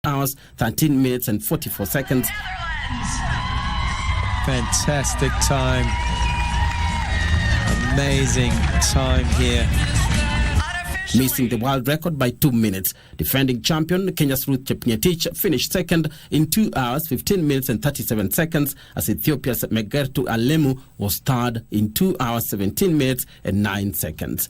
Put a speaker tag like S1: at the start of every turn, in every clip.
S1: hours, 13 minutes and 44 seconds.
S2: Fantastic time. Amazing time here.
S1: Missing the world record by 2 minutes. Defending champion Kenya's Ruth Chepngetich finished second in 2 hours, 15 minutes and 37 seconds, as Ethiopia's Megertu Alemu was third in 2 hours, 17 minutes and 9 seconds.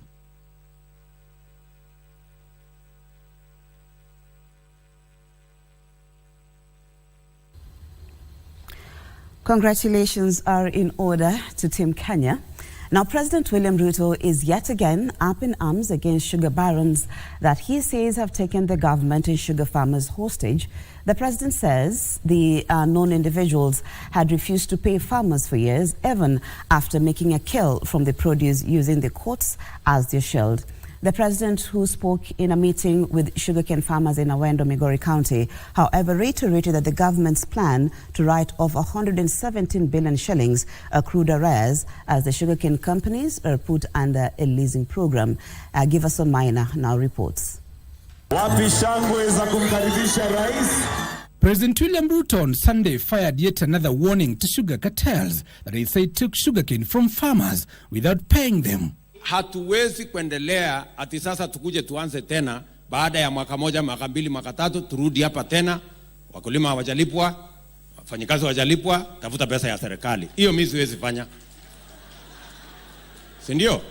S3: Congratulations are in order to Team Kenya. Now, President William Ruto is yet again up in arms against sugar barons that he says have taken the government and sugar farmers hostage. The president says the known individuals had refused to pay farmers for years, even after making a kill from the produce using the courts as their shield. The president, who spoke in a meeting with sugarcane farmers in Awendo, Migori County, however, reiterated that the government's plan to write off 117 billion shillings accrued arrears as the sugarcane companies are put under a leasing program. Give us a minor now reports.
S4: President William Ruto on Sunday fired yet another warning to sugar cartels that he said took sugarcane from farmers without paying them.
S5: Hatuwezi kuendelea ati sasa tukuje tuanze tena baada ya mwaka moja, mwaka mbili, mwaka tatu turudi hapa tena, wakulima hawajalipwa, wafanyikazi hawajalipwa, tafuta pesa ya serikali. Hiyo mimi siwezi fanya. Si ndio?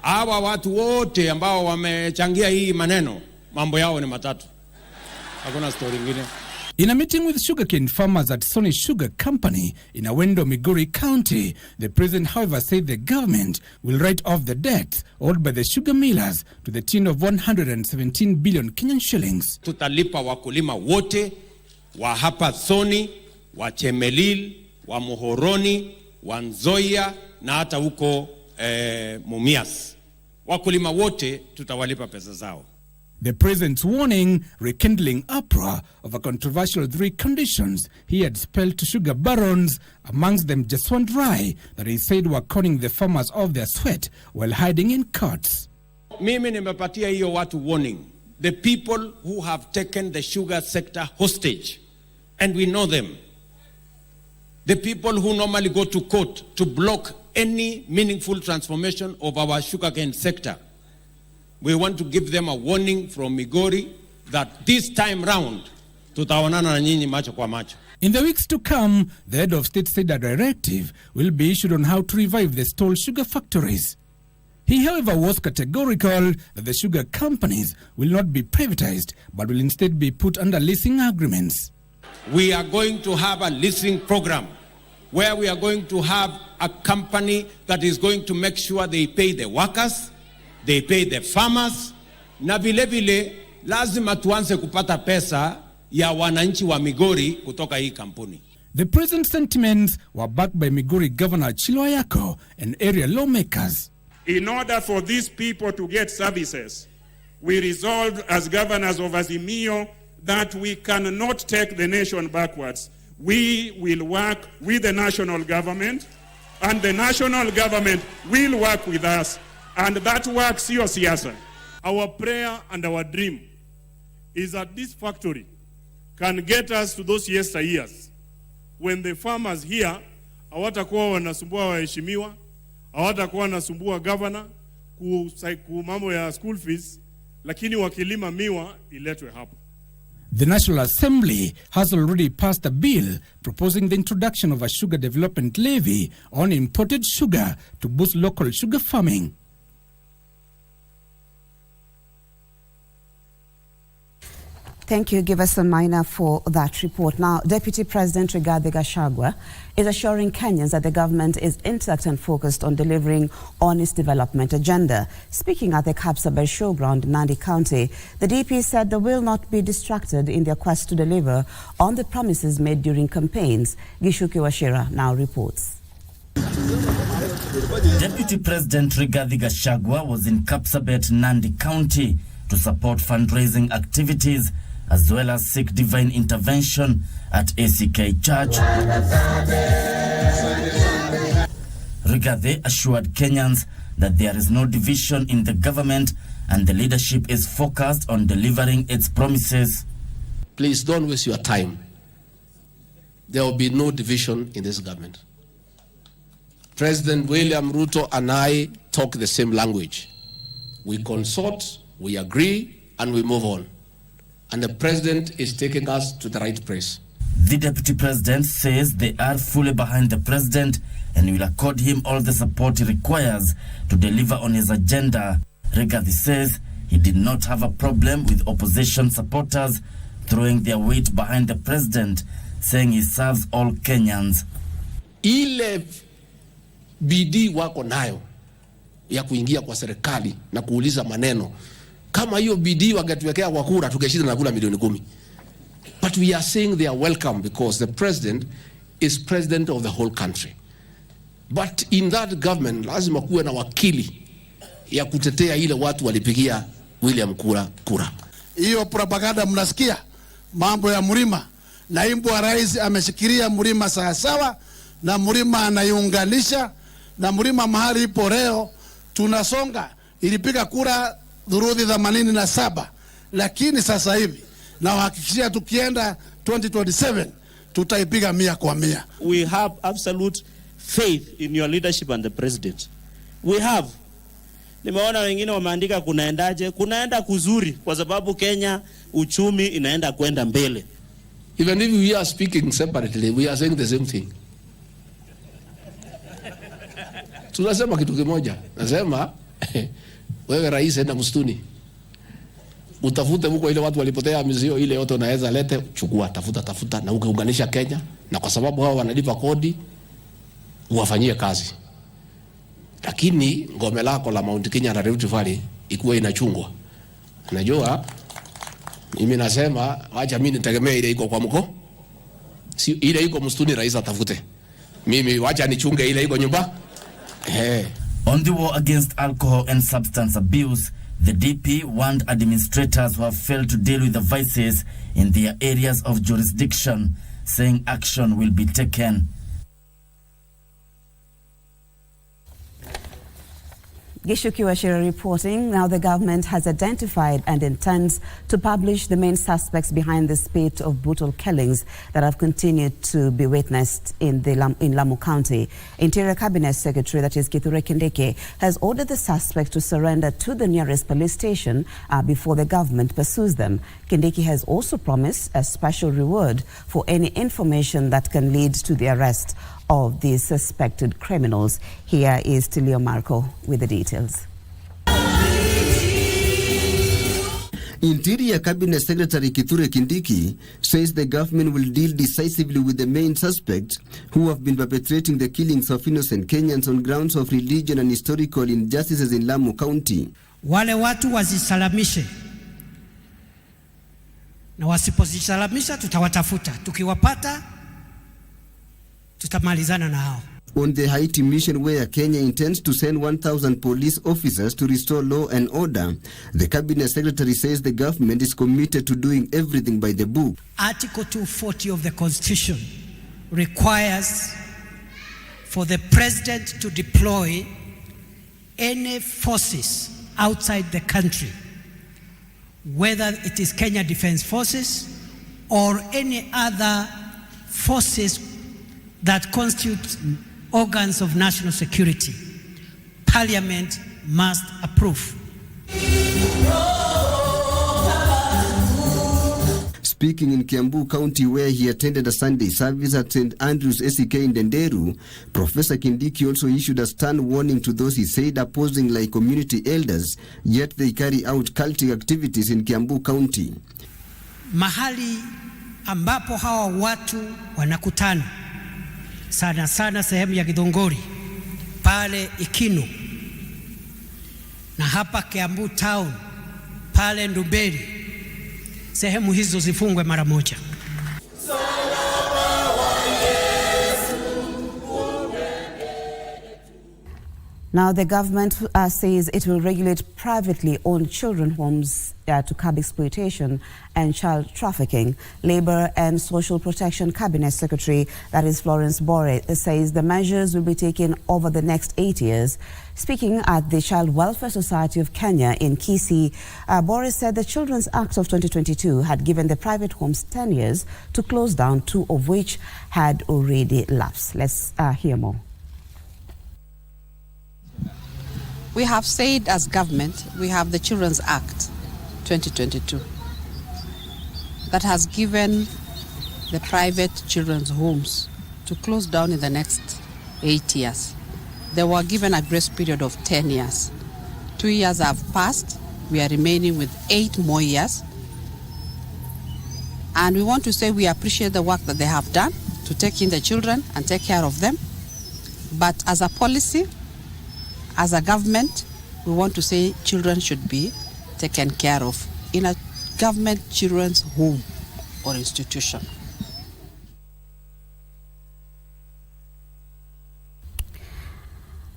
S5: Hawa watu wote ambao wamechangia hii maneno, mambo yao ni matatu. Hakuna story nyingine.
S4: In a meeting with sugarcane farmers at Sony Sugar Company in Awendo, Migori County, the president, however, said the government will write off the debts owed by the sugar millers to the tune of 117 billion Kenyan shillings.
S5: Tutalipa wakulima wote wa hapa Sony, wa Chemelil, wa Muhoroni, wa Nzoia na hata huko Mumias. Wakulima wote tutawalipa pesa zao.
S4: The president's warning rekindling uproar over controversial 3 conditions he had spelled to sugar barons, amongst them Jaswant Rai, that he said were conning the farmers of their sweat while hiding in courts.
S5: Mimi nimepatia hiyo watu warning. The people who have taken the sugar sector hostage, and we know them. The people who normally go to court to block any meaningful transformation of our sugarcane sector. We want to give them a warning from Migori that this time round, tutaonana na nyinyi macho kwa macho.
S4: In the weeks to come, the head of state said a directive will be issued on how to revive the stalled sugar factories. He, however, was categorical that the sugar companies will not be privatized, but will instead be put under leasing agreements.
S5: We are going to have a leasing program where we are going to have a company that is going to make sure they pay the workers, they pay the farmers, na vile vile lazima tuanze kupata pesa ya wananchi wa Migori kutoka hii kampuni.
S4: The president's sentiments were backed by Migori Governor Chiloayako and area lawmakers.
S6: In order for these people to get services, we resolved as governors of Azimio that we cannot take the nation backwards. We will work with the national government, and the national government will work with us. And that work sio siasa. Our prayer and our dream is that this factory can get us to those yesteryears when the farmers here hawatakuwa wanasumbua waheshimiwa, hawatakuwa wanasumbua governor ku mambo ya school fees, lakini wakilima miwa iletwe hapo.
S4: The National Assembly has already passed a bill proposing the introduction of a sugar development levy on imported sugar to boost local sugar farming.
S3: Thank you. Give us a minor for that report. Now, Deputy President Rigathi Gachagua is assuring Kenyans that the government is intact and focused on delivering on its development agenda. Speaking at the Kapsabet Showground in Nandi County, the DP said they will not be distracted in their quest to deliver on the promises made during campaigns. Gishuki Washira now reports.
S7: Deputy President Rigathi Gachagua was in Kapsabet, Nandi County to support fundraising activities as well as seek divine intervention at ACK Church. Rigathi assured Kenyans that there is no division in the government and the leadership is focused on delivering its promises.
S8: please don't waste your time. There will be no division in this government. President William Ruto and I talk the same language. We consult, we agree, and we move on. And the president is taking us to the right place.
S7: The deputy president says they are fully behind the president and will accord him all the support he requires to deliver on his agenda. Rigathi says he did not have a problem with opposition supporters throwing their weight behind the president, saying he serves all Kenyans.
S8: Ile bidii wako nayo ya kuingia kwa serikali na kuuliza maneno. Kama hiyo bidii wangetuwekea kwa kura tungeshinda na kula milioni 10. But we are saying they are welcome because the president is president of the whole country. But in that government lazima kuwe na wakili ya kutetea ile watu walipigia William kura.
S9: Hiyo propaganda mnasikia mambo ya Mlima. Naibu wa rais ameshikilia Mlima sawa na Mlima anaiunganisha na Mlima mahali ipo leo tunasonga. Ilipiga kura dhuruthi 87, lakini sasa hivi na uhakikishia tukienda 2027 tutaipiga 100%.
S10: We have absolute faith in your leadership and the president. We have. Nimeona wengine wameandika kunaendaje? Kunaenda kuzuri kwa sababu Kenya uchumi inaenda kwenda mbele.
S8: Even if we are speaking separately, we are saying the same thing. Tunasema kitu kimoja. Nasema wewe rais enda msituni. Utafute huko ile watu walipotea mizio ile yote unaweza lete, chukua, tafuta na unganisha Kenya, na kwa sababu hao wanalipa kodi uwafanyie kazi. Lakini ngome lako la Mount Kenya na Rift Valley ikuwa inachungwa. Unajua mimi nasema acha mimi nitegemee ile iko kwa mko. Si ile iko msituni rais atafute. Mimi wacha nichunge ile iko nyumba.
S7: On the war against alcohol and substance abuse, the DP warned administrators who have failed to deal with the vices in their areas of jurisdiction, saying action will be taken.
S3: Gishuki Washira reporting. Now the government has identified and intends to publish the main suspects behind the spate of brutal killings that have continued to be witnessed in Lamu County. Interior Cabinet Secretary, that is Kithure Kindiki, has ordered the suspects to surrender to the nearest police station before the government pursues them. Kindiki has also promised a special reward for any information that can lead to the arrest of the suspected criminals. Here is Tilio Marco with the details.
S11: Interior Cabinet Secretary Kithure Kindiki says the government will deal decisively with the main suspects who have been perpetrating the killings of innocent Kenyans on grounds of religion and historical injustices in Lamu County.
S12: Wale watu wazisalamishe, na wasipozisalamisha tutawatafuta, tukiwapata tutamalizana na hao.
S11: On the Haiti mission, where Kenya intends to send 1,000 police officers to restore law and order, the Cabinet Secretary says the government is committed to doing everything by the book.
S12: Article 240 of the Constitution requires for the President to deploy any forces outside the country, whether it is Kenya Defense Forces or any other forces that constitute organs of national security. Parliament must approve.
S11: Speaking in Kiambu County, where he attended a Sunday service at St. Andrew's SEK in Denderu, Professor Kindiki also issued a stern warning to those he said are posing like community elders, yet they carry out cultic activities in Kiambu County.
S12: Mahali ambapo hawa watu wanakutana sana sana sehemu ya Githongori pale Ikinu na hapa Kiambu Town pale Nduberi, sehemu hizo zifungwe mara moja.
S3: Now, the government says it will regulate privately owned children homes to curb exploitation and child trafficking. Labour and Social Protection Cabinet Secretary, that is Florence Bore, says the measures will be taken over the next 8 years. Speaking at the Child Welfare Society of Kenya in Kisii, Bore said the Children's Act of 2022 had given the private homes 10 years to close down, 2 of which had already lapsed. Let's hear more.
S13: We have said as government, we have the Children's Act 2022 that has given the private children's homes to close down in the next 8 years. They were given a grace period of 10 years. 2 years have passed. We are remaining with 8 more years. And we want to say we appreciate the work that they have done to take in the children and take care of them. But as a policy, as a government, we want to say children should be taken care of in a government children's home or institution.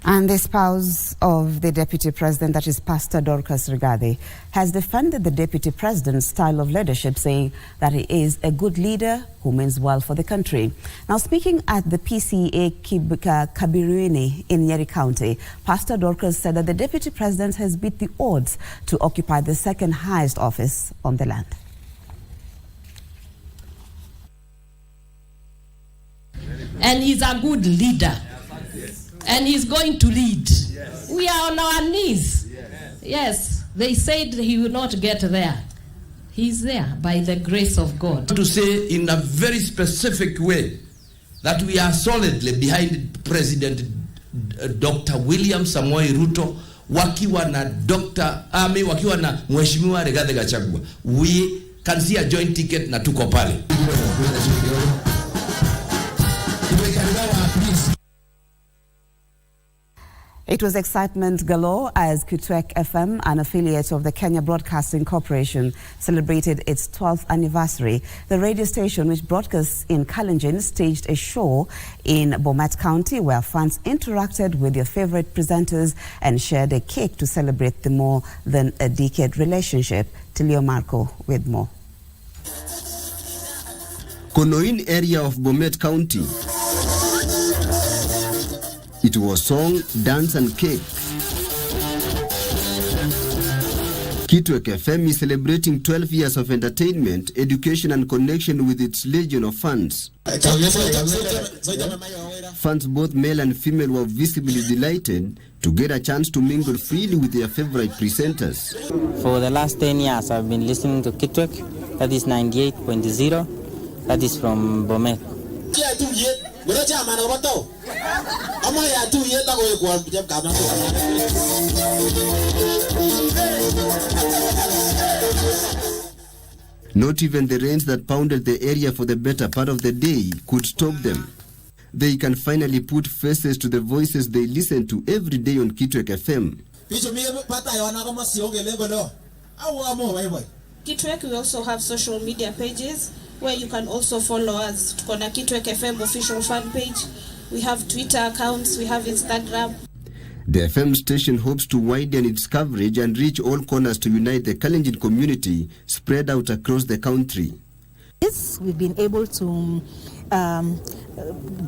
S3: And the spouse of the Deputy President, that is Pastor Dorcas Rigathi, has defended the Deputy President's style of leadership, saying that he is a good leader who means well for the country. Now, speaking at the PCA Kabiruini in Nyeri County, Pastor Dorcas said that the Deputy President has beat the odds to occupy the second highest office on the land.
S14: And he's a good leader. And he's going to lead. Yes. We are on our knees. Yes, they said he will not get there. He's there by the grace of God.
S15: To say in a very specific way that we are solidly behind President Dr. William Samoei Ruto, wakiwa na wakiwa na Mheshimiwa Rigathi Gachagua. We can see a joint ticket na tuko pale.
S3: It was excitement galore as Kitwek FM, an affiliate of the Kenya Broadcasting Corporation, celebrated its 12th anniversary. The radio station, which broadcasts in Kalenjin, staged a show in Bomet County where fans interacted with their favorite presenters and shared a cake to celebrate the more than a decade relationship. Tilio Marco with more.
S11: Konoin area of Bomet County. It was song, dance and cake. Kitwek FM is celebrating 12 years of entertainment, education and connection with its legion of fans. Fans both male and female were visibly delighted to get a chance to mingle freely with their favorite presenters.
S16: For the last 10 years I've been listening to Kitwek, that is 98.0, that is from Bomet.
S11: Not even the rains that pounded the area for the better part of the day could stop them. They can finally put faces to the voices they listen to every day on Kitwek FM.
S17: Kitwek, we also have social media pages where you can also follow us. Tukona Kitwek FM official fan page. We have Twitter accounts, we have Instagram.
S11: The FM station hopes to widen its coverage and reach all corners to unite the Kalenjin community spread out across the country.
S18: Yes, we've been able to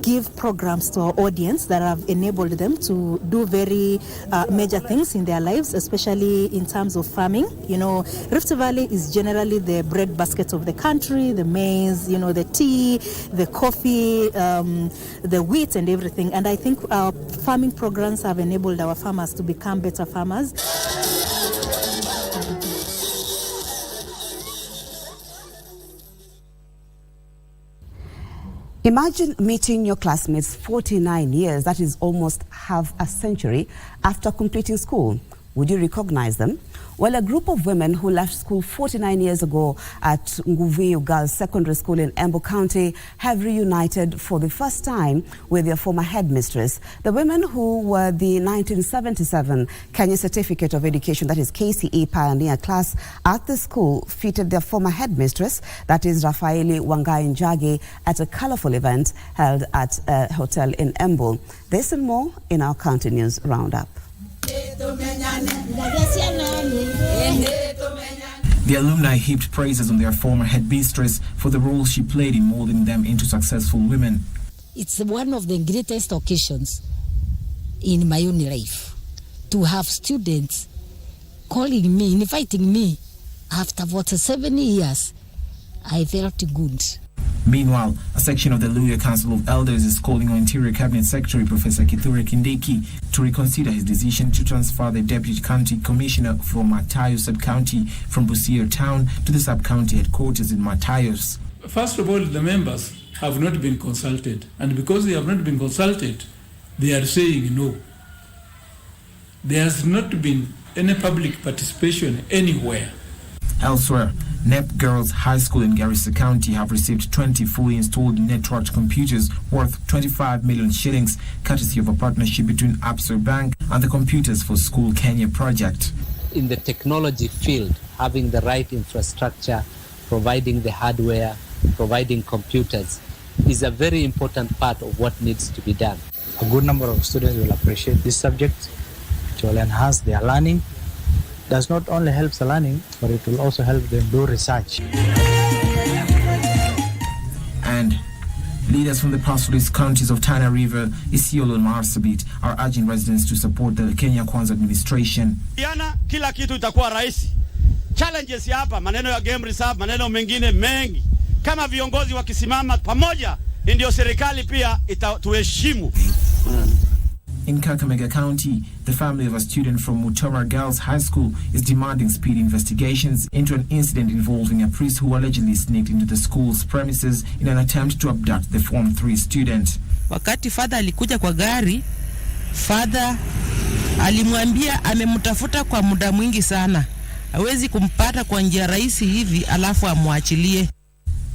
S18: give programs to our audience that have enabled them to do very major things in their lives, especially in terms of farming. You know, Rift Valley is generally the bread basket of the country, the maize, you know, the tea, the coffee, the wheat and everything. And I think our farming programs have enabled our farmers to become better farmers.
S3: Imagine meeting your classmates 49 years, that is almost half a century, after completing school. Would you recognize them? Well, a group of women who left school 49 years ago at Nguviu Girls Secondary School in Embu County have reunited for the first time with their former headmistress. The women, who were the 1977 Kenya Certificate of Education, that is KCE Pioneer class at the school, featured their former headmistress, that is Rafaeli Wangai Njagi, at a colorful event held at a hotel in Embu. This and more in our County News Roundup.
S19: The alumni heaped praises on their former headmistress for the role she played in molding them into successful women.
S20: It's one of the greatest occasions in my own life to have students calling me, inviting me. After 47 years, I felt good.
S19: Meanwhile, a section of the Luya Council of Elders is calling on Interior Cabinet Secretary Professor Kithure Kindiki to reconsider his decision to transfer the Deputy County Commissioner for Matayos Sub-County from Busia Town to the Sub-County headquarters in Matayos.
S21: First of all, the members have not been consulted, and because they have not been consulted, they are saying no. There has not been any public participation anywhere.
S19: Elsewhere, NEP Girls High School in Garissa County have received 20 fully installed networked computers worth 25 million shillings, courtesy of a partnership between Absa Bank and the Computers for School Kenya project.
S22: In the technology field, having the right infrastructure, providing the hardware, providing computers is a very important part of what needs to be done.
S23: A good number of students will appreciate this subject. It will enhance their learning. Does not only help the learning, but it will also help them do research.
S19: And leaders from the pastoralist counties of Tana River, Isiolo and Marsabit are urging residents to support the Kenya Kwanza administration.
S24: Kila kitu itakuwa rahisi. Challenges hapa, maneno ya game reserve, maneno mengine mengi. Kama viongozi wakisimama pamoja, ndio serikali pia itatuheshimu.
S19: In Kakamega County, the family of a student from Mutora Girls High School is demanding speedy investigations into an incident involving a priest who allegedly sneaked into the school's premises in an attempt to abduct the Form 3 student.
S25: Wakati father alikuja kwa gari, father alimwambia amemtafuta kwa muda mwingi sana. Hawezi kumpata kwa njia rahisi hivi alafu amwachilie.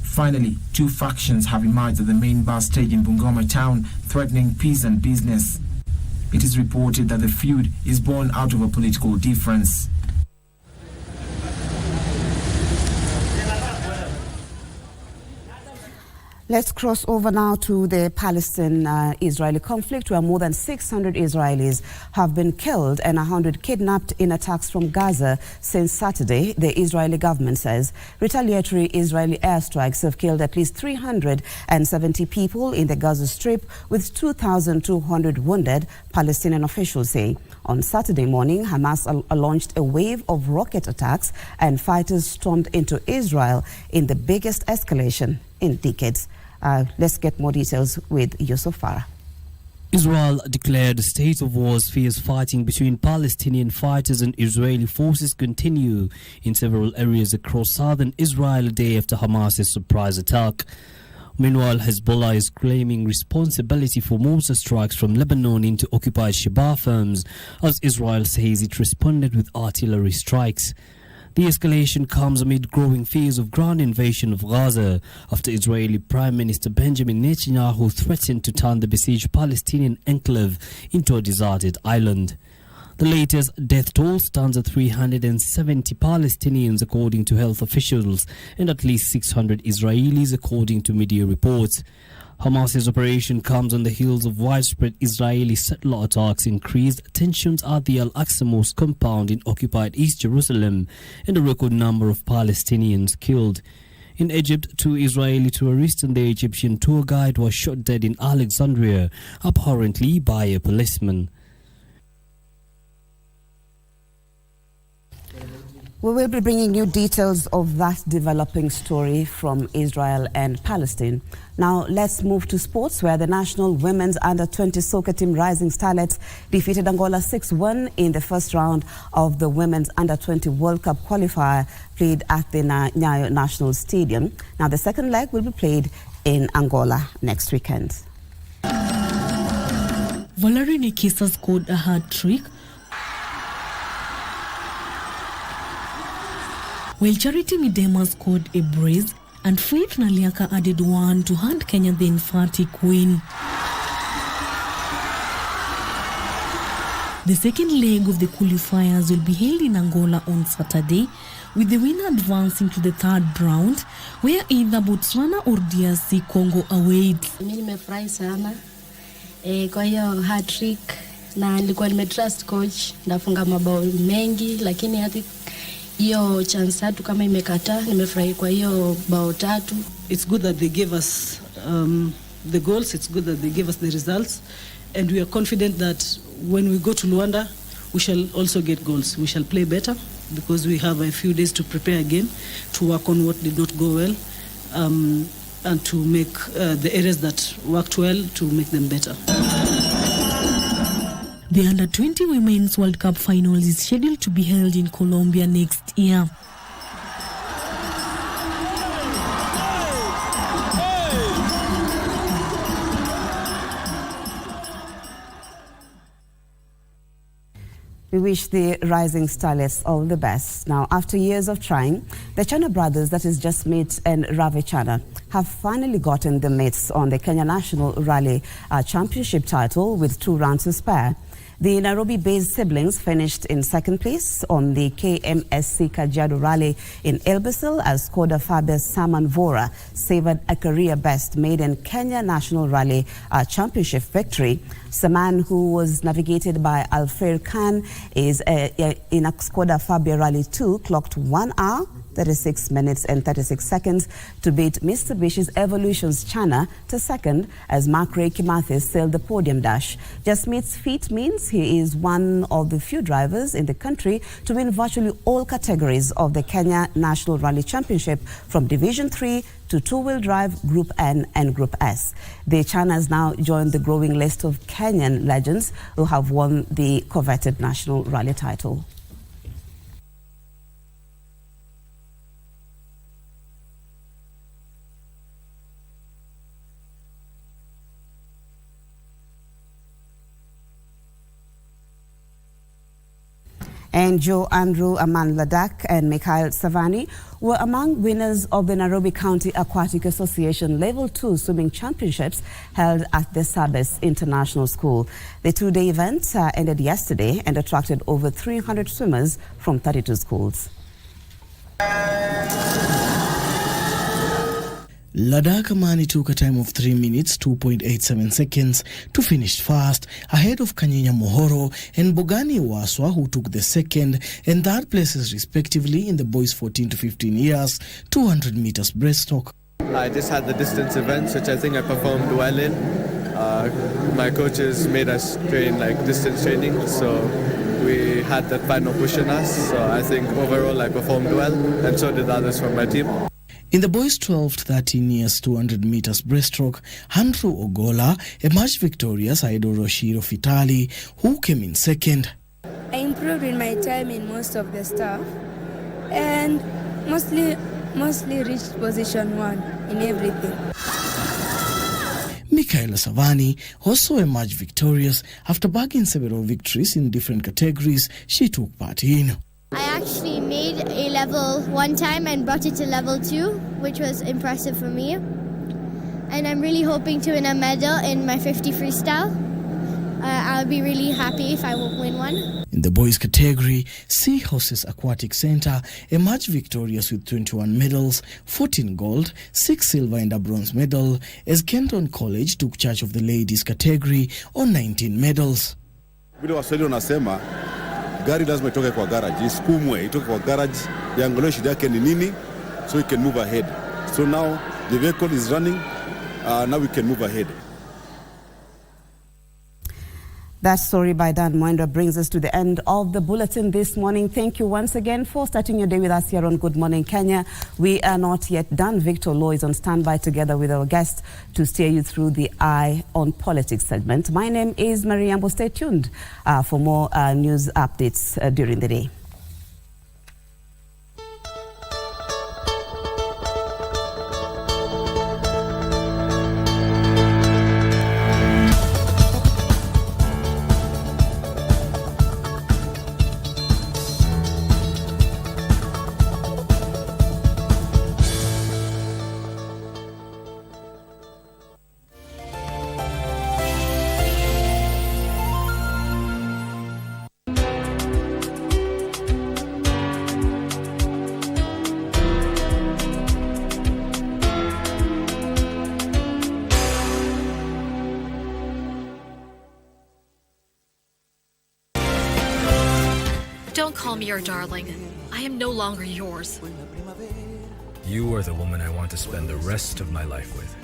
S19: Finally, two factions have emerged at the main bus stage in Bungoma town, threatening peace and business. It is reported that the feud is born out of a political difference.
S3: Let's cross over now to the Palestine-Israeli conflict, where more than 600 Israelis have been killed and 100 kidnapped in attacks from Gaza since Saturday, the Israeli government says. Retaliatory Israeli airstrikes have killed at least 370 people in the Gaza Strip, with 2,200 wounded, Palestinian officials say. On Saturday morning, Hamas launched a wave of rocket attacks and fighters stormed into Israel in the biggest escalation in decades. Let's get more details with Yusuf Farah.
S26: Israel declared a state of war as fierce fighting between Palestinian fighters and Israeli forces continue in several areas across southern Israel a day after Hamas's surprise attack. Meanwhile, Hezbollah is claiming responsibility for mortar strikes from Lebanon into occupied Shebaa farms, as Israel says it responded with artillery strikes. The escalation comes amid growing fears of ground invasion of Gaza after Israeli Prime Minister Benjamin Netanyahu threatened to turn the besieged Palestinian enclave into a deserted island. The latest death toll stands at 370 Palestinians according to health officials and at least 600 Israelis according to media reports. Hamas's operation comes on the heels of widespread Israeli settler attacks, increased tensions at the Al-Aqsa Mosque compound in occupied East Jerusalem, and a record number of Palestinians killed. In Egypt, 2 Israeli tourists and the Egyptian tour guide were shot dead in Alexandria, apparently by a policeman.
S3: We will be bringing you details of that developing story from Israel and Palestine. Now let's move to sports, where the national women's under-20 soccer team Rising Starlets defeated Angola 6-1 in the first round of the women's under-20 World Cup qualifier played at the Nyayo National Stadium. Now the second leg will be played in Angola next weekend.
S27: Valerie Nikisa scored a hat-trick
S1: while Charity Midema scored a brace and Faith Naliaka added one to hand Kenya the emphatic win. The second leg of the qualifiers will be held in Angola on Saturday, with the winner advancing to the third round, where either Botswana or DRC Congo awaits.
S2: Mimi nimefurahi sana kwa hiyo hat-trick na nilikuwa nimetrust coach ndafunga mabao mengi, lakini hadi hiyo chance tatu kama imekataa. Nimefurahi kwa hiyo bao tatu.
S4: It's good that they gave us the goals. It's good that they gave us the results, and we are confident that when we go to Luanda, we shall also get goals. We shall play better because we have a few days to prepare again, to work on what did not go well, and to make the areas that worked well, to make them better.
S1: The Under-20 Women's World Cup final is scheduled to be held in Colombia next year.
S3: We wish the rising starlets all the best. Now, after years of trying, the Chana brothers, that is Jasmeet and Ravi Chana, have finally gotten the mates on the Kenya National Rally Championship title with 2 rounds to spare. The Nairobi-based siblings finished in second place on the KMSC Kajiado Rally in Ilbisil as Skoda Fabia's Saman Vora savored a career-best maiden Kenya National Rally Championship victory. Saman, who was navigated by Alfair Khan, is in a Skoda Fabia Rally 2, clocked 1 hour, 36 minutes and 36 seconds to beat Mitsubishi's Evolution's Chana to second as Mark Ray Kimathi sailed the podium dash. Jasmeet's feat means he is one of the few drivers in the country to win virtually all categories of the Kenya National Rally Championship from Division 3 to two-wheel drive, Group N and Group S. The Chanas now join the growing list of Kenyan legends who have won the coveted national rally title. And Joe Andrew Aman Ladak and Mikhail Savani were among winners of the Nairobi County Aquatic Association Level 2 Swimming Championships held at the Sabes International School. The 2-day event ended yesterday and attracted over 300 swimmers from 32 schools.
S5: Ladak Amani took a time of 3 minutes, 2.87 seconds to finish first, ahead of Kanyinya Mohoro and Bogani Waswa, who took the second and third places respectively in the boys 14 to 15 years, 200 meters breaststroke.
S6: I just had the distance events, which I think I performed well in. My coaches made us train like distance training, so we had that final push in us. So I think overall I performed well, and so did others from my team.
S5: In the boys 12 to 13 years 200 meters breaststroke, Andrew Ogola emerged victorious ahead of Roshiro Fitali, who came in second.
S9: I improved in my time in most of the stuff and mostly reached position 1 in everything.
S5: Michaela Savani also emerged victorious after bagging several victories in different categories she took part in.
S27: I actually made a level 1 time and brought it to level 2, which was impressive for me. And I'm really hoping to win a medal in my 50 freestyle. I'll be really happy if I win one.
S5: In the boys category, Seahorses Aquatic Center emerged victorious with 21 medals, 14 gold, 6 silver and a bronze medal, as Kenton College took charge of the ladies category on 19 medals.
S28: Gari lazima itoke kwa garage, isukumwe itoke kwa garage, iangalie shida yake ni nini, so we can move ahead. So now the vehicle is running, now we can move ahead.
S3: That story by Dan Mwendwa brings us to the end of the bulletin this morning. Thank you once again for starting your day with us here on Good Morning Kenya. We are not yet done. Victor Law is on standby together with our guest to steer you through the Eye on Politics segment. My name is Mariambo. Stay tuned for more news updates during the day.
S7: call me your darling. I am no longer yours.
S8: You are the woman I want to spend the rest of my life with.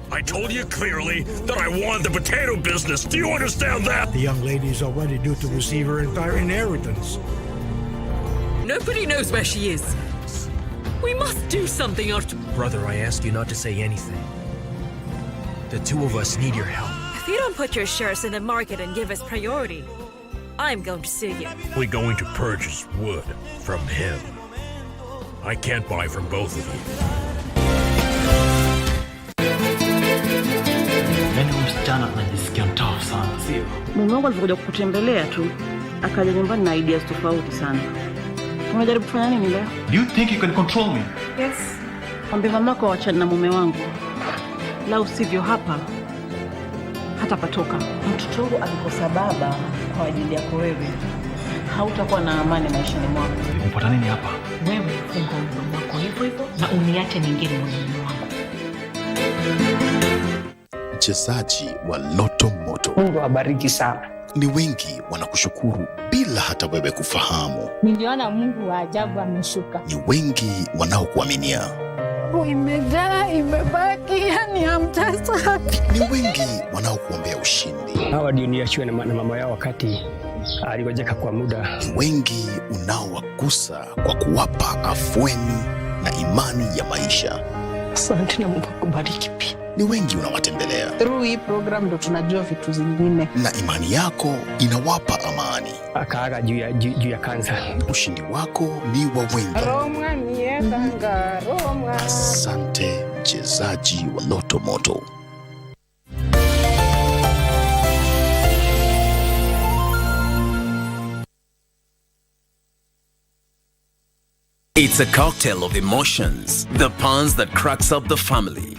S10: I told you clearly that I wanted the potato business. Do you understand that?
S12: The young lady is already due to receive her entire inheritance.
S13: Nobody knows where she is. We must do something or...
S8: Brother, I ask you not to say anything. The two of us need your help.
S13: If you don't put your shares in the market and give us priority, I'm going to sue you.
S10: We're going to purchase wood from him. I can't buy from both of you.
S14: Yaani msichana anajisikia mtafu sana, sio?
S15: Mume wangu alikuja kukutembelea tu, akaja nyumbani na ideas tofauti sana. Unajaribu kufanya nini leo?
S14: Do you think you can control me?
S15: Yes. Mwambie mamako waachane na mume wangu. La usivyo hapa hata patoka. Mtoto wangu alikosa baba kwa ajili yako wewe. Hautakuwa na amani maishani mwako.
S14: Umepata nini hapa?
S15: Wewe funga mdomo wako hivyo hivyo na uniache nyingine moyoni mwangu.
S16: Mchezaji wa Loto Moto.
S15: Mungu awabariki sana.
S16: Ni wengi wanakushukuru bila hata wewe kufahamu.
S29: Niliona Mungu wa ajabu ameshuka.
S16: Ni wengi wanaokuaminia.
S29: Imejaa, imebaki, yani hamtasafi.
S16: Ni wengi wanaokuombea ushindi.
S14: Hawa ndio niachiwe na mama yao wakati aligojeka kwa muda.
S16: Ni wengi unaowagusa kwa kuwapa afueni na imani ya maisha.
S15: Asante na Mungu akubariki pia.
S16: Ni wengi unawatembelea.
S15: Through hii program ndo tunajua vitu zingine.
S16: Na imani yako inawapa amani.
S14: Akaaga juu ya kansa.
S16: Ushindi wako ni wa wengi.
S29: Roma niendanga, Roma.
S16: Asante mchezaji wa Loto Moto.
S30: It's a cocktail of emotions. The puns that cracks up the family.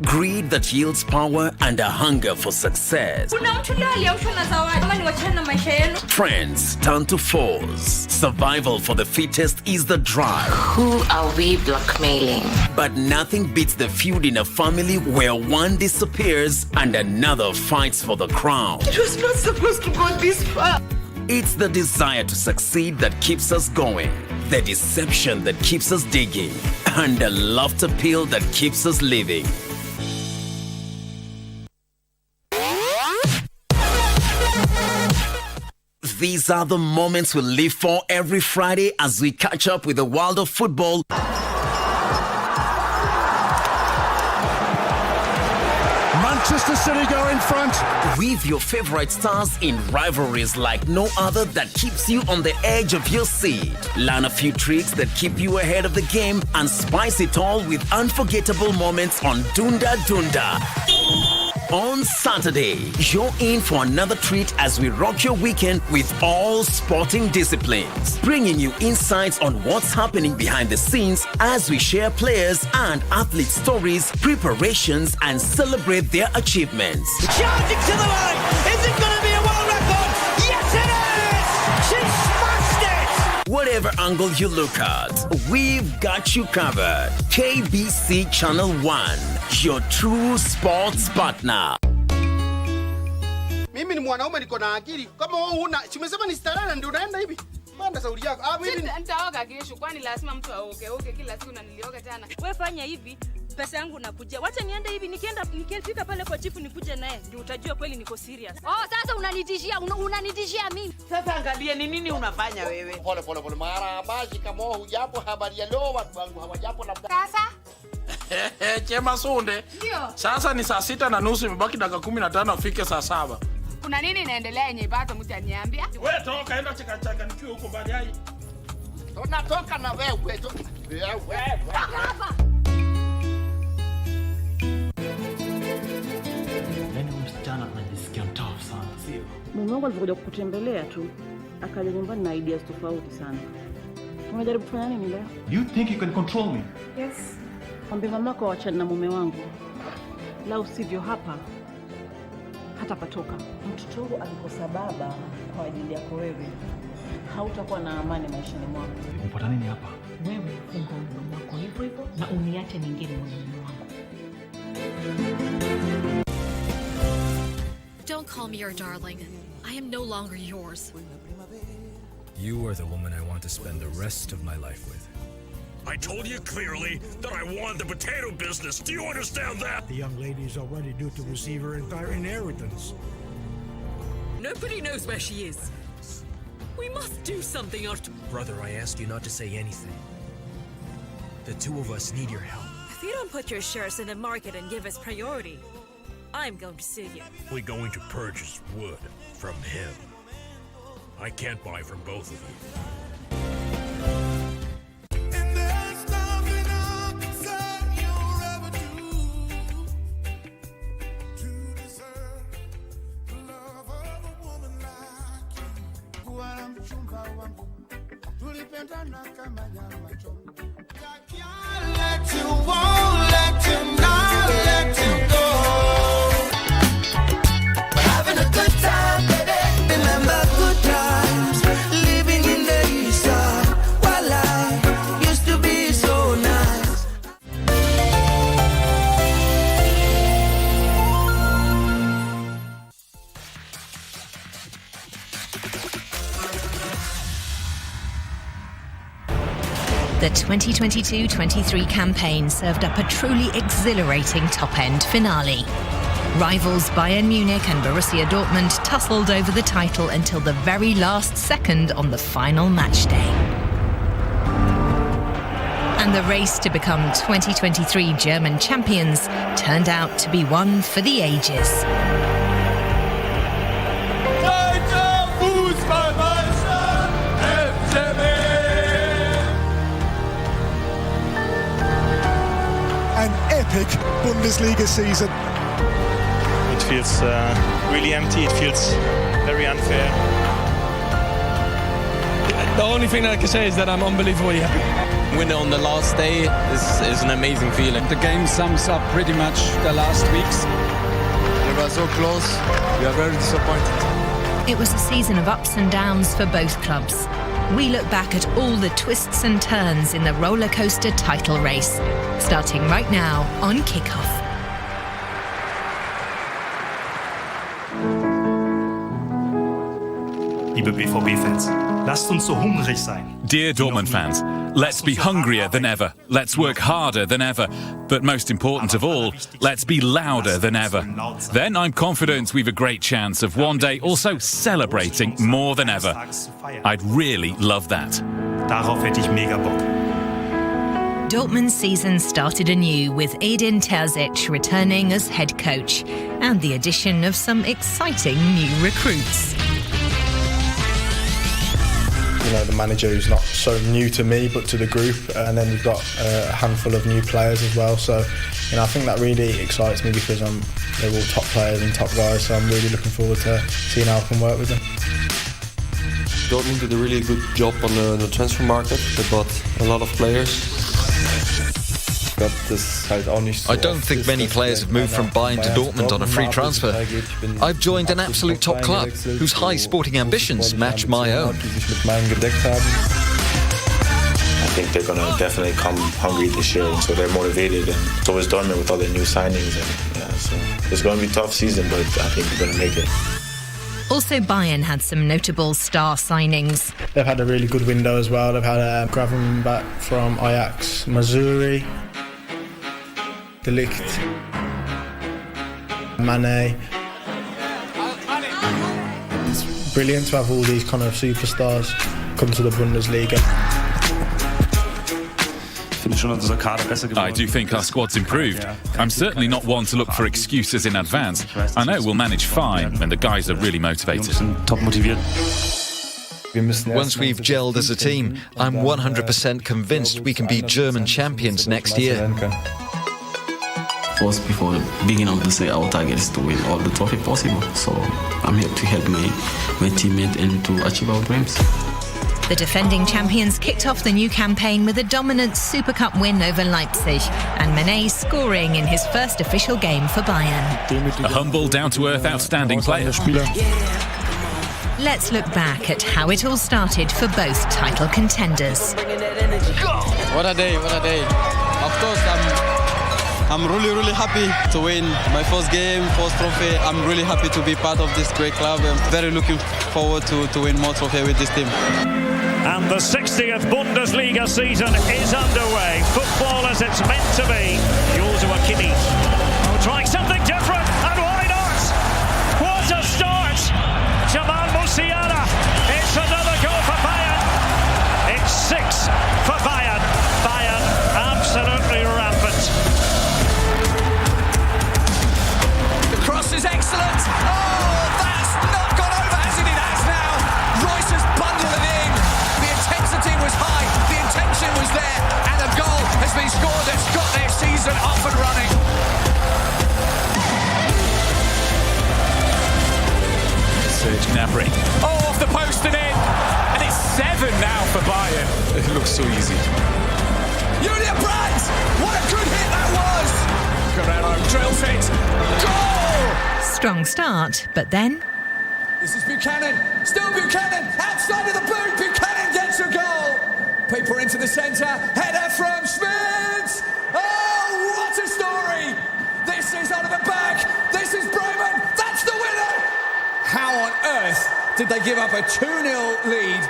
S30: Greed that yields power and a hunger for success. Friends turn to foes. Survival for the fittest is the drive.
S31: Who are we blackmailing?
S30: But nothing beats the feud in a family where one disappears and another fights for the crown.
S31: It was not supposed to go this far.
S30: It's the desire to succeed that keeps us going, the deception that keeps us digging, and the laughter pill that keeps us living. These are the moments we live for every Friday as we catch up with the world of football.
S10: Manchester City go in front.
S30: With your favorite stars in rivalries like no other that keeps you on the edge of your seat. Learn a few tricks that keep you ahead of the game and spice it all with unforgettable moments on Dunda Dunda. On Saturday, you're in for another treat as we rock your weekend with all sporting disciplines, bringing you insights on what's happening behind the scenes as we share players and athlete stories, preparations, and celebrate their achievements.
S32: Charging to the line! Is it going to be a world record? Yes, it is! She smashed it!
S30: Whatever angle you look at, we've got you covered. KBC Channel 1, your true sports partner.
S33: Mimi ni mwanaume niko na akili. Kama wewe huna, simesema ni starehe ndio unaenda hivi. Panda sauli yako. Mimi
S34: nitaoga kesho kwani lazima mtu aoge kila siku na nilioga tena. Wewe fanya hivi, pesa yangu nakuja. Wacha niende hivi nikifika pale kwa chifu nikuje naye. Ndio utajua kweli niko serious. Oh, sasa unanitishia mimi.
S33: Sasa angalia ni nini unafanya wewe. Pole. Mara basi kama hujapo habari ya leo watu wangu hawajapo labda.
S34: Sasa
S10: Chema Sunde.
S34: Ndio.
S10: Sasa ni saa 6:30 imebaki dakika 15 afike saa 7.
S34: Kuna nini inaendelea yenye bado mtu aniambia?
S33: Wewe toka enda chaka nikiwa huko baadaye. Tunatoka na wewe.
S34: Hapa.
S14: Yaani msichana anajisikia mtafu sana, sio?
S15: Mume wangu alikuja kukutembelea tu, akaja nyumbani na ideas tofauti sana. Unajaribu kufanya nini leo?
S14: Do you think you can control me?
S15: Yes. Mwambie mamako waachane na mume wangu. La usivyo hapa hata patoka. Mtoto wangu alikosa baba kwa ajili yako wewe. Hautakuwa na amani maishani mwako.
S14: Umepata nini hapa?
S15: Wewe funga mdomo wako hivyo hivyo na uniache nyingine moyoni mwangu.
S7: Don't call me your darling. I am no longer yours.
S8: You are the woman I want to spend the rest of my life with.
S10: I told you clearly that I wanted the potato business. Do you understand that?
S12: The young lady is already due to receive her entire inheritance.
S13: Nobody knows where she is. We must do something or...
S8: Brother, I asked you not to say anything. The two of us need your help.
S7: If you don't put your shares in the market and give us priority, I'm going to sue you.
S10: We're going to purchase wood from him. I can't buy from both of you.
S1: The 2022-23 campaign served up a truly exhilarating top-end finale. Rivals Bayern Munich and Borussia Dortmund tussled over the title until the very last second on the final match day. And the race to become 2023 German champions turned out to be one for the ages.
S2: An epic Bundesliga season.
S4: It feels really empty. It feels very unfair.
S11: The only thing I can say is that I'm unbelievably happy.
S17: Winner on the last day is an amazing feeling.
S18: The game sums up pretty much the last weeks.
S17: We were so close. We are very disappointed.
S1: It was a season of ups and downs for both clubs. We look back at all the twists and turns in the roller coaster title race, starting right now on Kickoff.
S19: Liebe BVB-Fans, lasst uns so hungrig sein.
S20: Dear Dortmund fans, let's be hungrier than ever. Let's work harder than ever. But most important of all, let's be louder than ever. Then I'm confident we've a great chance of one day also celebrating more than ever. I'd really love that.
S19: Darauf hätte ich mega Bock.
S1: Dortmund's season started anew with Edin Terzic returning as head coach and the addition of some exciting new recruits.
S21: You know, the manager who's not so new to me but to the group, and then we've got a handful of new players as well, so you know, I think that really excites me because they're all top players and top guys, so I'm really looking forward to seeing how I can work with them.
S22: Dortmund did a really good job on the transfer market. They bought a lot of players.
S23: I don't think many players have moved from Bayern to Dortmund on a free transfer. I've joined an absolute top club whose high sporting ambitions match my own.
S22: I think they're going to definitely come hungry this year, so they're motivated, and so is Dortmund with all their new signings. And yeah, so it's going to be a tough season, but I think we're going to make it.
S1: Also, Bayern had some notable star signings.
S21: They've had a really good window as well. They've had Gravenberch from Ajax, Mazuri, De Ligt, Mane. It's brilliant to have all these kind of superstars come to the Bundesliga.
S20: I do think our squad's improved. I'm certainly not one to look for excuses in advance. I know we'll manage fine when the guys are really motivated.
S23: Once we've gelled as a team, I'm 100% convinced we can be German champions next year.
S24: First, before the beginning of the season, our target is to win all the trophy possible. So I'm here to help my teammate and to achieve our dreams.
S1: The defending champions kicked off the new campaign with a dominant Super Cup win over Leipzig, and Mane scoring in his first official game for Bayern.
S20: A humble, down-to-earth, outstanding player.
S1: Let's look back at how it all started for both title contenders.
S24: What a day, what a day. Of course, I'm really happy to win my first game, first trophy. I'm really happy to be part of this great club. I'm very looking forward to win more trophy with this team.
S3: And the 60th Bundesliga season is underway. Football as it's meant to be. Joshua Kimmich trying something different, and why not? What a start! Jamal Musiala. It's another goal for Bayern. It's 6 for Bayern. Bayern absolutely rampant.
S5: The cross is excellent. Oh, that's not gone over, has it? It has now. Royce has bundled it in. The intensity was high. The intention was there. And a goal has been scored that's got their season off and running.
S20: Serge Gnabry.
S5: Oh, off the post and in. And it's 7 now for Bayern.
S20: It looks so easy.
S5: Julia Brandt! What a good hit that was! Guerrero drills it. Goal!
S1: Strong start, but then...
S5: This is Buchanan. Still Buchanan. Outside of the boot. Buchanan gets a goal. Paper into the centre. Header from Schmidt. Oh, what a story. This is out of the back. This is Bremen. That's the winner. How on earth did they give up a 2-0 lead?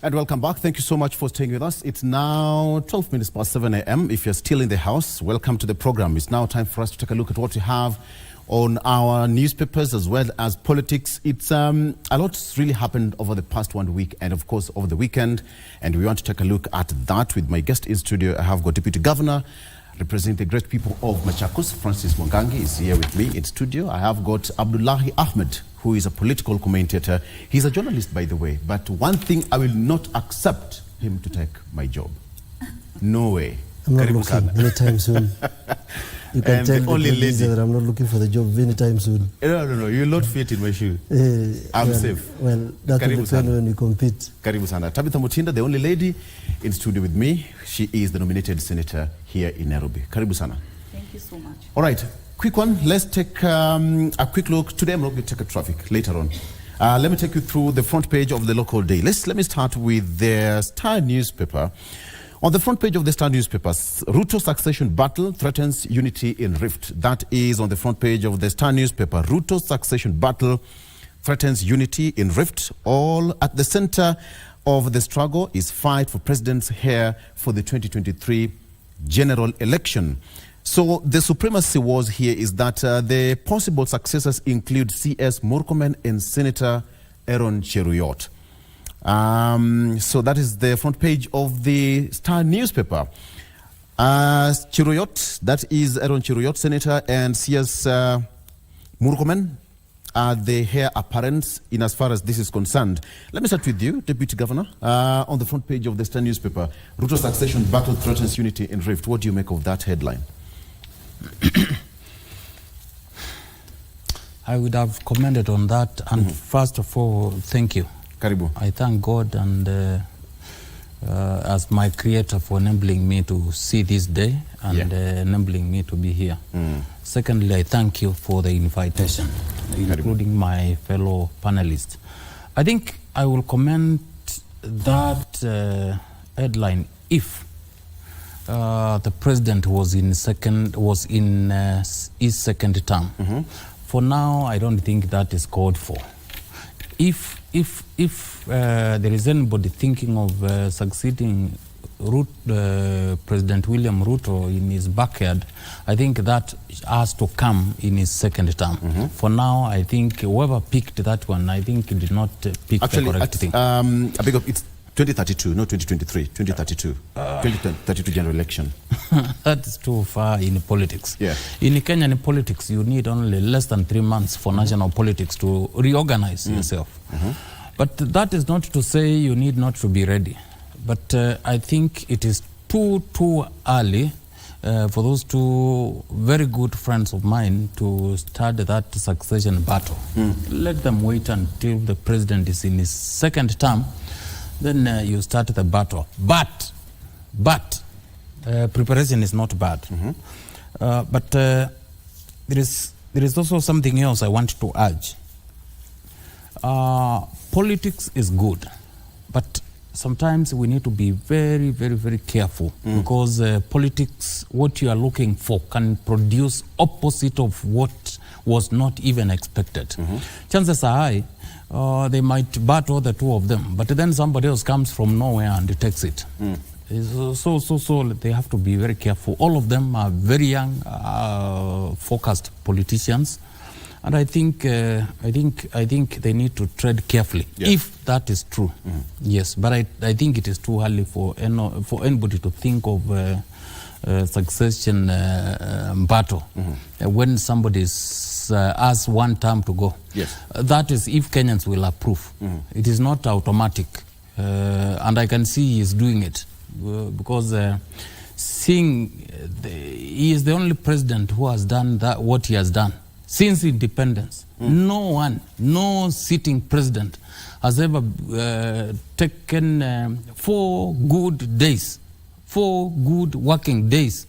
S6: And welcome back. Thank you so much for staying with us. It's now 12 minutes past 7 a.m. If you're still in the house, welcome to the program. It's now time for us to take a look at what we have on our newspapers as well as politics. It's a lot's really happened over the past 1 week and, of course, over the weekend. And we want to take a look at that with my guest in studio. I have got Deputy Governor representing the great people of Machakos, Francis Mwangangi, is here with me in studio. I have got Abdullahi Ahmed, who is a political commentator. He's a journalist, by the way. But one thing, I will not accept him to take my job. No way.
S9: I'm not looking anytime soon. You can tell the producer that I'm not looking for the job anytime soon.
S6: No. You'll not fit in my shoe. I'm safe.
S9: Well, that will depend when you compete.
S6: Karibu sana. Tabitha Mutinda, the only lady in studio with me. She is the nominated senator here in Nairobi. Karibu sana.
S16: Thank you so much.
S6: All right. Quick one. Let's take a quick look. Today I'm not going to take a traffic. Later on. Let me take you through the front page of the local day. Let me start with the Star newspaper. On the front page of the Star newspaper, Ruto succession battle threatens unity in rift. That is on the front page of the Star newspaper. Ruto succession battle threatens unity in rift. All at the center of the struggle is fight for president's heir for the 2023 general election. So the supremacy was here is that the possible successors include CS Murkomen and Senator Aaron Cheruiyot. So that is the front page of the Star newspaper. Cheruiyot, that is Aaron Cheruiyot, Senator, and CS Murkomen are the heir apparent in as far as this is concerned. Let me start with you, Deputy Governor. On the front page of the Star newspaper, Ruto succession battle threatens unity in rift. What do you make of that headline?
S25: I would have commented on that. And first of all, thank you.
S6: Karibu.
S25: I thank God and as my creator for enabling me to see this day and enabling me to be here. Secondly, I thank you for the invitation, including my fellow panelists. I think I will comment that headline if the president was in his second term. For now, I don't think that is called for. If there is anybody thinking of succeeding President William Ruto in his backyard, I think that has to come in his second term. For now, I think whoever picked that one, I think did not pick the correct thing.
S6: It's 2032, not 2023, 2032. 2032 general election.
S25: That's too far in politics.
S6: Yeah.
S25: In Kenyan politics, you need only less than 3 months for national politics to reorganize yourself. But that is not to say you need not to be ready. But I think it is too early for those two very good friends of mine to start that succession battle. Let them wait until the president is in his second term, then you start the battle. But preparation is not bad. But there is also something else I want to urge. Politics is good, but sometimes we need to be very, very, very careful because politics, what you are looking for, can produce opposite of what was not even expected. Chances are high they might battle the two of them, but then somebody else comes from nowhere and takes it. So they have to be very careful. All of them are very young, focused politicians. And I think they need to tread carefully, if that is true. Yes, but I think it is too early for anybody to think of succession battle when somebody has one term to go.
S6: Yes.
S25: That is if Kenyans will approve. It is not automatic, and I can see he is doing it because he is the only president who has done what he has done. Since independence, no sitting president has ever taken 4 good days, 4 good working days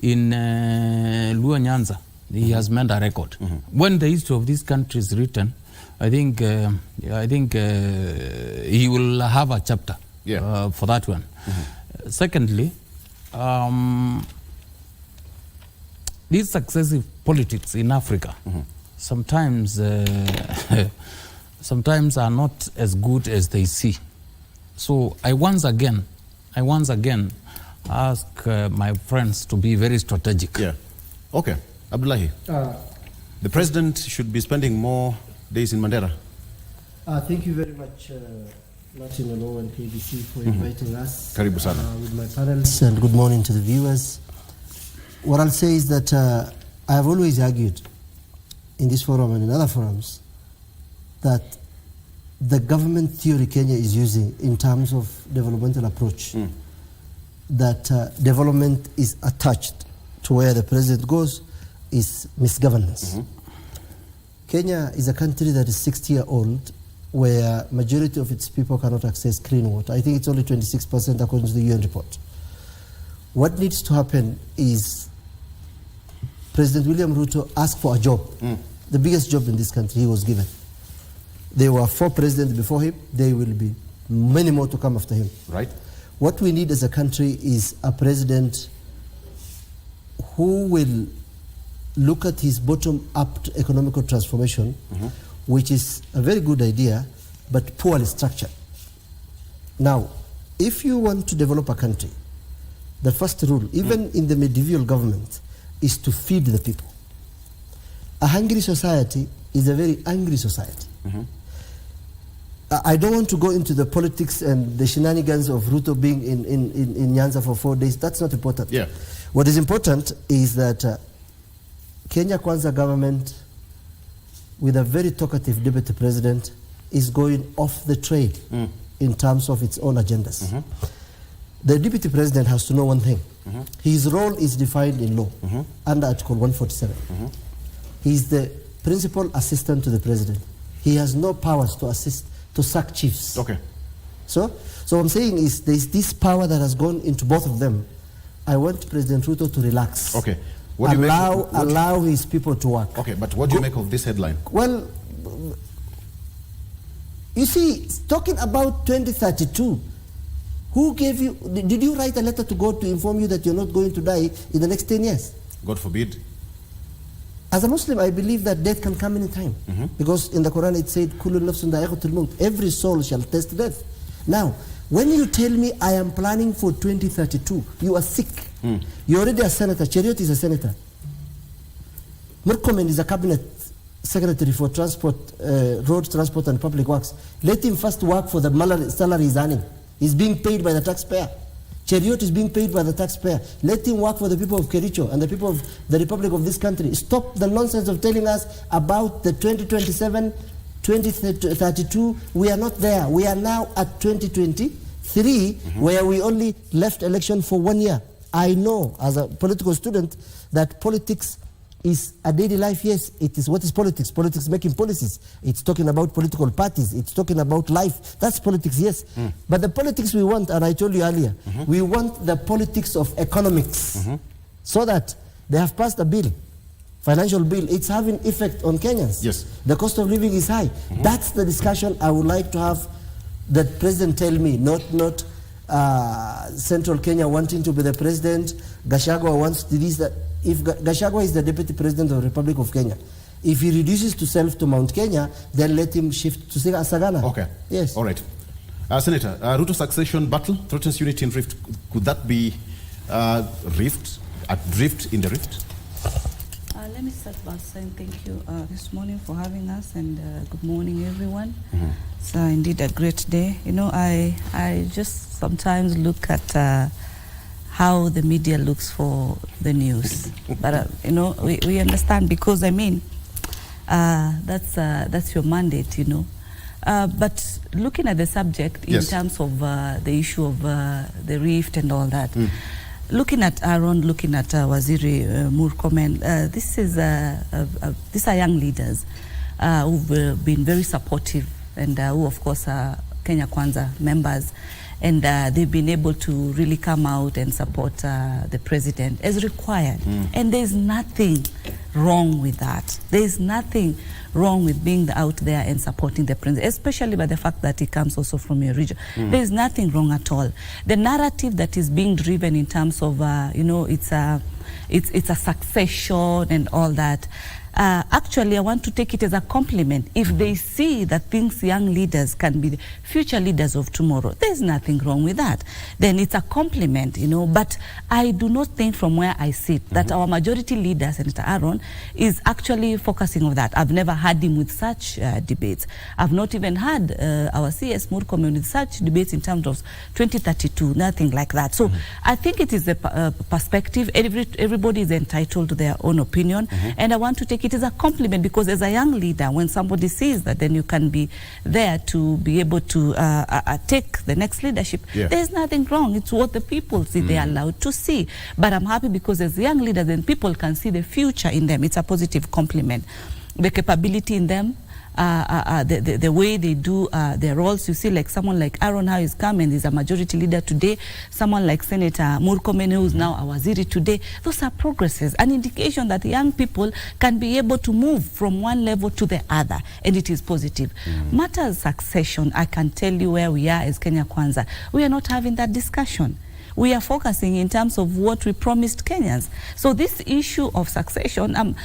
S25: in Luo Nyanza. He has made a record. When the history of this country is written, I think he will have a chapter for that one. Secondly, these successive politics in Africa sometimes are not as good as they see. So I once again ask my friends to be very strategic.
S6: Yeah. Okay. Abdullahi, the president should be spending more days in Mandera.
S9: Thank you very much, Martin and Owen KBC, for inviting us
S6: Karibu sana.
S9: With my panels, and good morning to the viewers. What I'll say is that I have always argued in this forum and in other forums that the government theory Kenya is using in terms of developmental approach, that development is attached to where the president goes, is misgovernance. Kenya is a country that is 60-year-old where majority of its people cannot access clean water. I think it's only 26% according to the UN report. What needs to happen is President William Ruto asked for a job, the biggest job in this country he was given. There were 4 presidents before him. There will be many more to come after him.
S6: Right.
S9: What we need as a country is a president who will look at his bottom-up economical transformation, which is a very good idea, but poorly structured. Now, if you want to develop a country, the first rule, even in the medieval government, is to feed the people. A hungry society is a very angry society. I don't want to go into the politics and the shenanigans of Ruto being in Nyanza for 4 days. That's not important.
S6: Yeah.
S9: What is important is that Kenya Kwanza government, with a very talkative deputy president, is going off the trail in terms of its own agendas. The deputy president has to know one thing. His role is defined in law under Article 147. He is the principal assistant to the president. He has no powers to assist, to sack chiefs.
S6: Okay.
S9: So what I'm saying is there's this power that has gone into both of them. I want President Ruto to relax.
S6: Okay.
S9: Allow his people to work.
S6: Okay, but what do you make of this headline?
S9: Well, you see, talking about 2032, who gave you, did you write a letter to God to inform you that you're not going to die in the next 10 years?
S6: God forbid.
S9: As a Muslim, I believe that death can come any time. Because in the Quran it said, Kullu nafsun dha'iqatul maut, every soul shall taste death. Now, when you tell me I am planning for 2032, you are sick. You're already a senator. Cheriot is a senator. Murkomen is a cabinet secretary for transport, road transport and public works. Let him first work for the salary he's earning. He's being paid by the taxpayer. Cheriot is being paid by the taxpayer. Let him work for the people of Kericho and the people of the republic of this country. Stop the nonsense of telling us about the 2027, 2032. We are not there. We are now at 2020. 3, where we only left election for 1 year. I know as a political student that politics is a daily life. Yes, it is. What is politics? Politics making policies. It's talking about political parties. It's talking about life. That's politics, yes. But the politics we want, and I told you earlier, we want the politics of economics, so that they have passed a bill, financial bill. It's having effect on Kenyans.
S6: Yes.
S9: The cost of living is high. That's the discussion I would like to have. That president tell me, not Central Kenya wanting to be the president. Gachagua wants to this. That if Gachagua is the deputy president of the Republic of Kenya, if he reduces to Mount Kenya, then let him shift to Sagana.
S6: Okay.
S9: Yes.
S6: All right. Senator, Ruto succession battle threatens unity in rift. Could that be rift in the rift?
S12: Let me start by saying thank you this morning for having us, and good morning, everyone. It's indeed a great day. You know, I just sometimes look at how the media looks for the news, but you know, we understand, because I mean, that's your mandate, you know. But looking at the subject in terms of the issue of the rift and all that. Looking at Aaron, looking at Waziri Murkomen, these are young leaders who've been very supportive, and who of course are Kenya Kwanza members, and they've been able to really come out and support the president as required. And there's nothing wrong with that. There's nothing wrong with being out there and supporting the president, especially by the fact that he comes also from your region. There's nothing wrong at all. The narrative that is being driven in terms of, you know, it's a succession and all that. Actually, I want to take it as a compliment. If they see that things young leaders can be the future leaders of tomorrow, there's nothing wrong with that. Then it's a compliment, you know. But I do not think, from where I sit, that our majority leader, Senator Aaron, is actually focusing on that. I've never had him with such debates. I've not even had our CS Murkomen with such debates in terms of 2032, nothing like that. So I think it is a perspective. Everybody is entitled to their own opinion, and I want to take it as a compliment, because as a young leader, when somebody sees that, then you can be there to be able to take the next leadership. There's nothing wrong. It's what the people see. They're allowed to see. But I'm happy because as young leaders, then people can see the future in them. It's a positive compliment. The capability in them, the way they do their roles. You see, like someone like Aaron, how he's come and he's a majority leader today. Someone like Senator Murkomen, who's now a Waziri today. Those are progresses, an indication that young people can be able to move from one level to the other, and it is positive. Matters succession, I can tell you where we are as Kenya Kwanza. We are not having that discussion. We are focusing in terms of what we promised Kenyans. So this issue of succession, and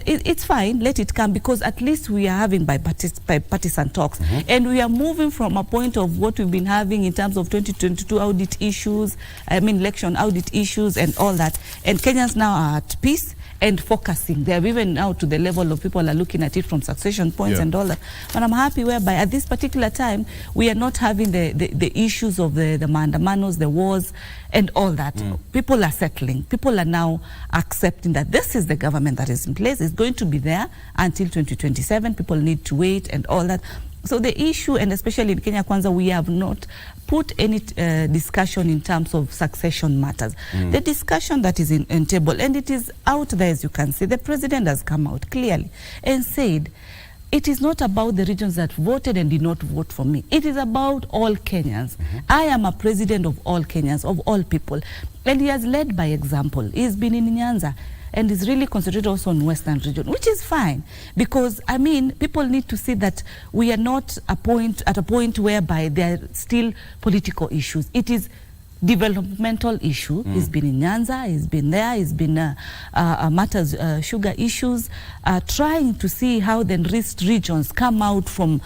S12: it's fine, let it come, because at least we are having bipartisan talks. And we are moving from a point of what we've been having in terms of 2022 audit issues, election audit issues and all that. And Kenyans now are at peace and focusing. They have even now to the level of people are looking at it from succession points and all that. But I'm happy whereby at this particular time, we are not having the issues of the mandamanos, the wars, and all that. People are settling. People are now accepting that this is the government that is in place. It's going to be there until 2027. People need to wait and all that. So the issue, and especially in Kenya Kwanza, we have not put any discussion in terms of succession matters. The discussion that is in table, and it is out there, as you can see, the president has come out clearly and said, it is not about the regions that voted and did not vote for me. It is about all Kenyans. I am a president of all Kenyans, of all people. And he has led by example. He's been in Nyanza and is really concentrated also on Western region, which is fine, because I mean, people need to see that we are not at a point whereby there are still political issues. It is developmental issue. He's been in Nyanza, he's been there, he's been matters, sugar issues, trying to see how the enriched regions come out from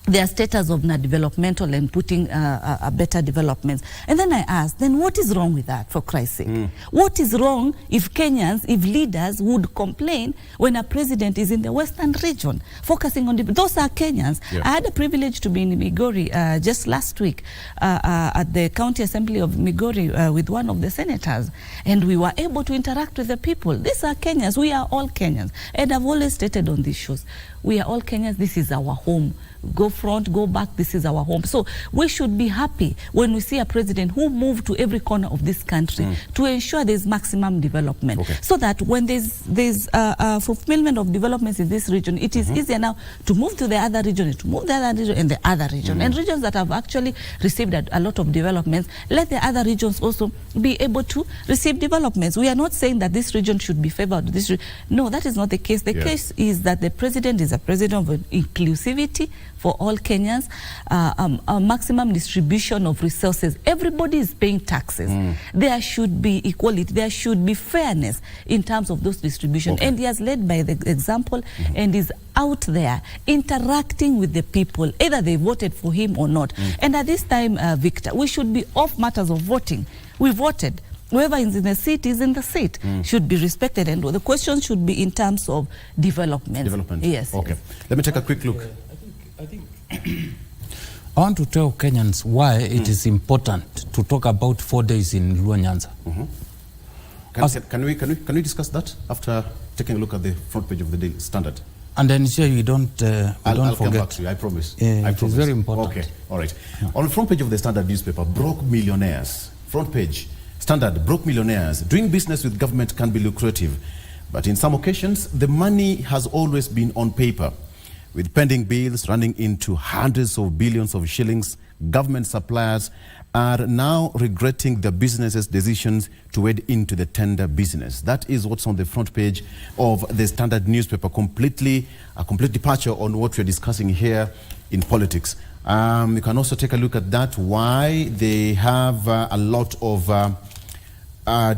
S12: their status of developmental and putting a better developments. And then I asked, then what is wrong with that, for Christ's sake? What is wrong if Kenyans, if leaders would complain when a president is in the Western region, focusing on those are Kenyans. I had the privilege to be in Migori just last week at the County Assembly of Migori with one of the senators, and we were able to interact with the people. These are Kenyans. We are all Kenyans. And I've always stated on these shows, we are all Kenyans. This is our home. Go front, go back, this is our home. So we should be happy when we see a president who moved to every corner of this country to ensure there's maximum development. So that when there's fulfillment of developments in this region, it is easier now to move to the other region, to move the other region and the other region. And regions that have actually received a lot of developments, let the other regions also be able to receive developments. We are not saying that this region should be favored. No, that is not the case. The case is that the president is a president of inclusivity for all Kenyans, a maximum distribution of resources. Everybody is paying taxes. There should be equality. There should be fairness in terms of those distribution. And he has led by the example and is out there interacting with the people, either they voted for him or not. And at this time, Victor, we should be off matters of voting. We voted. Whoever is in the seat is in the seat, should be respected, and the question should be in terms of development. Yes.
S6: Okay. Let me take a quick look.
S25: I think I want to tell Kenyans why it is important to talk about 4 days in Luo Nyanza.
S6: Can we discuss that after taking a look at the front page of the Daily Standard?
S25: And then sure you don't
S6: I'll
S25: forget.
S6: Come back to you, I promise.
S25: I promise. It's very important.
S6: Okay, all right. On the front page of the Standard newspaper, broke millionaires. Front page, Standard, broke millionaires. Doing business with government can be lucrative, but in some occasions, the money has always been on paper. With pending bills running into hundreds of billions of shillings, government suppliers are now regretting the business's decisions to wade into the tender business. That is what's on the front page of the Standard newspaper, a complete departure on what we're discussing here in politics. You can also take a look at that, why they have a lot of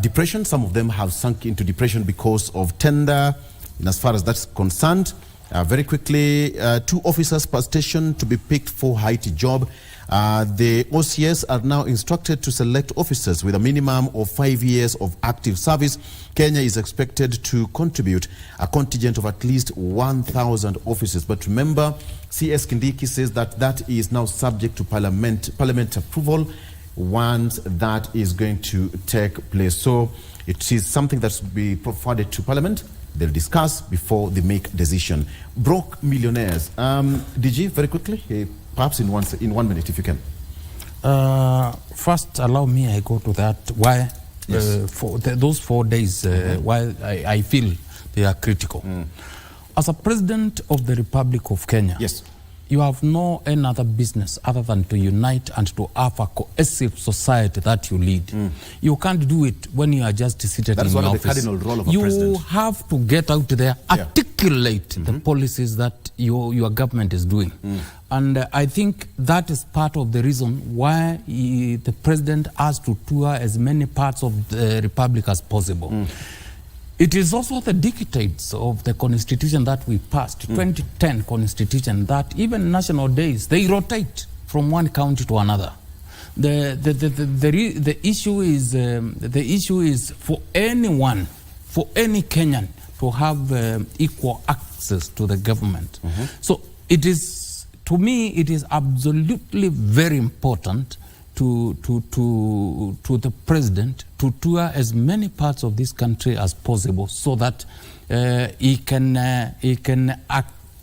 S6: depression. Some of them have sunk into depression because of tender, and as far as that's concerned. Very quickly, 2 officers per station to be picked for height job. The OCS are now instructed to select officers with a minimum of 5 years of active service. Kenya is expected to contribute a contingent of at least 1,000 officers. But remember, CS Kindiki says that that is now subject to parliament approval once that is going to take place. So it is something that will be forwarded to Parliament. They'll discuss before they make decision. Broke millionaires. DG, very quickly, perhaps in 1 minute, if you can.
S25: First, allow me, I go to that. Why for those 4 days, why I feel they are critical. As a president of the Republic of Kenya, you have no any other business other than to unite and to have a cohesive society that you lead. You can't do it when you are just seated in your office. That is one of the cardinal role of a president. You have to get out there, articulate the policies that your government is doing. And I think that is part of the reason why the president has to tour as many parts of the Republic as possible. It is also the dictates of the constitution that we passed, 2010 constitution, that even national days, they rotate from one county to another. The issue is for anyone, for any Kenyan to have equal access to the government. So it is, to me, it is absolutely very important to the president to tour as many parts of this country as possible, so that he can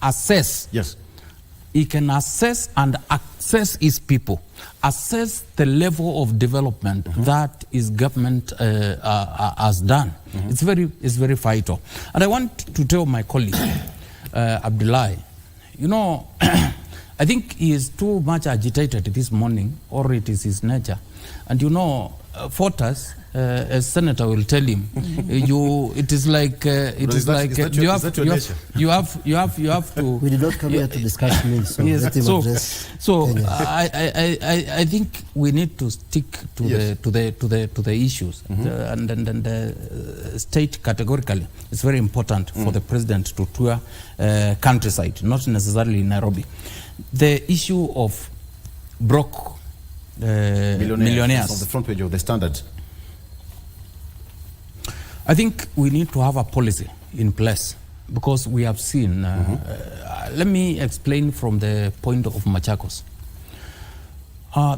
S25: assess. He can assess and access his people, assess the level of development that his government has done. It's very vital. And I want to tell my colleague Abdullahi, you know, I think he is too much agitated this morning, or it is his nature. And you know, Fortas, as senator will tell him, it is like you have to.
S9: We did not come here to discuss me, so let him address.
S25: So I think we need to stick to the issues, and the state categorically. It's very important for the president to tour countryside, not necessarily Nairobi. The issue of broke millionaires
S6: on the front page of the Standard.
S25: I think we need to have a policy in place, because we have seen, let me explain from the point of Machakos.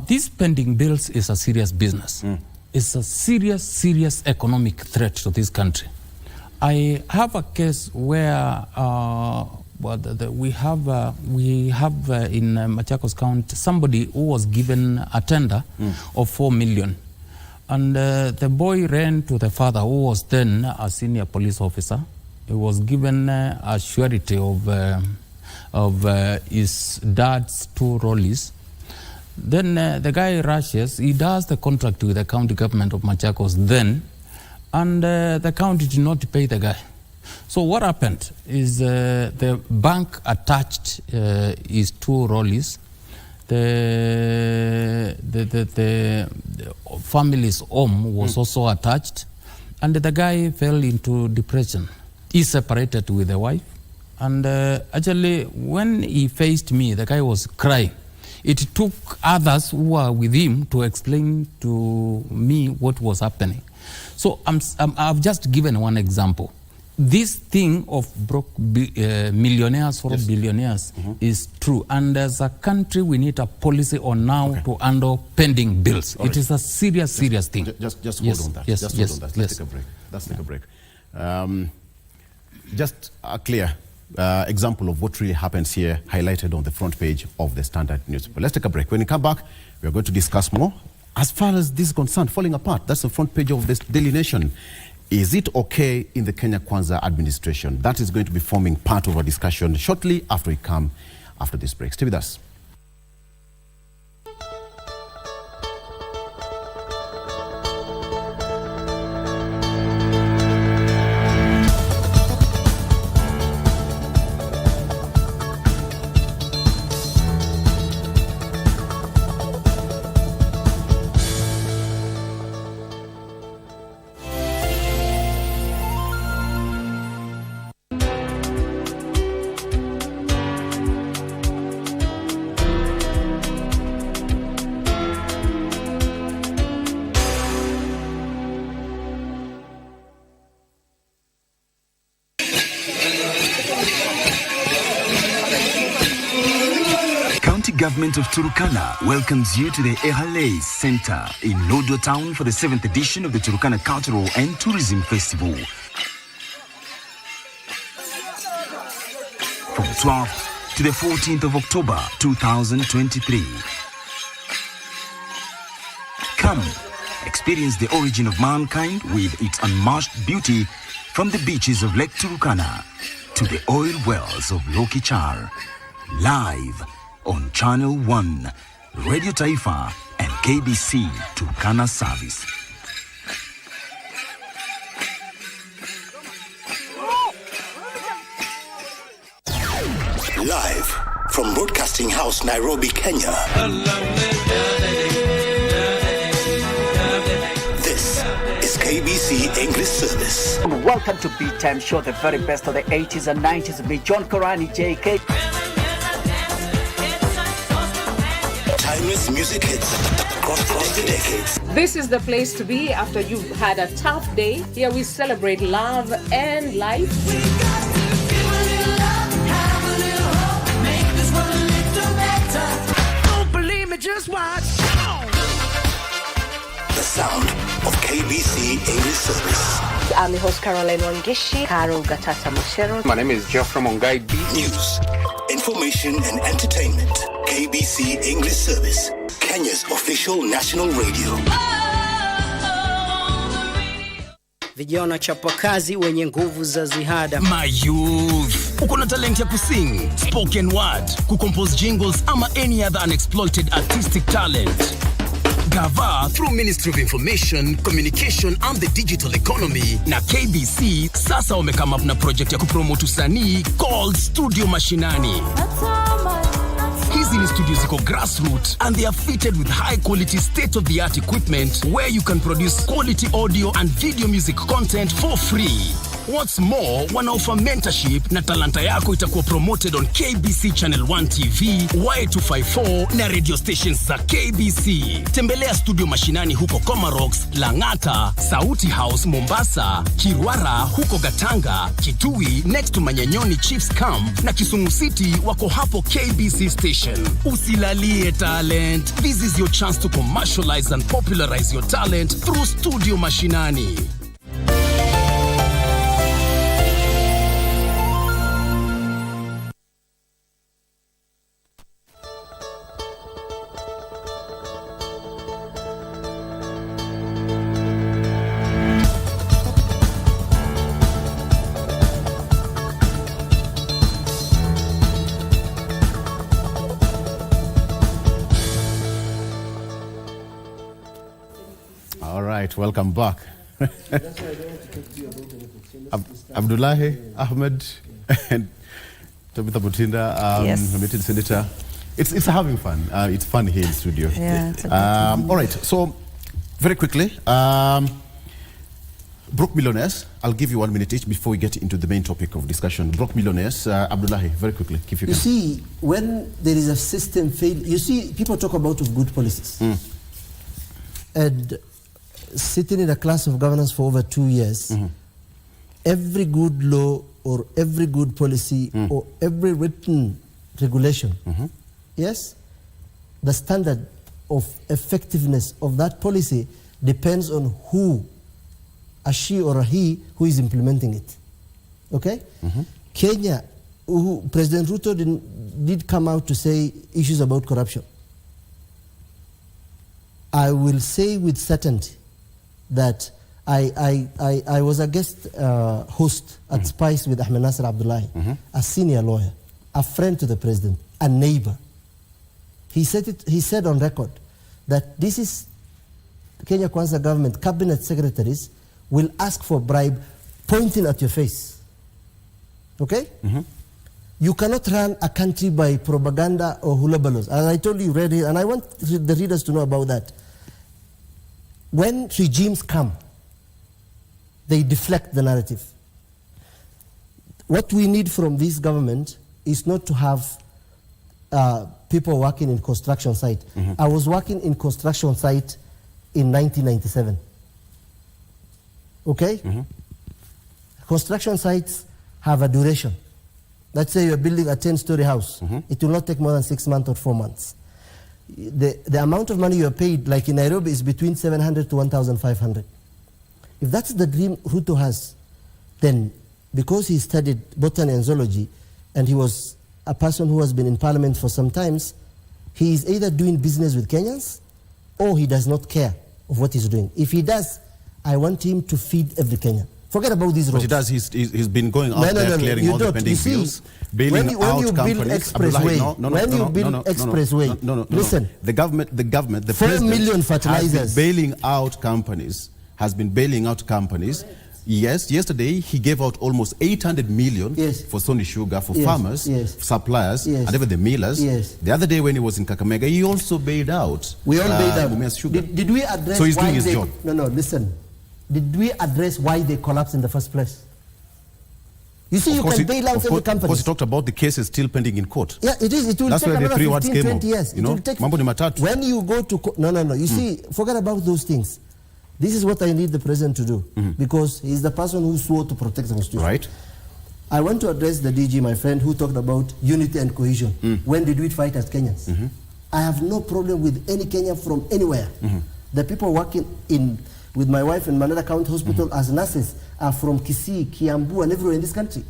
S25: These pending bills is a serious business. It's a serious economic threat to this country. I have a case where but we have in Machakos County somebody who was given a tender of 4 million. And the boy ran to the father, who was then a senior police officer. He was given a surety of his dad's 2 rollies. Then the guy rushes, he does the contract with the county government of Machakos then, and the county did not pay the guy. So what happened is the bank attached his 2 rollies. The family's home was also attached, and the guy fell into depression. He separated with the wife, and actually when he faced me, the guy was crying. It took others who were with him to explain to me what was happening. So I've just given one example. This thing of broke millionaires for billionaires is true. And as a country, we need a policy on now to handle pending bills. It is a serious thing.
S6: Just hold on that. Just hold on that. Let's take a break. Let's take a break. Just a clear example of what really happens here, highlighted on the front page of the Standard newspaper. Let's take a break. When we come back, we are going to discuss more. As far as this is concerned, falling apart, that's the front page of this Daily Nation. Is it okay in the Kenya Kwanza administration? That is going to be forming part of our discussion shortly after we come after this break. Stay with us.
S8: Government of Turkana welcomes you to the Ehale Center in Lodo Town for the 7th edition of the Turkana Cultural and Tourism Festival. From the 12th to the 14th of October 2023. Come, experience the origin of mankind with its unmatched beauty from the beaches of Lake Turkana to the oil wells of Lokichar. Live on Channel 1, Radio Taifa and KBC Turkana Service.
S13: Live from Broadcasting House, Nairobi, Kenya. This is KBC English Service.
S14: Welcome to Beat Time Show, the very best of the 80s and 90s. Be John Korani, JK.
S13: Timeless music hits across the decades.
S15: This is the place to be after you've had a tough day. Here we celebrate love and life.
S13: Don't believe me, just watch. The sound of KBC English Service.
S15: I'm the host Caroline Wangishi, Carol Gatata Moshero.
S16: My name is Geoffrey Mongai B.
S13: News, information and entertainment. KBC English Service, Kenya's official national radio.
S14: Vijana chapakazi wenye nguvu za ziada.
S26: My youth, uko na talent ya kusing, spoken word, kucompose jingles ama any other unexploited artistic talent. Gava through Ministry of Information, Communication and the Digital Economy na KBC sasa wamekama up na project ya kupromote usanii called Studio Mashinani. Hizi ni studios ziko grassroots and they are fitted with high quality state-of-the-art equipment where you can produce quality audio and video music content for free. What's more, wanaoffer mentorship na talanta yako itakuwa promoted on KBC Channel 1 TV, Y254 na radio stations za KBC. Tembelea Studio Mashinani huko Comarox, Langata, Sauti House Mombasa, Kirwara huko Gatanga, Kitui next to Manyanyoni Chiefs Camp na Kisumu City wako hapo KBC station. Usilalie talent. This is your chance to commercialize and popularize your talent through Studio Mashinani.
S6: right, welcome back. Abdullahi, Ahmed, and Tabitha Mutinda, nominated senator. It's having fun. It's fun here in the studio.
S12: Yeah,
S6: all right, so very quickly, broke millionaires. I'll give you 1 minute each before we get into the main topic of discussion. Broke millionaires. Abdullahi, very quickly, if you can.
S9: You see, when there is a system fail, you see, people talk about of good policies. And sitting in a class of governance for over 2 years, every good law or every good policy or every written regulation, yes, the standard of effectiveness of that policy depends on who, a she or a he, who is implementing it. Okay? Kenya, President Ruto did come out to say issues about corruption. I will say with certainty that I was a guest host at Spice with Ahmed Nasser Abdullahi, a senior lawyer, a friend to the president, a neighbor. He said on record that this is Kenya Kwanza government, cabinet secretaries will ask for bribe pointing at your face. Okay? You cannot run a country by propaganda or hula balloons. As I told you, and I want the readers to know about that. When regimes come, they deflect the narrative. What we need from this government is not to have people working in construction site. I was working in construction site in 1997. Okay? Construction sites have a duration. Let's say you're building a 10-story house. It will not take more than 6 months or 4 months. The amount of money you're paid, like in Nairobi, is between 700 to 1,500. If that's the dream Ruto has, then because he studied botany and zoology, and he was a person who has been in parliament for some times, he is either doing business with Kenyans or he does not care of what he's doing. If he does, I want him to feed every Kenyan. Forget about these roads.
S6: What he does, he's been going out there clearing all the pending bills, bailing out companies.
S9: When you build expressway, listen.
S6: The government, the
S9: 4 million fertilizers.
S6: Has been bailing out companies. Yes, yesterday he gave out almost 800 million for Sony Sugar, for farmers, suppliers, and even the millers. The other day when he was in Kakamega, he also bailed out.
S9: We all bailed out.
S6: Sugar.
S9: Did we address
S6: so he's doing his job.
S9: No, listen. Did we address why they collapsed in the first place? You see, you can bail out every company.
S6: Of course, he talked about the cases still pending in court.
S9: Yeah, it is. It will take another 15, 20 years.
S6: You know,
S9: when you go to court, no. You see, forget about those things. This is what I need the president to do, because he's the person who swore to protect the Constitution.
S6: Right.
S9: I want to address the DG, my friend, who talked about unity and cohesion. When did we fight as Kenyans? I have no problem with any Kenyan from anywhere. The people working with my wife in Manada County Hospital as nurses are from Kisii, Kiambu, and everywhere in this country.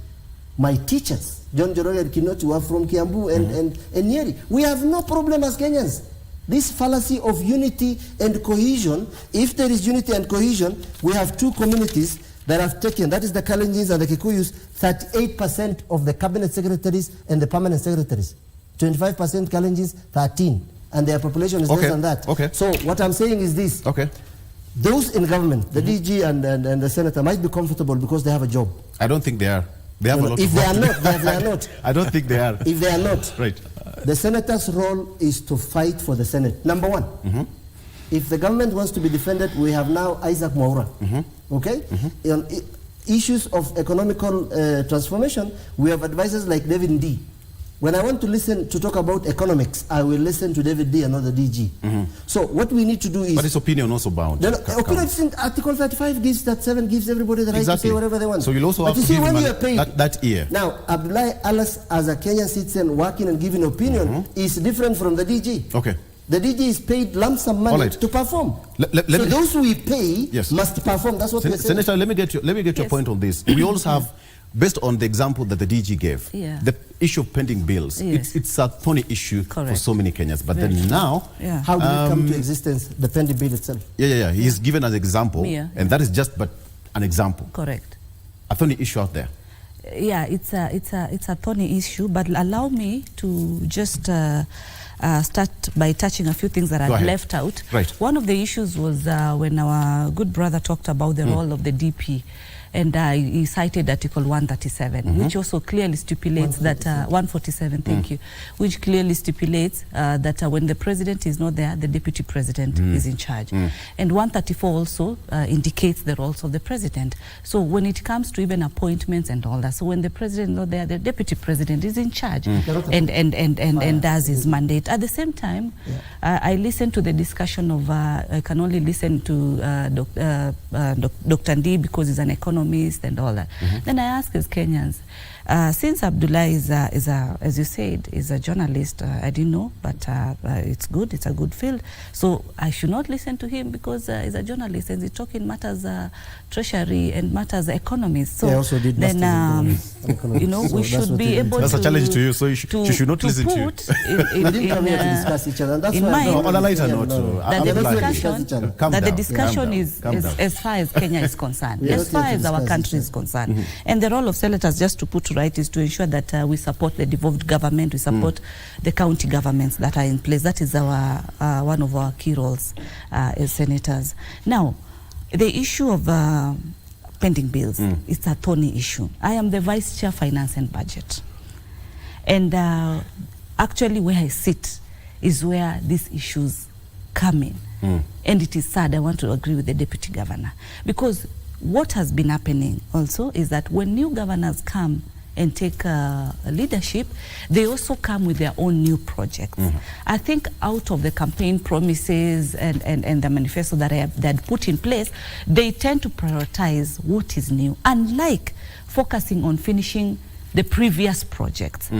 S9: My teachers, John Joroge and Kinoti, were from Kiambu and Nyeri. We have no problem as Kenyans. This fallacy of unity and cohesion, if there is unity and cohesion, we have two communities that have taken, that is the Kalenjins and the Kikuyus, 38% of the cabinet secretaries and the permanent secretaries. 25% Kalenjins, 13%. And their population is less than that. So what I'm saying is this. Those in government, the DG and the senator, might be comfortable because they have a job.
S6: I don't think they are. They have a lot
S9: if they are not.
S6: I don't think they are.
S9: If they are not.
S6: Right.
S9: The senator's role is to fight for the Senate. Number one. If the government wants to be defended, we have now Isaac Mwaura. Okay? On issues of economical transformation, we have advisors like David D. When I want to talk about economics, I will listen to David D and not the DG. So what we need to do is...
S6: But his opinion also bound.
S9: Opinion in Article 35 gives everybody the right to say whatever they want.
S6: So you'll also have to give him that ear.
S9: Now, Abdullahi Alas, as a Kenyan citizen working and giving opinion, is different from the DG.
S6: Okay.
S9: The DG is paid lump sum money to perform. So those we pay must perform. That's what we're saying.
S6: Senator, let me get your point on this. We also have... Based on the example that the DG gave, the issue of pending bills, it's a thorny issue for so many Kenyans. But then now...
S9: How did it come to existence, the pending bill itself?
S6: He's given an example, and that is just but an example.
S12: Correct.
S6: A thorny issue out there.
S12: Yeah, it's a thorny issue, but allow me to just start by touching a few things that I've left out.
S6: Right.
S12: One of the issues was when our good brother talked about the role of the DP. And he cited Article 137, which also clearly stipulates that 147, thank you, which clearly stipulates that when the president is not there, the deputy president is in charge. And 134 also indicates the roles of the president. So when it comes to even appointments and all that, so when the president is not there, the deputy president is in charge and does his mandate. At the same time, I listened to the discussion of, I can only listen to Dr. Ndi because he's an economist and all that. Then I ask as Kenyans, since Abdullah is as you said, is a journalist, I didn't know, but it's good, it's a good field. So I should not listen to him because he's a journalist and he's talking matters treasury and matters economy. So
S9: I also did
S12: then, you know, we should be able to...
S6: That's a challenge to you, so you should not listen to you.
S9: We didn't come here to discuss each other. That's
S12: in
S9: why
S6: on a lighter note,
S12: the discussion is as far as Kenya is concerned, as far as our country is concerned. And the role of senators, just to put right, is to ensure that we support the devolved government, we support the county governments that are in place. That is our one of our key roles as senators. Now, the issue of pending bills, it's a thorny issue. I am the Vice Chair Finance and Budget. And actually where I sit is where these issues come in. And it is sad, I want to agree with the Deputy Governor. Because what has been happening also is that when new governors come and take leadership, they also come with their own new projects. I think out of the campaign promises and the manifesto that they had put in place, they tend to prioritize what is new, unlike focusing on finishing the previous projects.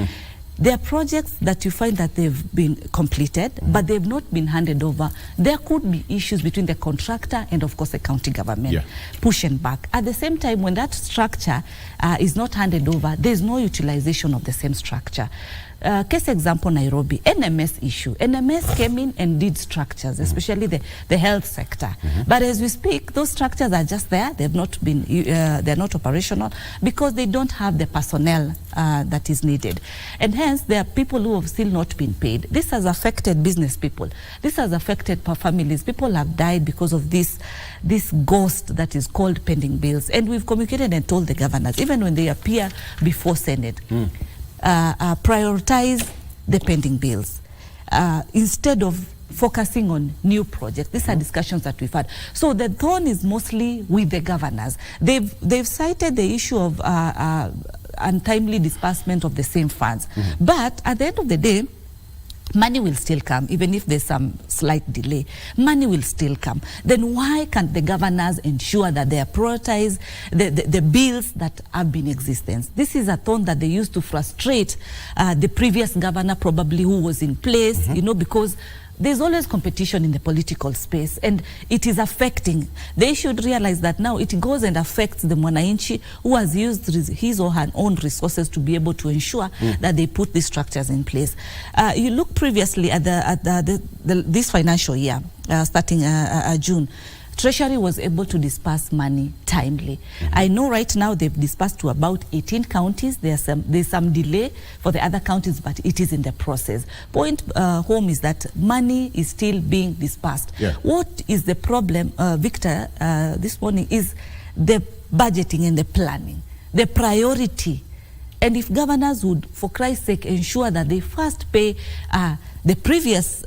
S12: There are projects that you find that they've been completed, but they've not been handed over. There could be issues between the contractor and, of course, the county government, pushing back. At the same time, when that structure is not handed over, there's no utilization of the same structure. Case example, Nairobi, NMS issue. NMS came in and did structures, especially the health sector. But as we speak, those structures are just there. They've not been, they're not operational because they don't have the personnel that is needed. And hence, there are people who have still not been paid. This has affected business people. This has affected families. People have died because of this ghost that is called pending bills. And we've communicated and told the governors, even when they appear before Senate, prioritize the pending bills instead of focusing on new projects. These are discussions that we've had. So the thorn is mostly with the governors. They've cited the issue of untimely disbursement of the same funds. But at the end of the day, money will still come, even if there's some slight delay. Money will still come. Then why can't the governors ensure that they prioritize the bills that have been in existence? This is a thorn that they used to frustrate the previous governor, probably, who was in place, you know, because there's always competition in the political space and it is affecting. They should realize that now it goes and affects the mwananchi who has used his or her own resources to be able to ensure that they put these structures in place. You look previously at this financial year, starting June, Treasury was able to disperse money timely. I know right now they've dispersed to about 18 counties. There's some delay for the other counties, but it is in the process. Point home is that money is still being dispersed. What is the problem, Victor, this morning is the budgeting and the planning, the priority. And if governors would, for Christ's sake, ensure that they first pay the previous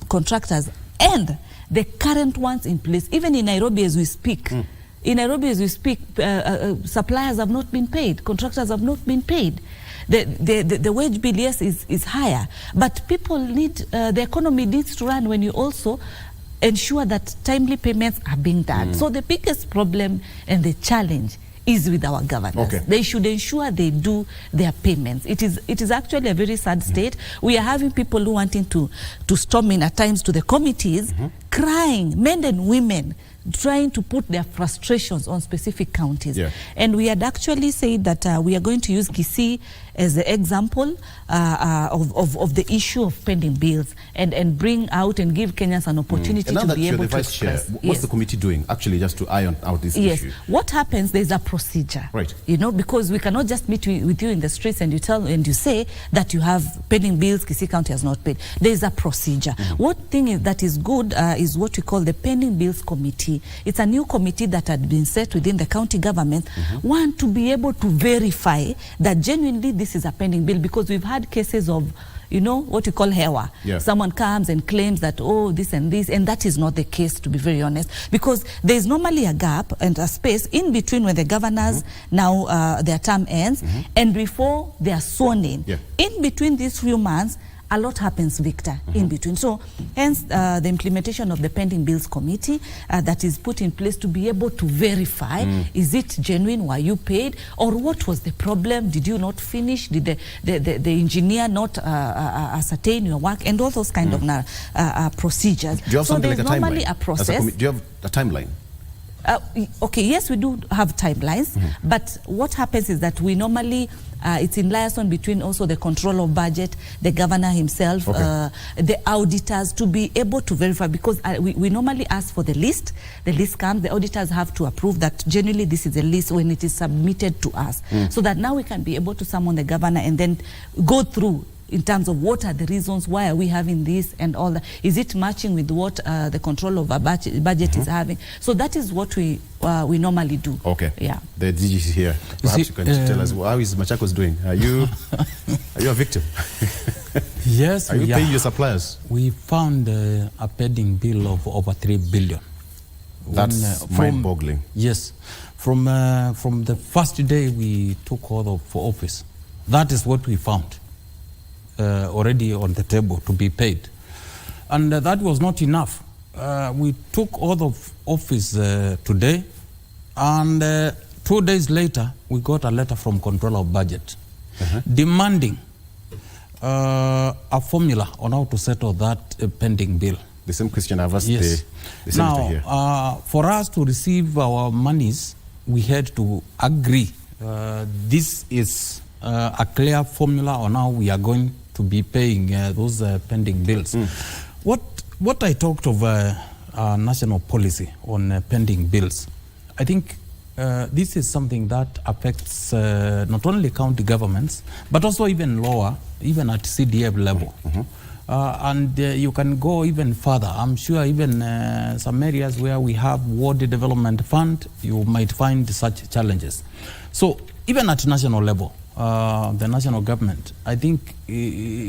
S12: contractors and the current ones in place, even in Nairobi as we speak. In Nairobi as we speak, suppliers have not been paid, contractors have not been paid. The wage bill, yes, is higher, but people need, the economy needs to run when you also ensure that timely payments are being done. So the biggest problem and the challenge is with our governors. They should ensure they do their payments. It is actually a very sad state. We are having people who wanting to storm in at times to the committees, crying, men and women, trying to put their frustrations on specific counties. And we had actually said that we are going to use Kisii as the example of the issue of pending bills and bring out and give Kenyans an opportunity to be able to express.
S6: What's the committee doing actually just to iron out this issue?
S12: What happens, there's a procedure. You know, because we cannot just meet with you in the streets and you say that you have pending bills, Kisii County has not paid. There's a procedure. What thing that is good is what we call the Pending Bills Committee. It's a new committee that had been set within the county government, one to be able to verify that genuinely this is a pending bill, because we've had cases of, you know, what you call hewa. Someone comes and claims that, oh, this, and that is not the case, to be very honest, because there's normally a gap and a space in between when the governors now their term ends and before they are sworn in. In between these few months, a lot happens, Victor, in between. So hence the implementation of the Pending Bills Committee that is put in place to be able to verify, is it genuine, were you paid, or what was the problem, did you not finish, did the engineer not ascertain your work, and all those kind of procedures.
S6: Do you have something like a
S12: normally
S6: timeline?
S12: A process.
S6: Do you have a timeline?
S12: Okay, yes, we do have timelines, but what happens is that we normally, it's in liaison between also the control of budget, the governor himself, the auditors, to be able to verify, because we normally ask for the list comes, the auditors have to approve that generally this is a list when it is submitted to us, so that now we can be able to summon the governor and then go through in terms of what are the reasons, why are we having this and all that. Is it matching with what the control of our budget is having? So that is what we normally do.
S6: Yeah. The DG is here. Perhaps you can tell us, how is Machakos doing? Are you a victim?
S25: Yes.
S6: Are you paying your suppliers?
S25: We found a pending bill of over 3 billion.
S6: That's mind-boggling.
S25: Yes. From the first day we took oath of office, that is what we found. Already on the table to be paid, and that was not enough. We took oath of office today, and 2 days later we got a letter from control of budget demanding a formula on how to settle that pending bill.
S6: The same question I've asked the senator here.
S25: For us to receive our monies, we had to agree this is a clear formula on how we are going to be paying those pending bills. What I talked of national policy on pending bills, I think this is something that affects not only county governments, but also even lower, even at CDF level. And you can go even further. I'm sure even some areas where we have ward development fund, you might find such challenges. So even at national level, the national government, I think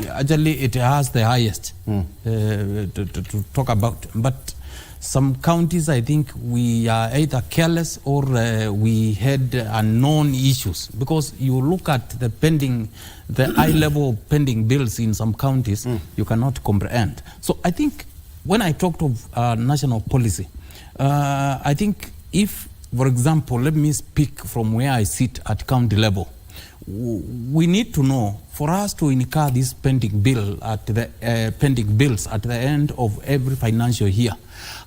S25: actually it has the highest to talk about. But some counties, I think we are either careless or we had unknown issues, because you look at the high level pending bills in some counties, you cannot comprehend. So I think when I talked of national policy, I think if, for example, let me speak from where I sit at county level. We need to know, for us to incur this pending bill at the pending bills at the end of every financial year,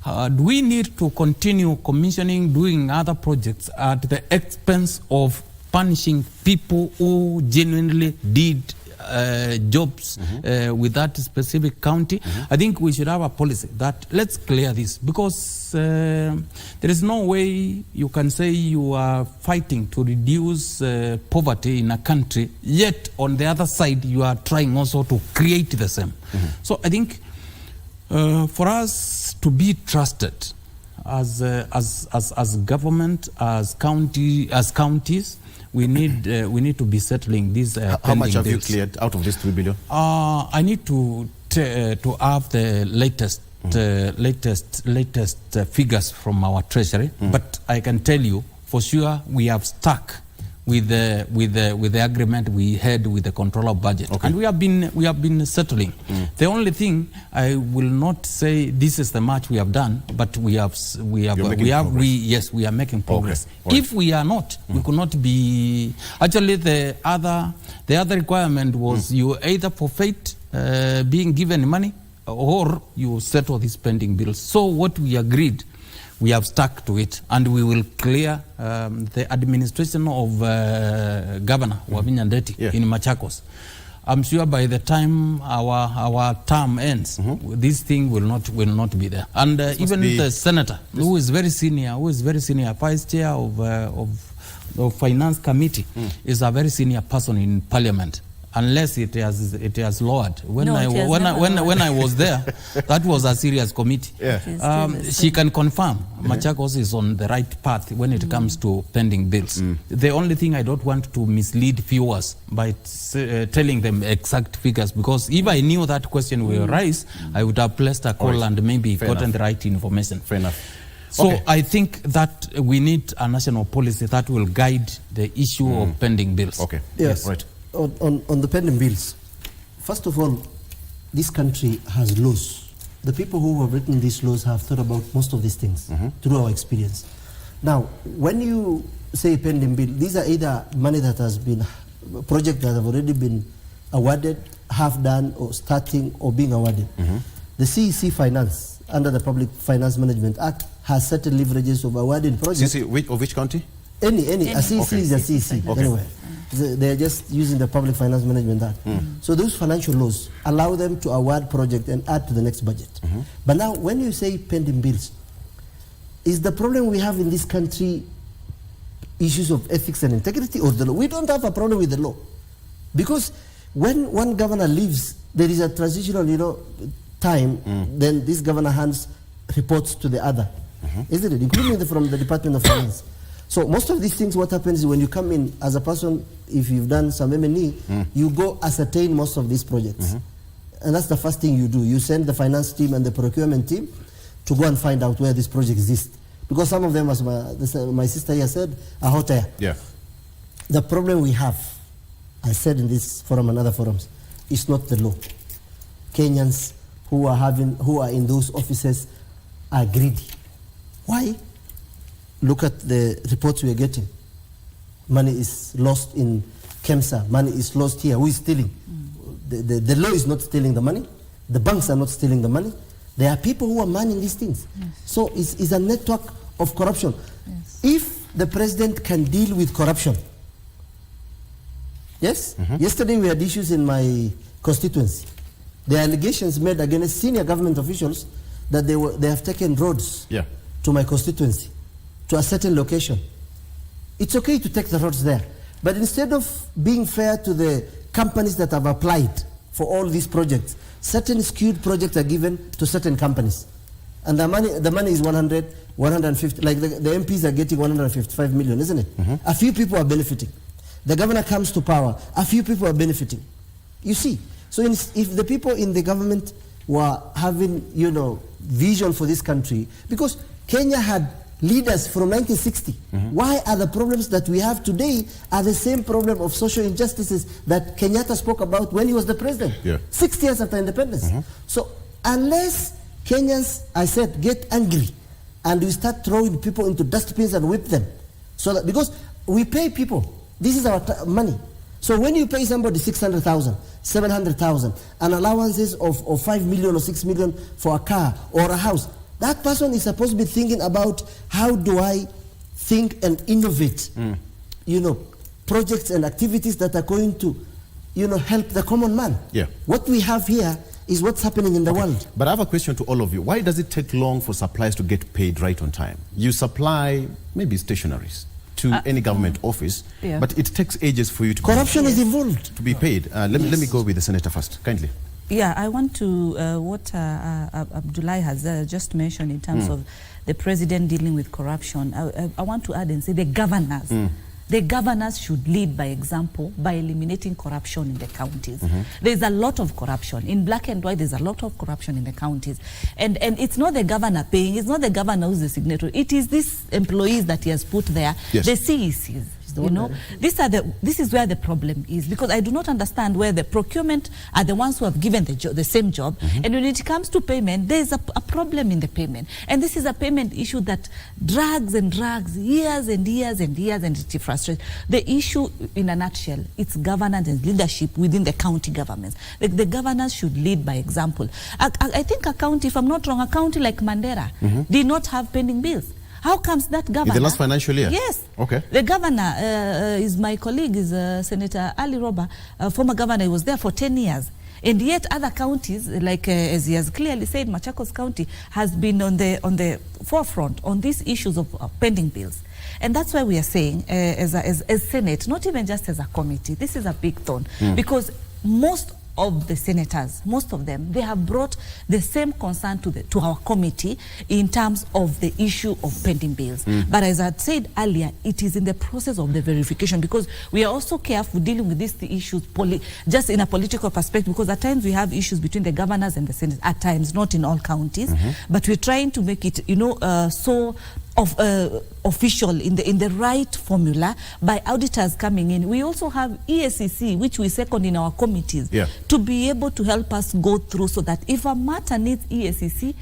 S25: do we need to continue commissioning, doing other projects at the expense of punishing people who genuinely did jobs with that specific county? I think we should have a policy that let's clear this, because there is no way you can say you are fighting to reduce poverty in a country, yet on the other side you are trying also to create the same. So I think for us to be trusted as government, as counties, we need to be settling these
S6: How much have
S25: bills.
S6: you cleared out of this 3 billion?
S25: I need to have the latest figures from our treasury, but I can tell you for sure we have stuck with the agreement we had with the control of budget, and we have been settling. The only thing I will not say this is the much we have done, but we are making progress. If we are not, we could not be. Actually, the other requirement was you either forfeit being given money or you settle these pending bills. So what we agreed we have stuck to it, and we will clear the administration of Governor Wavinya Ndeti in Machakos. I'm sure by the time our term ends, this thing will not be there. And even the senator, who is very senior, vice chair of finance committee, is a very senior person in parliament. Unless it has lowered. When I was there, that was a serious committee. She can confirm Machakos is on the right path when it comes to pending bills. The only thing I don't want to mislead viewers by telling them exact figures, because if I knew that question will arise, I would have placed a call and maybe gotten the right information.
S6: Fair enough.
S25: So I think that we need a national policy that will guide the issue of pending bills.
S6: Okay.
S9: Yes.
S6: Right.
S9: On the pending bills, first of all, this country has laws. The people who have written these laws have thought about most of these things through our experience. Now, when you say pending bill, these are either money that has been, projects that have already been awarded, half done, or starting, or being awarded. The CEC Finance, under the Public Finance Management Act, has certain leverages of awarding projects.
S6: CEC of which country?
S9: Any. A CEC is a CEC, anyway. They're just using the Public Finance Management Act. So those financial laws allow them to award project and add to the next budget. But now, when you say pending bills, is the problem we have in this country issues of ethics and integrity, or the law? We don't have a problem with the law. Because when one governor leaves, there is a transitional, time, then this governor hands reports to the other. Isn't it? Including from the Department of Finance. So most of these things, what happens is when you come in as a person, if you've done some M&E, you go ascertain most of these projects. And that's the first thing you do. You send the finance team and the procurement team to go and find out where this project exists. Because some of them, as my sister here said, are hot air.
S6: Yeah.
S9: The problem we have, I said in this forum and other forums, is not the law. Kenyans who are in those offices are greedy. Why? Look at the reports we are getting. Money is lost in KEMSA. Money is lost here. Who is stealing? The law is not stealing the money. The banks are not stealing the money. There are people who are manning these things. So it's a network of corruption. If the president can deal with corruption, yesterday we had issues in my constituency. The allegations made against senior government officials that they have taken roads to my constituency, to a certain location. It's okay to take the roads there, but instead of being fair to the companies that have applied for all these projects, certain skewed projects are given to certain companies. And the money is 100, 150, like the MPs are getting 155 million, isn't it? A few people are benefiting. The governor comes to power, a few people are benefiting. You see, so if the people in the government were having, vision for this country, because Kenya had leaders from 1960. Why are the problems that we have today are the same problem of social injustices that Kenyatta spoke about when he was the president, 60 years after independence? So unless Kenyans, I said, get angry and we start throwing people into dustbins and whip them, so that, because we pay people, this is our money. So when you pay somebody 600,000, 700,000, and allowances of 5 million or 6 million for a car or a house, that person is supposed to be thinking about how do I think and innovate, projects and activities that are going to, help the common man. What we have here is what's happening in the world.
S6: But I have a question to all of you. Why does it take long for suppliers to get paid right on time? You supply maybe stationaries to any government office, but it takes ages for you to
S9: corruption is involved
S6: to be paid. Let me go with the senator first, kindly.
S12: Yeah, I want to, what Abdullahi has just mentioned in terms of the president dealing with corruption. I want to add and say the governors. The governors should lead by example by eliminating corruption in the counties. There's a lot of corruption. In black and white, there's a lot of corruption in the counties. And it's not the governor paying, it's not the governor who's the signatory. It is these employees that he has put there, the CECs. You know, this is where the problem is, because I do not understand where the procurement are the ones who have given the same job, and when it comes to payment, there is a problem in the payment, and this is a payment issue that drags and drags years and years and years, and it frustrates. The issue, in a nutshell, it's governance and leadership within the county governments. The governors should lead by example. I think a county, if I'm not wrong, a county like Mandera did not have pending bills. How comes that governor?
S6: In the last financial year?
S12: Yes.
S6: Okay.
S12: The governor is my colleague, is Senator Ali Roba, former governor. He was there for 10 years. And yet other counties, like as he has clearly said, Machakos County has been on the forefront on these issues of pending bills. And that's why we are saying, as Senate, not even just as a committee, this is a big thorn. Because most of the senators, most of them, they have brought the same concern to our committee in terms of the issue of pending bills. But as I had said earlier, it is in the process of the verification, because we are also careful dealing with these issues just in a political perspective, because at times we have issues between the governors and the Senate, at times, not in all counties, but we're trying to make it, so official in the right formula by auditors coming in. We also have ESCC, which we second in our committees, to be able to help us go through, so that if a matter needs ESCC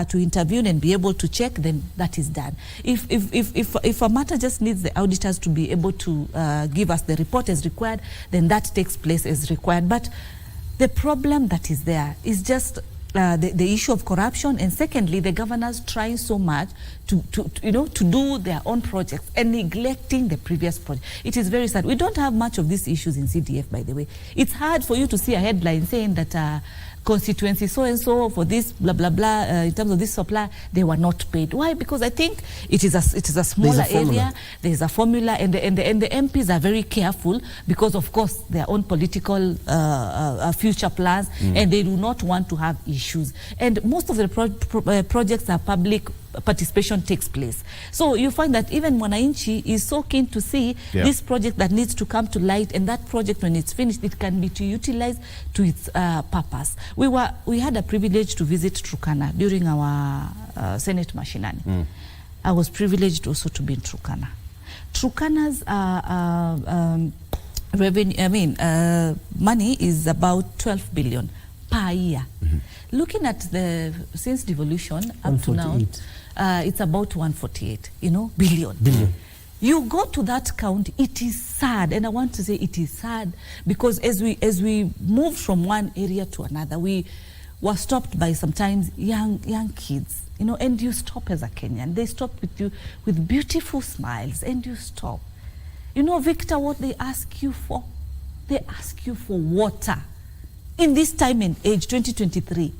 S12: to intervene and be able to check, then that is done. If a matter just needs the auditors to be able to give us the report as required, then that takes place as required. But the problem that is there is just the issue of corruption, and secondly, the governors trying so much to do their own projects and neglecting the previous project. It is very sad. We don't have much of these issues in CDF, by the way. It's hard for you to see a headline saying that constituency so and so for this blah blah blah in terms of this supply, they were not paid. Why? Because I think it is a smaller area. There is a formula, and the MPs are very careful, because of course their own political future plans, and they do not want to have issues. And most of the projects are public participation takes place. So you find that even Mwananchi is so keen to see this project that needs to come to light, and that project, when it's finished, it can be utilized to its purpose. We had a privilege to visit Turkana during our Senate Mashinani. I was privileged also to be in Turkana. Turkana's revenue, money is about 12 billion per year. Looking at since devolution up to now, it's about 148, billion. You go to that count, it is sad, and I want to say it is sad, because as we move from one area to another, we were stopped by sometimes young kids, and you stop as a Kenyan. They stop with you with beautiful smiles, and you stop. Victor, what they ask you for? They ask you for water. In this time and age, 2023,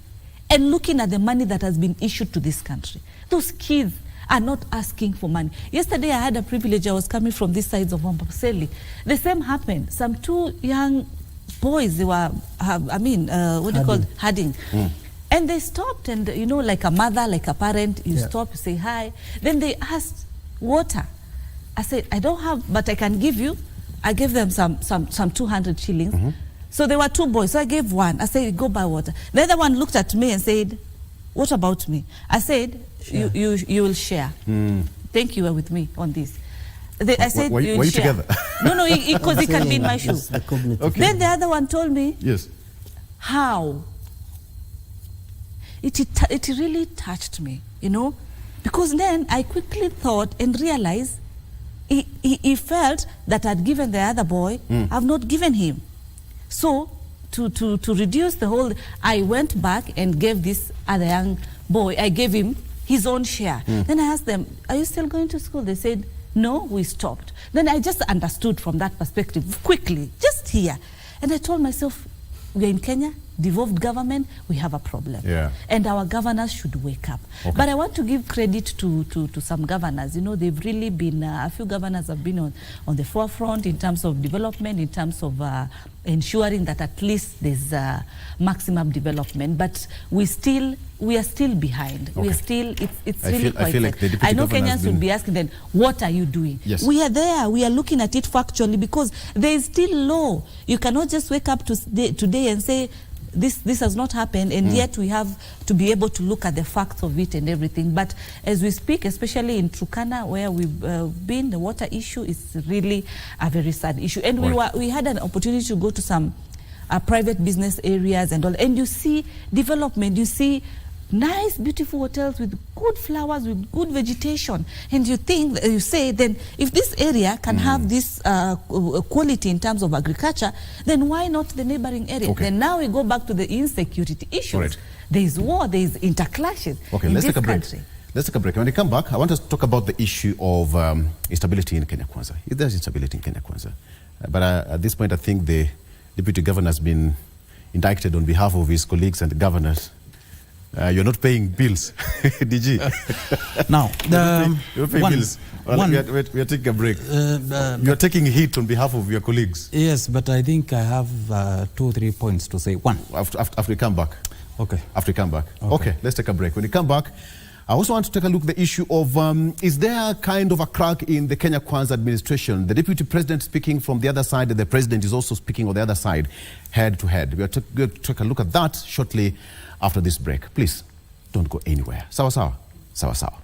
S12: and looking at the money that has been issued to this country, those kids are not asking for money. Yesterday, I had a privilege. I was coming from this side of Wambapseli. The same happened. Some two young boys, they were, herding. And they stopped, and like a mother, like a parent, you stop, you say hi. Then they asked water. I said, I don't have, but I can give you. I gave them some 200 shillings. So there were two boys, so I gave one. I said, go buy water. The other one looked at me and said, what about me? I said, you will share. Thank you, with me on this. I said,
S6: were you
S12: share.
S6: Together?
S12: No, because he can be in my shoes.
S6: Okay.
S12: Then the other one told me,
S6: yes.
S12: How? It really touched me, because then I quickly thought and realized he felt that I'd given the other boy, I've not given him. So to reduce the whole, I went back and gave this other young boy, I gave him his own share. Then I asked them, are you still going to school? They said, no, we stopped. Then I just understood from that perspective quickly, just here. And I told myself, we are in Kenya, devolved government, we have a problem. And our governors should wake up. But I want to give credit to some governors. They've really been, a few governors have been on the forefront in terms of development, in terms of ensuring that at least there's maximum development. But we are still behind. We are still, it's really quite sad. Like I know Kenyans will be asking then, what are you doing?
S6: Yes.
S12: We are there. We are looking at it factually, because there is still law. You cannot just wake up today and say, this has not happened, and yet we have to be able to look at the facts of it and everything. But as we speak, especially in Turkana, where we've been, the water issue is really a very sad issue. And we had an opportunity to go to some private business areas and all, and you see development, you see nice, beautiful hotels with good flowers, with good vegetation, and you think, you say, then if this area can have this quality in terms of agriculture, then why not the neighboring area? Then now we go back to the insecurity issues. There is war, there is interclashes in
S6: let's
S12: this
S6: take a break.
S12: country.
S6: Let's take a break. When we come back, I want us to talk about the issue of instability in Kenya Kwanza. There's instability in Kenya Kwanza. But at this point, I think the Deputy Governor has been indicted on behalf of his colleagues and governors. You're not paying bills, DG.
S25: Now,
S6: you're paying bills. We are taking a break. You're taking heat on behalf of your colleagues.
S25: Yes, but I think I have 2 or 3 points to say. One.
S6: After we come back.
S25: Okay.
S6: After we come back. Okay, let's take a break. When we come back, I also want to take a look at the issue of, is there kind of a crack in the Kenya Kwanza administration? The Deputy President speaking from the other side, and the President is also speaking on the other side, head to head. We are going to take a look at that shortly after this break. Please, don't go anywhere. Sawa sawa. Sawa sawa.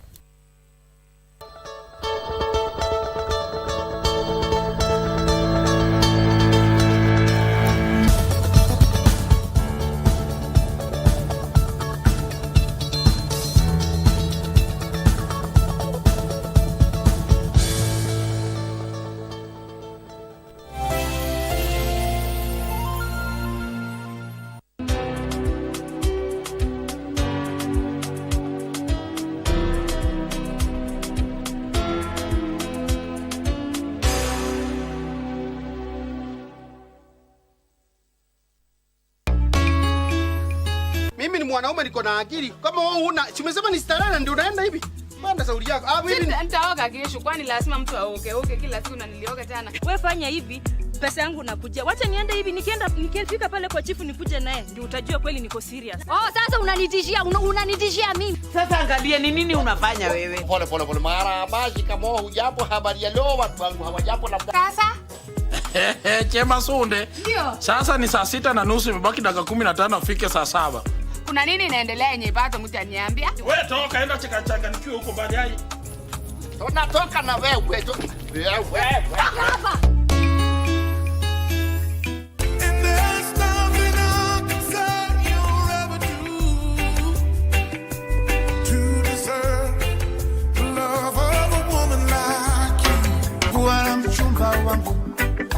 S2: Mimi ni mwanaume, niko na akili. Kama wewe huna, umesema ni starana ndio unaenda hivi. Panda sauli yako.
S4: Mimi nitaoga kesho, kwani lazima mtu aoge kila siku na nilioga tena.
S7: Wewe fanya hivi, pesa yangu nakuja. Wacha niende hivi, nikifika pale kwa chifu nikuje naye, ndio utajua kweli niko serious.
S4: Sasa unanitishia mimi.
S10: Sasa angalia ni nini unafanya wewe.
S2: Pole. Mara baji kama hujapo habari ya leo watu wangu hawajapo labda.
S4: Sasa
S10: Chema Sunde.
S4: Ndio.
S10: Sasa ni saa 6:30, imebaki dakika 15 afike saa 7.
S4: Kuna nini inaendelea yenye bado mtu aniambia?
S10: Wewe toka enda chaka nikiwa huko baadaye.
S2: Unatoka na wewe.
S4: Hapa.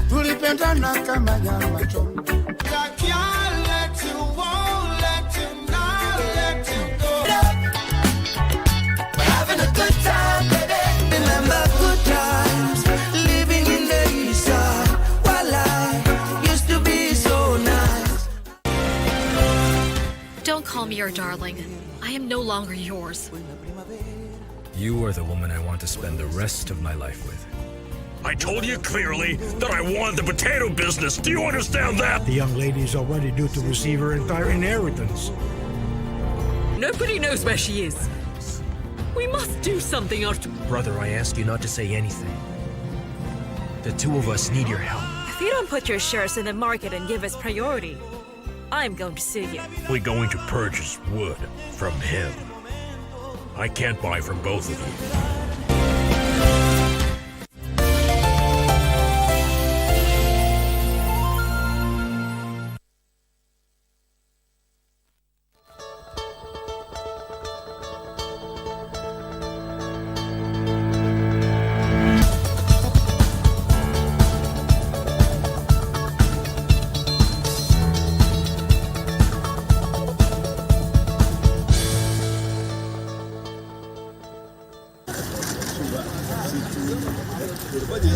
S11: Tulipendana kama nyama choma.
S16: Don't call me your darling. I am no longer yours.
S27: You are the woman I want to spend the rest of my life with.
S28: I told you clearly that I wanted the potato business. Do you understand that?
S29: The young lady is already due to receive her entire inheritance.
S16: Nobody knows where she is. We must do something or...
S27: Brother, I ask you not to say anything. The two of us need your help.
S16: If you don't put your shares in the market and give us priority, I'm going to sue you.
S28: We're going to purchase wood from him. I can't buy from both of you.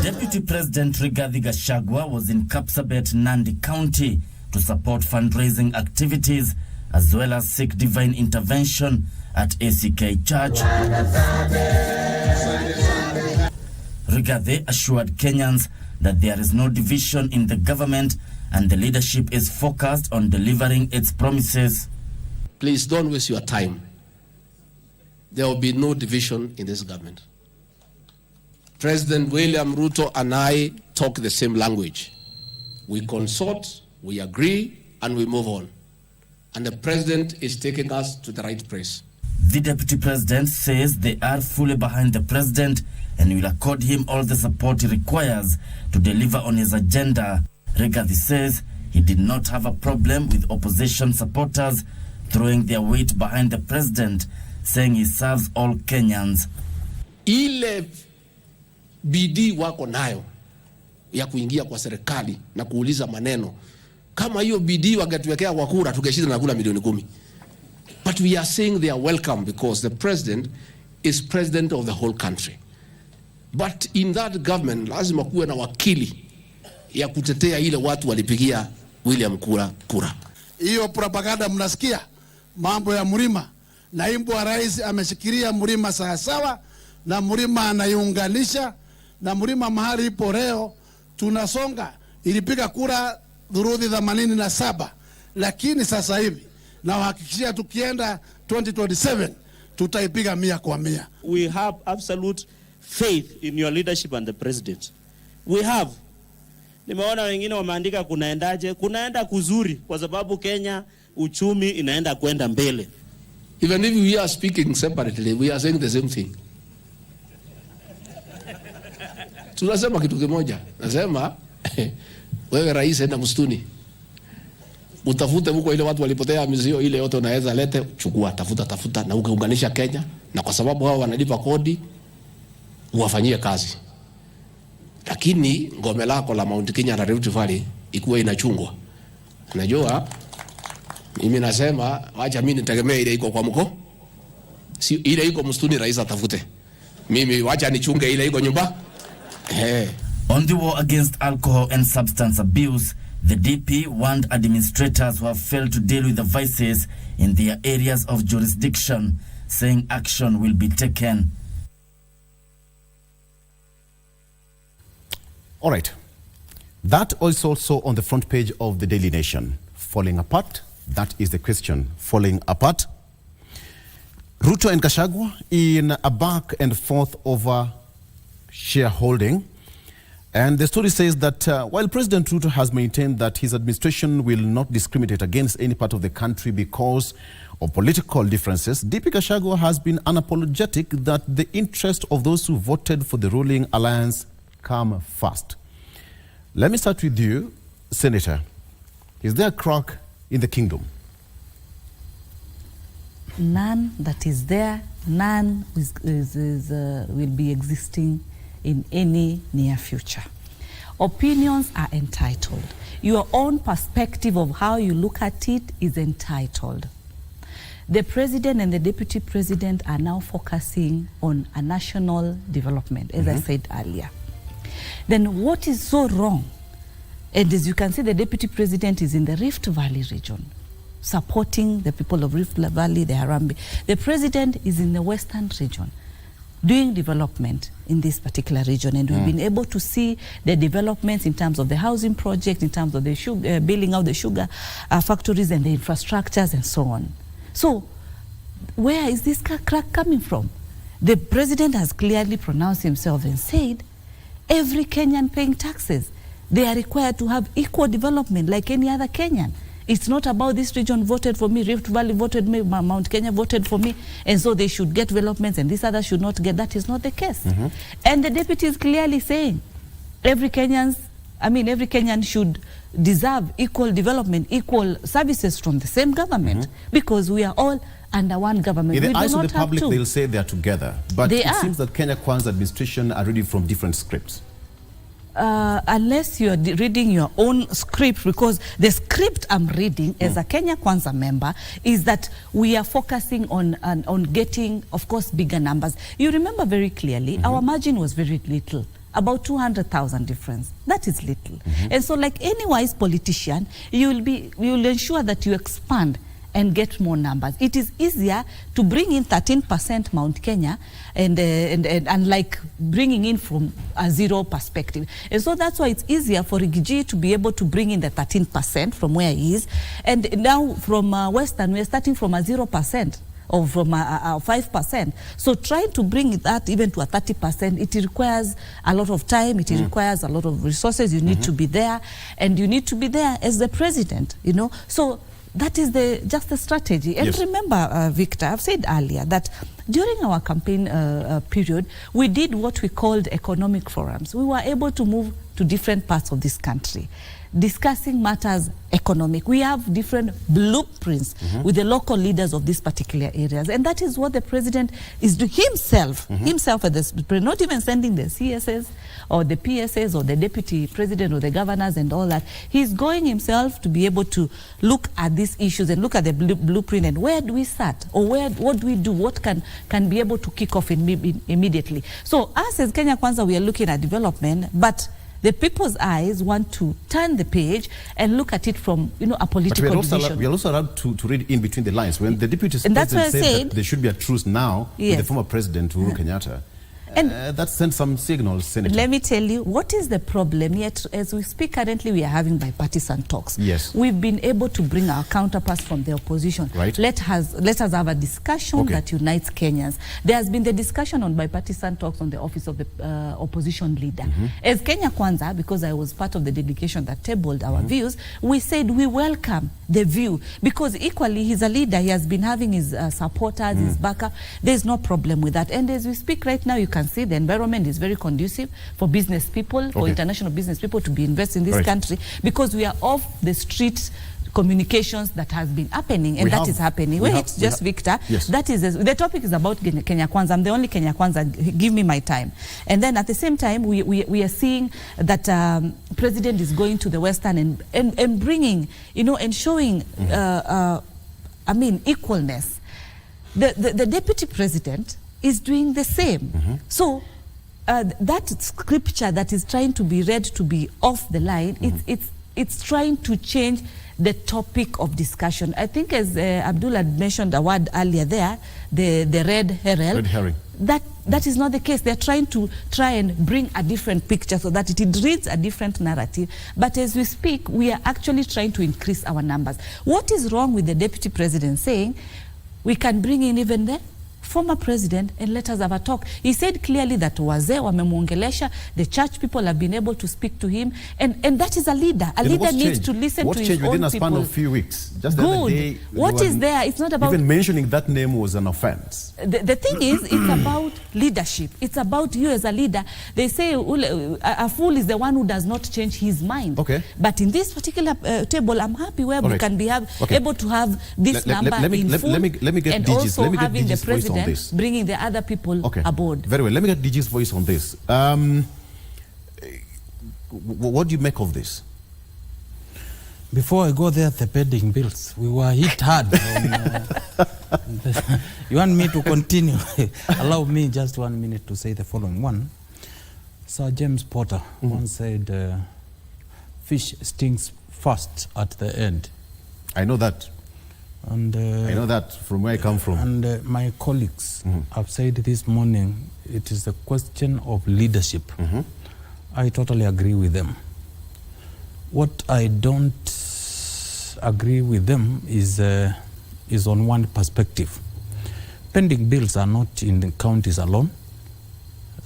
S30: Deputy President Rigathi Gachagua was in Kapsabet, Nandi County to support fundraising activities as well as seek divine intervention at ACK Church. Rigathi assured Kenyans that there is no division in the government and the leadership is focused on delivering its promises.
S31: Please don't waste your time. There will be no division in this government. President William Ruto and I talk the same language. We consult, we agree, and we move on. and the president is taking us to the right place.
S30: The deputy president says they are fully behind the president and will accord him all the support he requires to deliver on his agenda. Rigathi says he did not have a problem with opposition supporters throwing their weight behind the president, saying he serves all Kenyans.
S31: Ile bidii wako nayo ya kuingia kwa serikali na kuuliza maneno, kama hiyo bidii wangetuwekea kwa kura tungeshinda na kula milioni 10. But we are saying they are welcome because the president is president of the whole country. But in that government lazima kuwe na wakili ya kutetea ile watu walipigia William kura.
S29: Hiyo propaganda mnasikia mambo ya Mlima. Naibu wa rais ameshikilia Mlima sawa na Mlima anaiunganisha na Mlima mahali ipo leo tunasonga. Ilipiga kura dhuruthi 87, lakini sasa hivi na uhakikishia tukienda 2027 tutaipiga 100%.
S1: We have absolute faith in your leadership and the president. We have. Nimeona wengine wameandika kunaendaje? Kunaenda kuzuri kwa sababu Kenya uchumi inaenda kwenda mbele.
S31: Even if we are speaking separately, we are saying the same thing. Tunasema kitu kimoja. Nasema wewe rais enda msituni. Utafute huko ile watu walipotea mizio ile yote unaweza lete, chukua, tafuta na ukaunganisha Kenya, na kwa sababu hao wanalipa kodi uwafanyie kazi. Lakini ngome lako la Mount Kenya na Rift Valley ikuwe inachungwa. Unajua mimi nasema wacha mimi nitegemee ile iko kwa mko. Si ile iko msituni rais atafute. Mimi wacha nichunge ile iko nyumba.
S30: On the war against alcohol and substance abuse, the DP warned administrators who have failed to deal with the vices in their areas of jurisdiction, saying action will be taken.
S6: All right. That is also on the front page of the Daily Nation. Falling apart? That is the question. Falling apart? Ruto and Gachagua in a back and forth over shareholding. And the story says that while President Ruto has maintained that his administration will not discriminate against any part of the country because of political differences, DP Gachagua has been unapologetic that the interest of those who voted for the ruling alliance come first. Let me start with you, Senator. Is there a crack in the kingdom?
S12: None that is there, none will be existing in any near future. Opinions are entitled. Your own perspective of how you look at it is entitled. The president and the deputy president are now focusing on a national development, as I said earlier. Then what is so wrong? And as you can see, the deputy president is in the Rift Valley region, supporting the people of Rift Valley, the Harambee. The president is in the Western region, doing development in this particular region, and we've been able to see the developments in terms of the housing project, in terms of the sugar, building out the sugar factories and the infrastructures and so on. So where is this crack coming from? The president has clearly pronounced himself and said every Kenyan paying taxes, they are required to have equal development like any other Kenyan. It's not about this region voted for me, Rift Valley voted me, Mount Kenya voted for me, and so they should get developments and this other should not get. That is not the case. And the deputy is clearly saying every Kenyan should deserve equal development, equal services from the same government, because we are all under one government.
S6: In the
S12: we
S6: eyes
S12: do
S6: of
S12: not
S6: the public,
S12: have to.
S6: they'll say they are together. But it seems that Kenya Kwanza administration are reading from different scripts.
S12: Unless you are reading your own script, because the script I'm reading as a Kenya Kwanza member is that we are focusing on getting, of course, bigger numbers. You remember very clearly, our margin was very little. About 200,000 difference. That is little. And so like any wise politician, you will ensure that you expand and get more numbers. It is easier to bring in 13% Mount Kenya and like bringing in from a zero perspective. And so that's why it's easier for Rigiji to be able to bring in the 13% from where he is. And now from Western, we're starting from a 0%. Or from a 5%. So trying to bring that even to a 30%, it requires a lot of time, it requires a lot of resources, you need to be there, and you need to be there as the president, you know. So that is just the strategy. And remember, Victor, I've said earlier that during our campaign period, we did what we called economic forums. We were able to move to different parts of this country, discussing matters economic. We have different blueprints with the local leaders of these particular areas. And that is what the president is doing himself, himself at the president, not even sending the CSS or the PSS or the deputy president or the governors and all that. He's going himself to be able to look at these issues and look at the blueprint and where do we start, or what do we do, what can be able to kick off immediately. So us as Kenya Kwanza, we are looking at development, but the people's eyes want to turn the page and look at it from, a political vision.
S6: We are also allowed to read in between the lines. When the deputy president said that there should be a truce now with the former president, Uhuru Kenyatta, that sent some signals, Senator.
S12: Let me tell you, what is the problem? Yet, as we speak currently, we are having bipartisan talks.
S6: Yes.
S12: We've been able to bring our counterparts from the opposition.
S6: Right.
S12: Let us have a discussion that unites Kenyans. There has been the discussion on bipartisan talks on the office of the opposition leader. As Kenya Kwanza, because I was part of the delegation that tabled our views, we said we welcome the view, because equally he's a leader. He has been having his supporters, his backup. There's no problem with that. And as we speak right now, you can see the environment is very conducive for business people, for international business people to be invested in this country, because we are off the street communications that has been happening, and that is happening. Victor, that is, the topic is about Kenya Kwanza. I'm the only Kenya Kwanza, give me my time. And then at the same time, we are seeing that president is going to the Western and bringing, and showing, equalness. The deputy president is doing the same. So that scripture that is trying to be read to be off the line, it's trying to change the topic of discussion. I think, as Abdul had mentioned a word earlier there, the red herring. That is not the case. They're trying and bring a different picture so that it reads a different narrative. But as we speak, we are actually trying to increase our numbers. What is wrong with the deputy president saying we can bring in even the former president and let us have a talk? He said clearly that wazee wamemuongelesha, the church people have been able to speak to him, and that is a leader. A leader needs to listen to his own people. What changed within a span of few weeks? Just the other day, what is there? It's not about...
S6: Even mentioning that name was an offense.
S12: The thing is, it's about leadership. It's about you as a leader. They say a fool is the one who does not change his mind. But in this particular table, I'm happy where we can be able to have this number in full,
S6: let me get
S12: and
S6: DG's,
S12: also
S6: let me get
S12: having the
S6: DG's voice on
S12: president
S6: this.
S12: bringing the other people aboard.
S6: Very well. Let me get DG's voice on this. What do you make of this?
S25: Before I go there, the pending bills, we were hit hard. You want me to continue? Allow me just 1 minute to say the following. One, Sir James Potter once said, fish stings first at the end.
S6: I know that.
S25: And
S6: I know that from where I come from.
S25: And my colleagues have said this morning, it is a question of leadership. I totally agree with them. What I don't agree with them is on one perspective. Pending bills are not in the counties alone.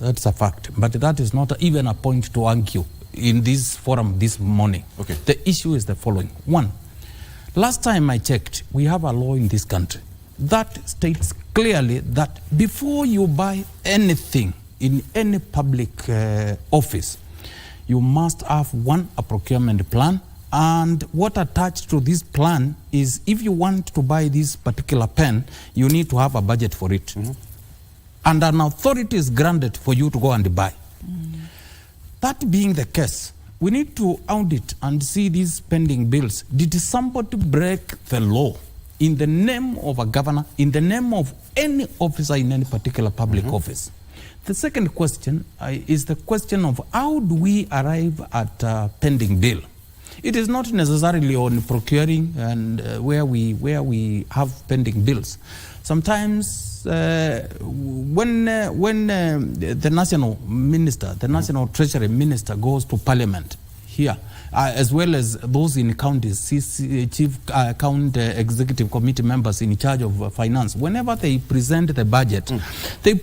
S25: That's a fact. But that is not even a point to argue in this forum this morning. The issue is the following. One, last time I checked, we have a law in this country that states clearly that before you buy anything in any public office, you must have a procurement plan. And what attached to this plan is, if you want to buy this particular pen, you need to have a budget for it. And an authority is granted for you to go and buy. That being the case, we need to audit and see these pending bills. Did somebody break the law in the name of a governor, in the name of any officer in any particular public office? The second question is the question of how do we arrive at a pending bill? It is not necessarily on procuring and where we have pending bills. Sometimes when the national minister, the national treasury minister goes to parliament here, as well as those in counties, chief account executive committee members in charge of finance, whenever they present the budget, they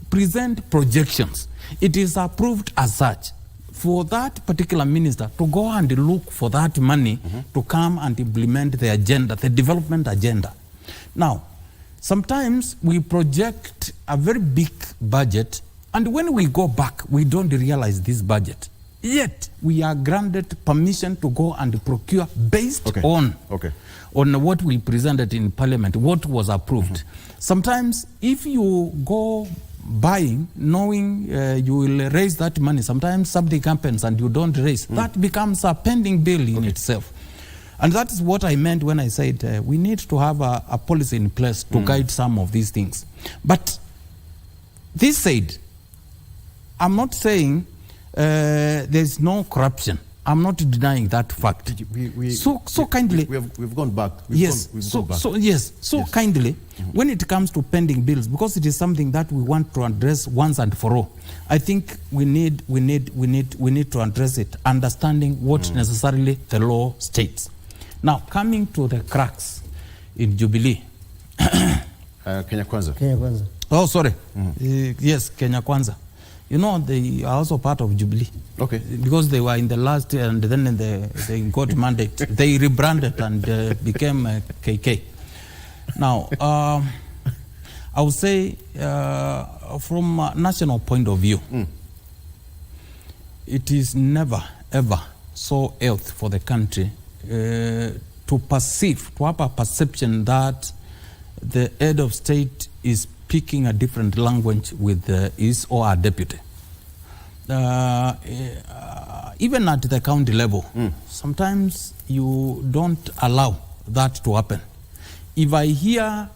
S25: present projections. It is approved as such. for that particular minister to go and look for that money to come and implement the agenda, the development agenda. Now, sometimes we project a very big budget, and when we go back, we don't realize this budget. Yet, we are granted permission to go and procure based on what we presented in Parliament, what was approved. Sometimes, if you go buying, knowing you will raise that money, sometimes something happens and you don't raise. That becomes a pending bill in itself. And that is what I meant when I said we need to have a policy in place to guide some of these things. But this said, I'm not saying there's no corruption. I'm not denying that fact. So kindly,
S6: we've gone back.
S25: Kindly, when it comes to pending bills, because it is something that we want to address once and for all, I think we need to address it, understanding what necessarily the law states. Now, coming to the cracks in Jubilee.
S6: Kenya Kwanza.
S25: Oh, sorry. Yes, Kenya Kwanza. You know, they are also part of Jubilee.
S6: Okay.
S25: Because they were in the last, and then they got mandate. They rebranded and became KK. Now, I would say, from a national point of view, it is never, ever so healthy for the country to have a perception that the head of state is speaking a different language with his or her deputy. Even at the county level, sometimes you don't allow that to happen. If I hear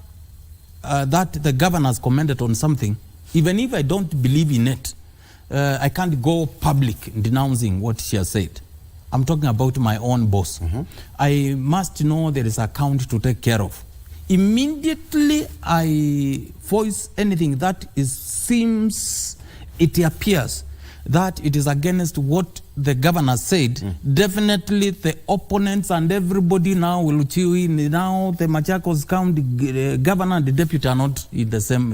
S25: that the governor has commented on something, even if I don't believe in it, I can't go public denouncing what she has said. I'm talking about my own boss. I must know there is a account to take care of. Immediately I voice anything that it appears that it is against what the governor said, definitely the opponents and everybody now will chew in. Now the Machakos County governor and the deputy are not in the same.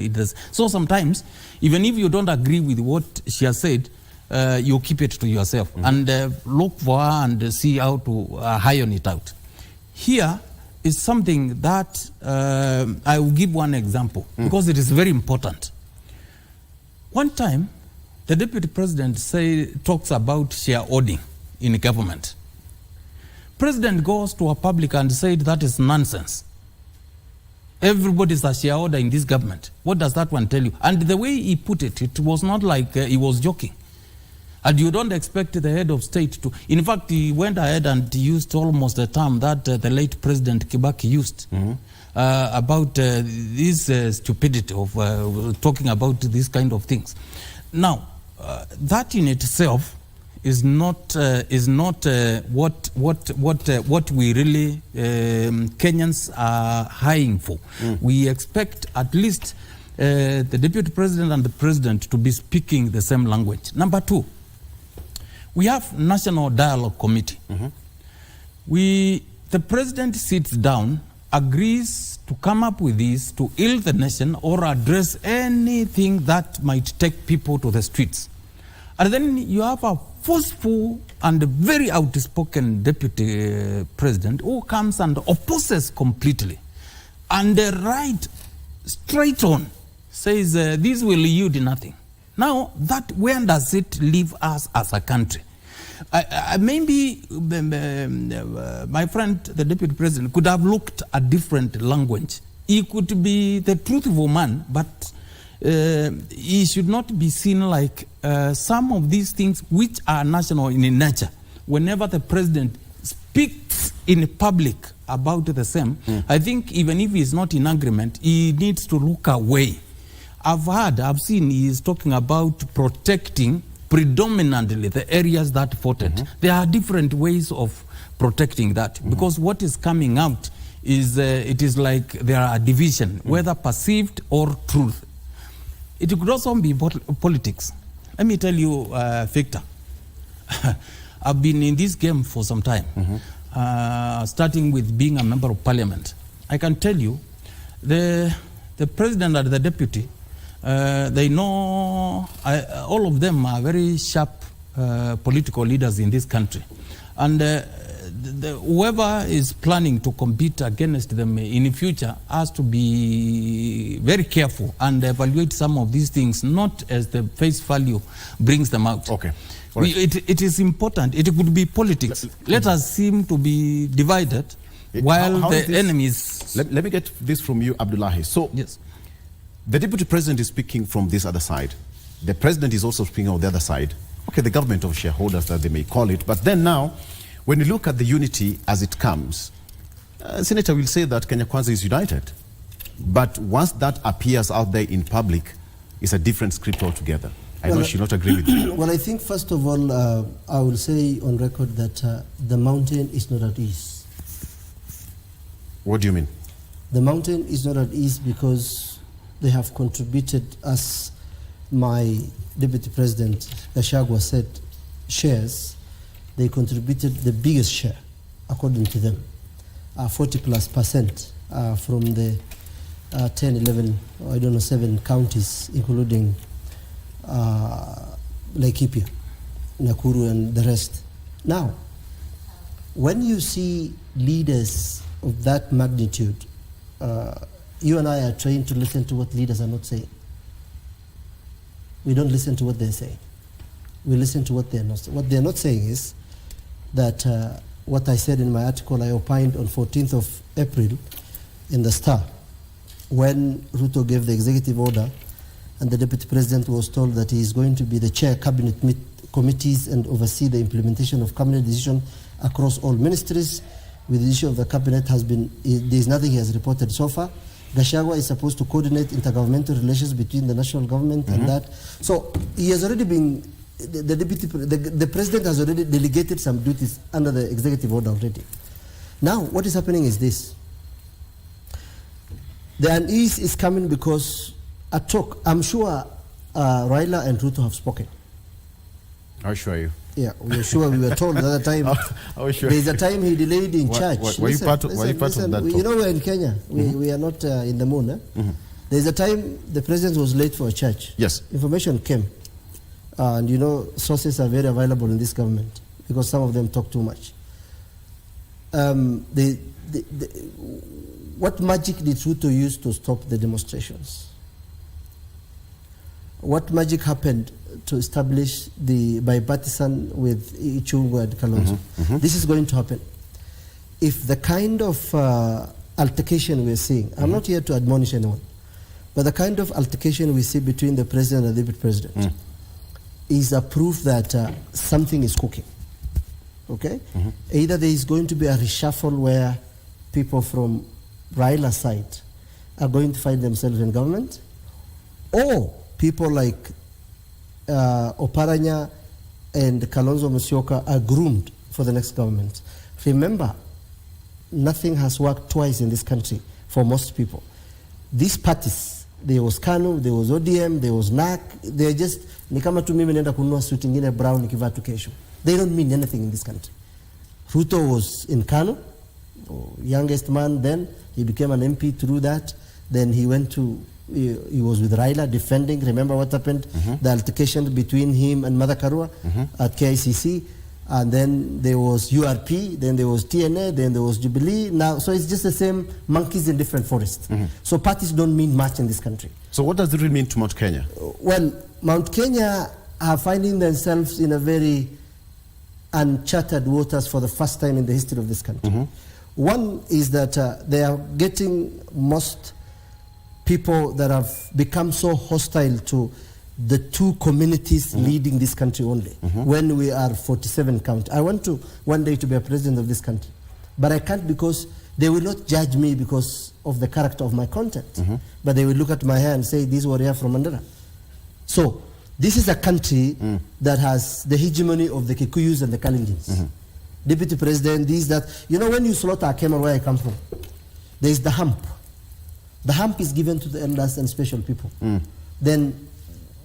S25: So sometimes, even if you don't agree with what she has said, you keep it to yourself and look for her and see how to iron it out. Here is something that I will give one example because it is very important. One time, the deputy president talks about shareholding in government. President goes to a public and said that is nonsense. Everybody is a shareholder in this government. What does that one tell you? And the way he put it, it was not like he was joking. And you don't expect the head of state to... In fact, he went ahead and used almost the term that the late President Kibaki used about this stupidity of talking about these kind of things. Now, that in itself is not what we really Kenyans are hiring for. We expect at least the deputy president and the president to be speaking the same language. Number two, we have National Dialogue Committee. The president sits down, agrees to come up with this to heal the nation or address anything that might take people to the streets. And then you have a forceful and very outspoken deputy president who comes and opposes completely. And right straight on says this will yield nothing. Now, where does it leave us as a country? Maybe my friend, the deputy president, could have looked at different language. He could be the truthful man, but he should not be seen like some of these things which are national in nature. Whenever the president speaks in public about the same, I think even if he's not in agreement, he needs to look away. I've seen he is talking about protecting predominantly the areas that voted. There are different ways of protecting that because what is coming out is it is like there are a division, whether perceived or truth. It could also be politics. Let me tell you, Victor, I've been in this game for some time, starting with being a member of parliament. I can tell you, the president and the deputy, they know, all of them are very sharp political leaders in this country. And whoever is planning to compete against them in the future has to be very careful and evaluate some of these things, not as the face value brings them out.
S6: Okay. Right.
S25: It is important. It could be politics. Let us seem to be divided while
S6: how
S25: the enemies...
S6: Let me get this from you, Abdullahi. So,
S25: yes.
S6: The deputy president is speaking from this other side. The president is also speaking on the other side. Okay, the government of shareholders, that they may call it. But then now, when you look at the unity as it comes, Senator will say that Kenya Kwanza is united. But once that appears out there in public, it's a different script altogether. I know she'll not agree with you.
S9: Well, I think, first of all, I will say on record that the mountain is not at ease.
S6: What do you mean?
S9: The mountain is not at ease because they have contributed, as my Deputy President Gachagua said, shares. They contributed the biggest share, according to them, 40+% from the 10, 11, I don't know, 7 counties, including Laikipia, Nakuru, and the rest. Now, when you see leaders of that magnitude, you and I are trained to listen to what leaders are not saying. We don't listen to what they're saying. We listen to what they're not saying. What they're not saying is that what I said in my article, I opined on 14th of April in the Star, when Ruto gave the executive order and the Deputy President was told that he is going to be the chair cabinet committees and oversee the implementation of cabinet decision across all ministries. With the issue of the cabinet there is nothing he has reported so far. Gachagua is supposed to coordinate intergovernmental relations between the national government and that. So he has already been, the president has already delegated some duties under the executive order already. Now, what is happening is this. The unease is coming because a talk, I'm sure Raila and Ruto have spoken.
S6: I'll show you.
S9: Yeah, we are sure. We were told the other time. There's a time he delayed in church.
S6: Were you part of that?
S9: You know, we're in Kenya. We are not in the moon. There's a time the president was late for a church.
S6: Yes.
S9: Information came. And you know, sources are very available in this government because some of them talk too much. What magic did Ruto use to stop the demonstrations? What magic happened to establish the bipartisan with Ichung'wa and Kalonzo? This is going to happen. If the kind of altercation we're seeing, I'm not here to admonish anyone, but the kind of altercation we see between the president and the deputy president is a proof that something is cooking. Okay? Either there is going to be a reshuffle where people from Raila's side are going to find themselves in government, or people like Oparanya and Kalonzo Musyoka are groomed for the next government. Remember, nothing has worked twice in this country for most people. These parties, there was KANU, there was ODM, there was NAC, they're just, ni kama tu mimi nenda kununua suit ingine brown nikivaa tu kesho. They don't mean anything in this country. Ruto was in KANU, youngest man then, he became an MP through that, then he went to, he was with Raila defending, remember what happened? The altercation between him and Mother Karua at KICC, and then there was URP, then there was TNA, then there was Jubilee. Now, so it's just the same monkeys in different forests. So parties don't mean much in this country.
S6: So what does it really mean to Mount Kenya?
S9: Well, Mount Kenya are finding themselves in a very uncharted waters for the first time in the history of this country. One is that they are getting most people that have become so hostile to the two communities leading this country only, when we are 47 count. I want to one day to be a president of this country, but I can't because they will not judge me because of the character of my content, but they will look at my hair and say, this warrior from Mandara. So this is a country that has the hegemony of the Kikuyus and the Kalingins. Deputy President, these, that. You know, when you slaughter a camel, where I come from, there is the hump. The hump is given to the elders and special people. Then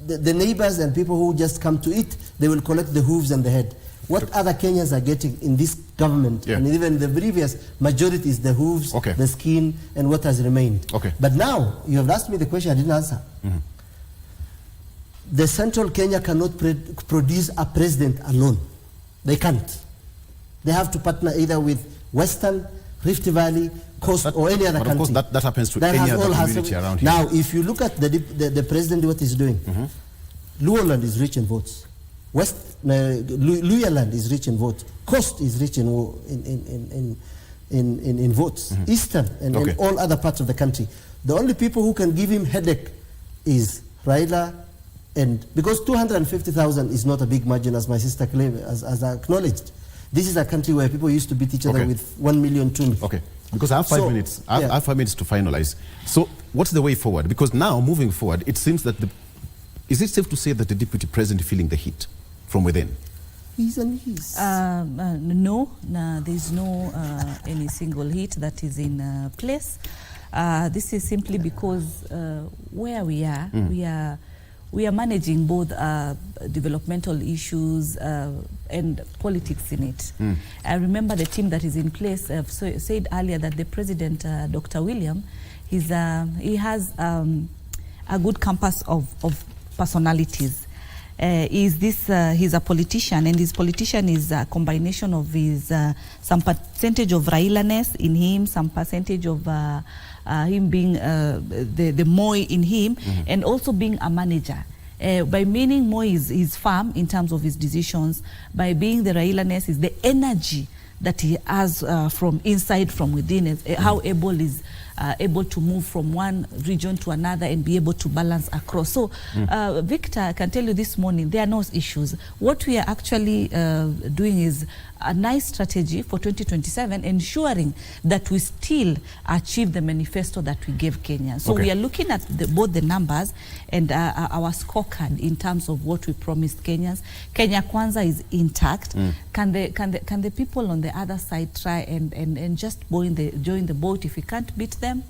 S9: the neighbors and people who just come to eat, they will collect the hooves and the head. What other Kenyans are getting in this government, and even the previous majority, is the hooves, the skin, and what has remained. But now, you have asked me the question I didn't answer. the central Kenya cannot produce a president alone. They can't. They have to partner either with Western, Rift Valley, Coast, or any other country.
S6: Of course, that happens to any other community around here.
S9: Now, if you look at the president, what he's doing, Luoland is rich in votes. Luyaland is rich in votes. Coast is rich in votes. Eastern and all other parts of the country. The only people who can give him headache is Raila, and because 250,000 is not a big margin, as my sister claimed, as I acknowledged. This is a country where people used to beat each other with 1 million, 2 million.
S6: Okay, because I have 5 minutes. I have 5 minutes to finalize. So what's the way forward? Because now, moving forward, it seems that is it safe to say that the deputy president is feeling the heat from within?
S9: He's on his.
S12: No, there's no any single heat that is in place. This is simply because where we are, we are managing both developmental issues and politics in it. I remember the team that is in place said earlier that the president, Dr. William, he has a good compass of personalities. He's a politician, and his politician is a combination of his some percentage of Raila-ness in him, some percentage of him being the Moi in him, and also being a manager. By meaning Moi is firm in terms of his decisions. By being the Raila-ness is the energy that he has from inside, from within, how able is able to move from one region to another and be able to balance across. So Victor, I can tell you this morning, there are no issues. What we are actually doing is a nice strategy for 2027, ensuring that we still achieve the manifesto that we gave Kenya. So we are looking at both the numbers and our scorecard in terms of what we promised Kenyans. Kenya Kwanza is intact. Can the people on the other side try and just join the boat? If we can't beat them,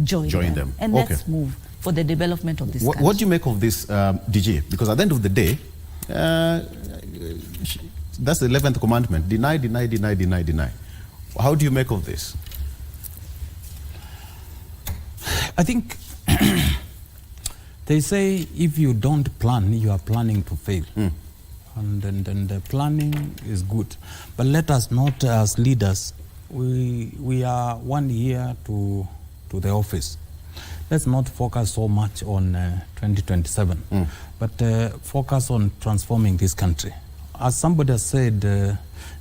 S12: join them. And let's move for the development of this country.
S6: What do you make of this, DG? Because at the end of the day, that's the 11th commandment. Deny, deny, deny, deny, deny. How do you make of this?
S25: I think they say if you don't plan, you are planning to fail. And then the planning is good. But let us not, as leaders, we are 1 year to the office. Let's not focus so much on 2027, but focus on transforming this country. As somebody has said,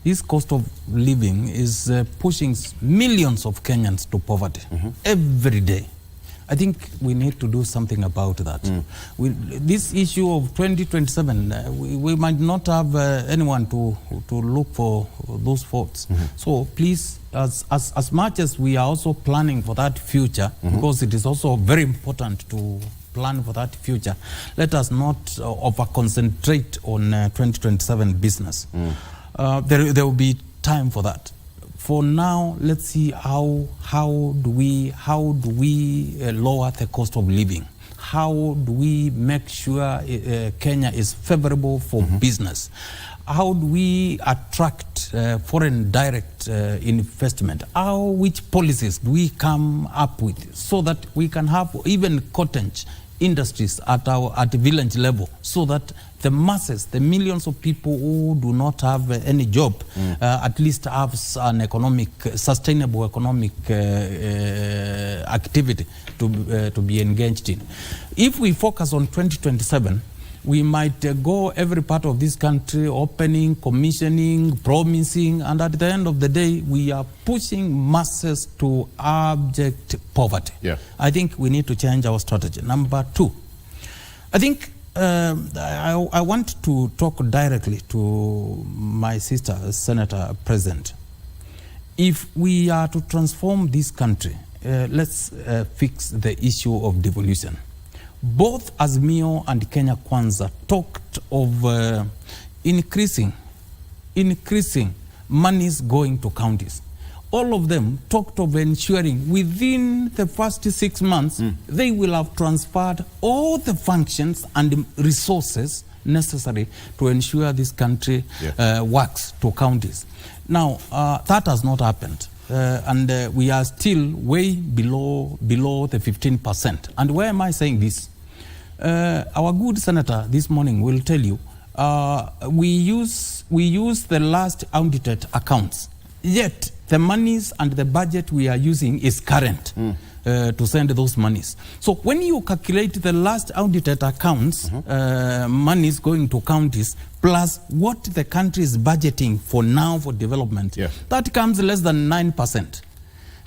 S25: this cost of living is pushing millions of Kenyans to poverty every day. I think we need to do something about that. This issue of 2027, we might not have anyone to look for those votes. So please, as much as we are also planning for that future, because it is also very important to plan for that future, let us not over-concentrate on 2027 business. There will be time for that. For now, let's see how do we lower the cost of living? How do we make sure Kenya is favorable for business? How do we attract foreign direct investment? Which policies do we come up with so that we can have even cottage industries at the village level, so that the masses, the millions of people who do not have any job, at least have an sustainable economic activity to be engaged in. If we focus on 2027, we might go every part of this country, opening, commissioning, promising, and at the end of the day, we are pushing masses to abject poverty. I think we need to change our strategy. Number two, I think I want to talk directly to my sister, Senator President. If we are to transform this country, let's fix the issue of devolution. Both Azimio and Kenya Kwanza talked of increasing monies going to counties. All of them talked of ensuring within the first 6 months, they will have transferred all the functions and resources necessary to ensure this country works to counties. Now, that has not happened. And we are still way below the 15%. And why am I saying this? Our good senator this morning will tell you, we use the last audited accounts, yet the monies and the budget we are using is current to send those monies. So when you calculate the last audited accounts, monies going to counties, plus what the country is budgeting for now for development, that comes less than 9%.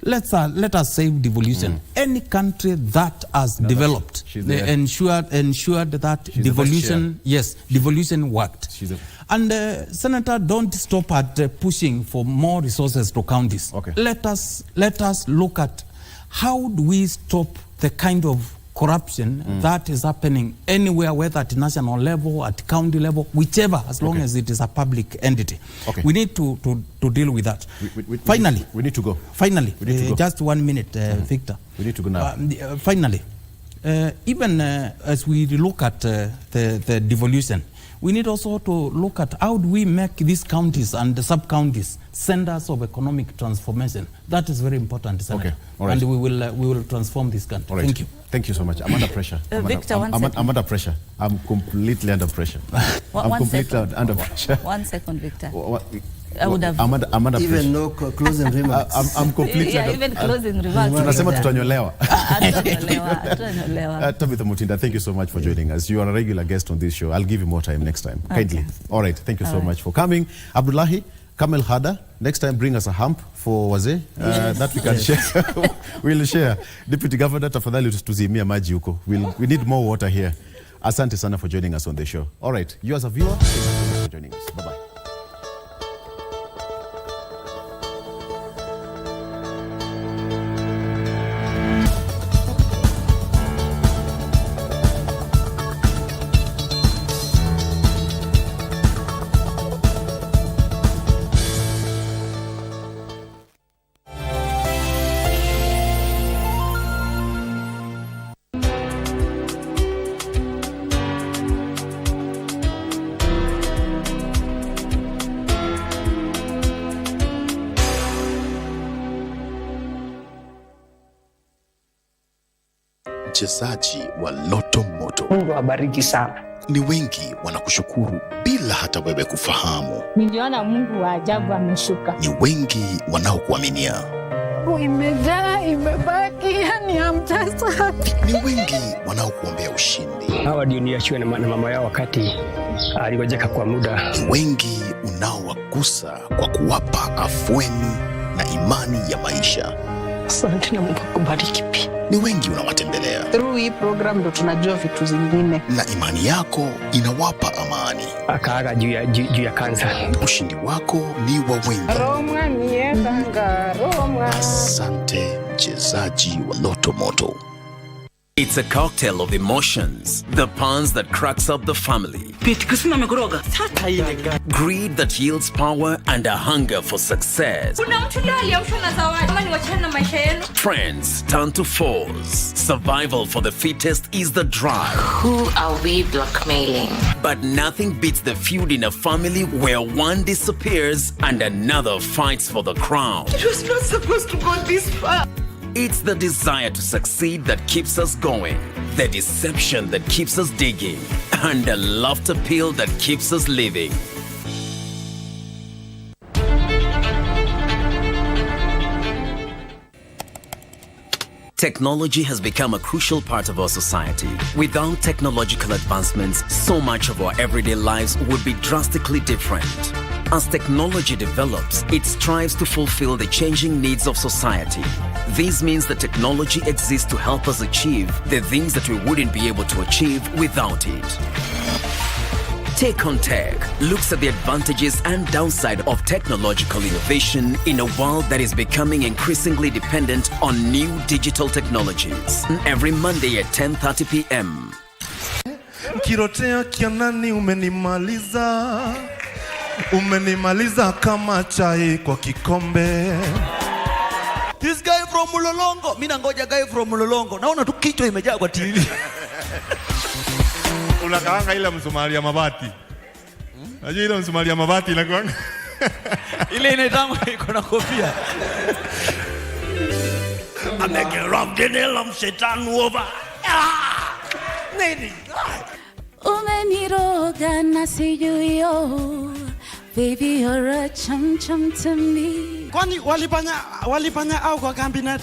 S25: Let us save devolution. Any country that has developed, they ensured that devolution worked. And Senator, don't stop at pushing for more resources to counties. Let us look at how do we stop the kind of corruption that is happening anywhere, whether at national level, at county level, whichever, as long as it is a public entity. We need to deal with that. Finally,
S6: we need to go.
S25: Finally,
S6: we need to go.
S25: Just 1 minute, Victor.
S6: We need to go now.
S25: Finally, even as we look at the devolution, we need also to look at how do we make these counties and the sub-counties centers of economic transformation. That is very important, Senator.
S6: All right.
S25: And we will transform this country.
S6: Right.
S25: Thank you.
S6: Thank you so much. I'm under pressure.
S12: Victor,
S6: I'm under pressure. I'm completely under pressure. Under pressure.
S12: 1 second, Victor.
S6: I would have I'm under
S9: even
S6: pressure.
S9: no closing remarks.
S6: I'm completely
S12: even closing remarks.
S6: Tunasema tutanyolewa.
S12: Tutanyolewa.
S6: Tabitha Mutinda, thank you so much for joining us. You are a regular guest on this show. I'll give you more time next time. Kindly. All right. Thank you so much for coming. Abdullahi, Kamel Hada, next time bring us a hump for Wazee that we can share. We'll share. Deputy Governor, tafadhali tuzimia maji huko. We need more water here. Asante sana for joining us on the show. All right. You as a viewer, thank you so much for joining us. Bye-bye.
S3: Mchezaji wa Loto Moto.
S5: Mungu awabariki sana.
S3: Ni wengi wanakushukuru bila hata wewe kufahamu.
S8: Niliona Mungu wa ajabu ameshuka.
S3: Ni wengi wanaokuaminia.
S8: Imejaa, imebaki, yani hamtasa.
S3: Ni wengi wanaokuombea ushindi.
S5: Hawa ndio niachiwe na mama yao wakati aligojeka kwa muda.
S3: Ni wengi unaowagusa kwa kuwapa afueni na imani ya maisha.
S5: Asante na Mungu akubariki pia.
S3: Ni wengi unawatembelea.
S5: Through hii program ndo tunajua vitu zingine.
S3: Na imani yako inawapa amani.
S5: Akaaga juu ya kansa.
S3: Ushindi wako ni wa wengi.
S5: Roma niendanga, Roma.
S3: Asante mchezaji wa Loto Moto.
S17: It's a cocktail of emotions. The puns that cracks up the family. Greed that yields power and a hunger for success. Friends turn to foes. Survival for the fittest is the drive.
S18: Who are we blackmailing?
S17: But nothing beats the feud in a family where one disappears and another fights for the crown.
S18: It was not supposed to go this far.
S17: It's the desire to succeed that keeps us going, the deception that keeps us digging, and the laughter pill that keeps us living. Technology has become a crucial part of our society. Without technological advancements, so much of our everyday lives would be drastically different. As technology develops, it strives to fulfill the changing needs of society. This means that technology exists to help us achieve the things that we wouldn't be able to achieve without it. Take on Tech looks at the advantages and downside of technological innovation in a world that is becoming increasingly dependent on new digital technologies. Every Monday at 10:30 p.m.
S19: Kirotea kianani umenimaliza. Umenimaliza kama chai kwa kikombe.
S20: This guy from Mulolongo. Mina ngoja guy from Mulolongo. Naona tu kichwa imejaa kwa TV.
S19: Unakaanga ile msumari ya mabati. Najua ile msumari ya mabati inakuanga.
S20: Ile inaitangwa iko na kofia. Ameke rock the nail of Satan over.
S2: lady.
S7: Umeniroga na sijui baby you're a chum chum to me.
S2: Kwani walifanya au kwa cabinet?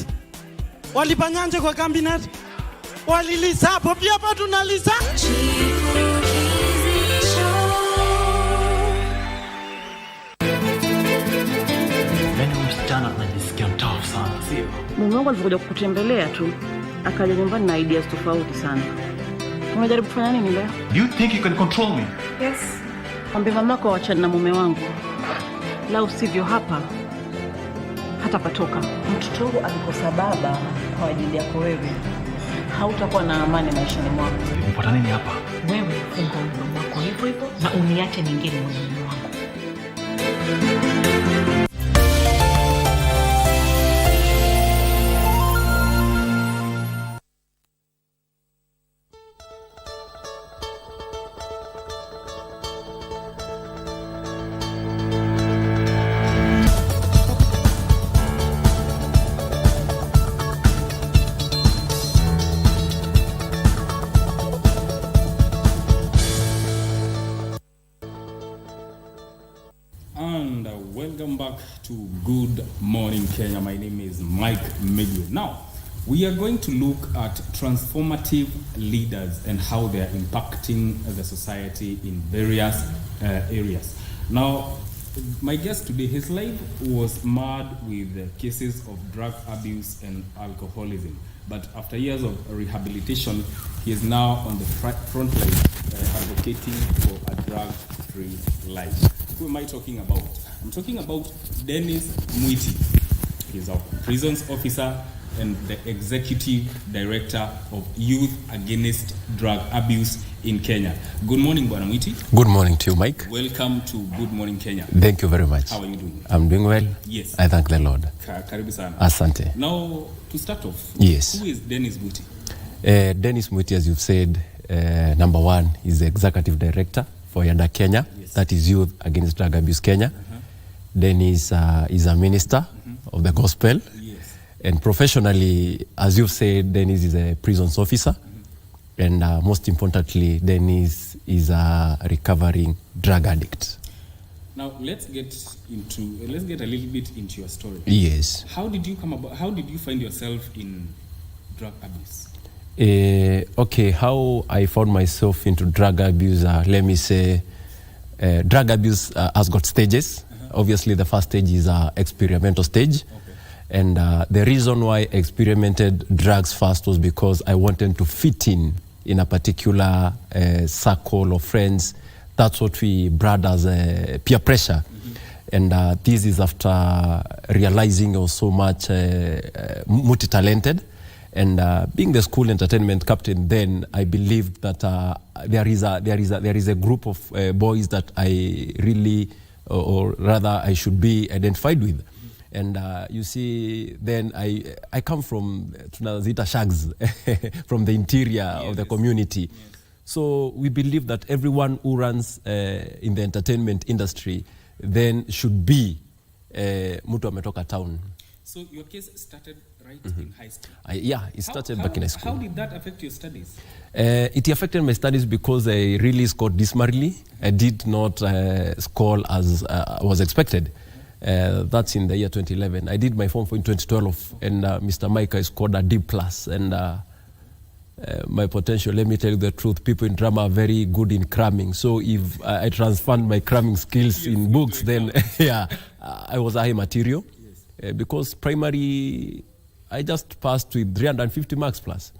S2: Walifanya nje kwa cabinet? Walilisa hapo pia hapa tunalisa. Msichana anajisikia mtafu sana, sio?
S10: Mume wangu alikuja kukutembelea tu, akaja nyumbani na ideas tofauti sana. Unajaribu kufanya nini leo?
S2: Do you think you can control me?
S10: Yes. Mwambie mamako waachane na mume wangu. La usivyo hapa hata patoka. Mtoto wangu alikosa baba kwa ajili yako wewe. Hautakuwa na amani maishani mwako.
S2: Unapata nini hapa?
S10: Wewe funga mdomo wako hivyo hivyo na uniache nyingine moyoni wangu.
S13: And welcome back to Good Morning Kenya. My name is Mike Medio. Now, we are going to look at transformative leaders and how they are impacting the society in various areas. Now, my guest today, his life was marred with cases of drug abuse and alcoholism. But after years of rehabilitation, he is now on the front line advocating for a drug-free life. Who am I talking about? I'm talking about Dennis Mwiti. He's a prisons officer and the executive director of Youth Against Drug Abuse in Kenya. Good morning, Bwana Mwiti.
S14: Good morning to you, Mike.
S13: Welcome to Good Morning Kenya.
S14: Thank you very much.
S13: How are you doing?
S14: I'm doing well.
S13: Yes.
S14: I thank the Lord.
S13: Karibu sana.
S14: Asante.
S13: Now, to start off,
S14: yes.
S13: Who is Dennis Mwiti?
S14: Dennis Mwiti, as you've said, number one, is the executive director for YADA Kenya. Yes. That is Youth Against Drug Abuse Kenya. Dennis is a minister of the gospel.
S13: Yes.
S14: And professionally, as you've said, Dennis is a prisons officer. And most importantly, Dennis is a recovering drug addict.
S13: Now let's get a little bit into your story.
S14: Yes.
S13: How did you find yourself in drug abuse?
S14: Okay, how I found myself into drug abuse, let me say, drug abuse has got stages. Obviously, the first stage is experimental stage. Okay. And the reason why I experimented drugs first was because I wanted to fit in a particular circle of friends. That's what we brought as peer pressure. And this is after realizing I was so much multi-talented. And being the school entertainment captain, then I believed that there is a group of boys that I really, or rather I should be identified with. And you see, then I come from Tunazita Shags, from the interior of the community. Yes. So we believe that everyone who runs in the entertainment industry then should be Mutu ametoka town.
S13: So your case started right in high school?
S14: Yeah, it started back in high school.
S13: How did that affect your studies?
S14: It affected my studies because I really scored dismally. I did not score as was expected. That's in the year 2011. I did my Form 4 in 2012, and Mr. Mike, I scored a D+. And my potential, let me tell you the truth, people in drama are very good in cramming. So if I transferred my cramming skills in books, then yeah, I was a high material. Yes. Because primary, I just passed with 350 marks plus.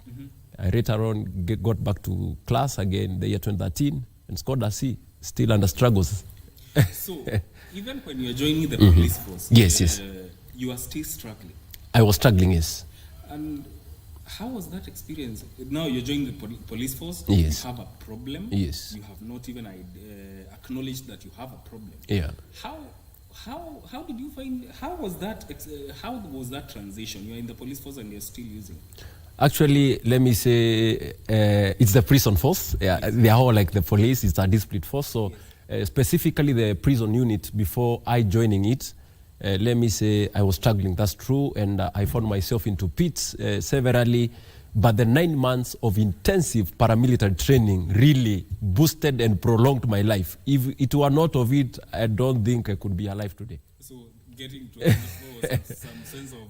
S14: I later on got back to class again the year 2013 and scored a C, still under struggles.
S13: So even when you were joining the police force,
S14: yes,
S13: you were still struggling.
S14: I was struggling, yes.
S13: And how was that experience? Now you're joining the police force.
S14: Yes.
S13: You have a problem.
S14: Yes.
S13: You have not even acknowledged that you have a problem.
S14: Yeah.
S13: How did you find? How was that transition? You're in the police force and you're still using.
S14: Actually, let me say it's the prison force. Yeah, they are all like the police. It's a disciplined force. So specifically the prison unit, before I joining it, let me say I was struggling. That's true. And I found myself into pits severally But the 9 months of intensive paramilitary training really boosted and prolonged my life. If it were not of it, I don't think I could be alive today.
S13: So getting to some sense of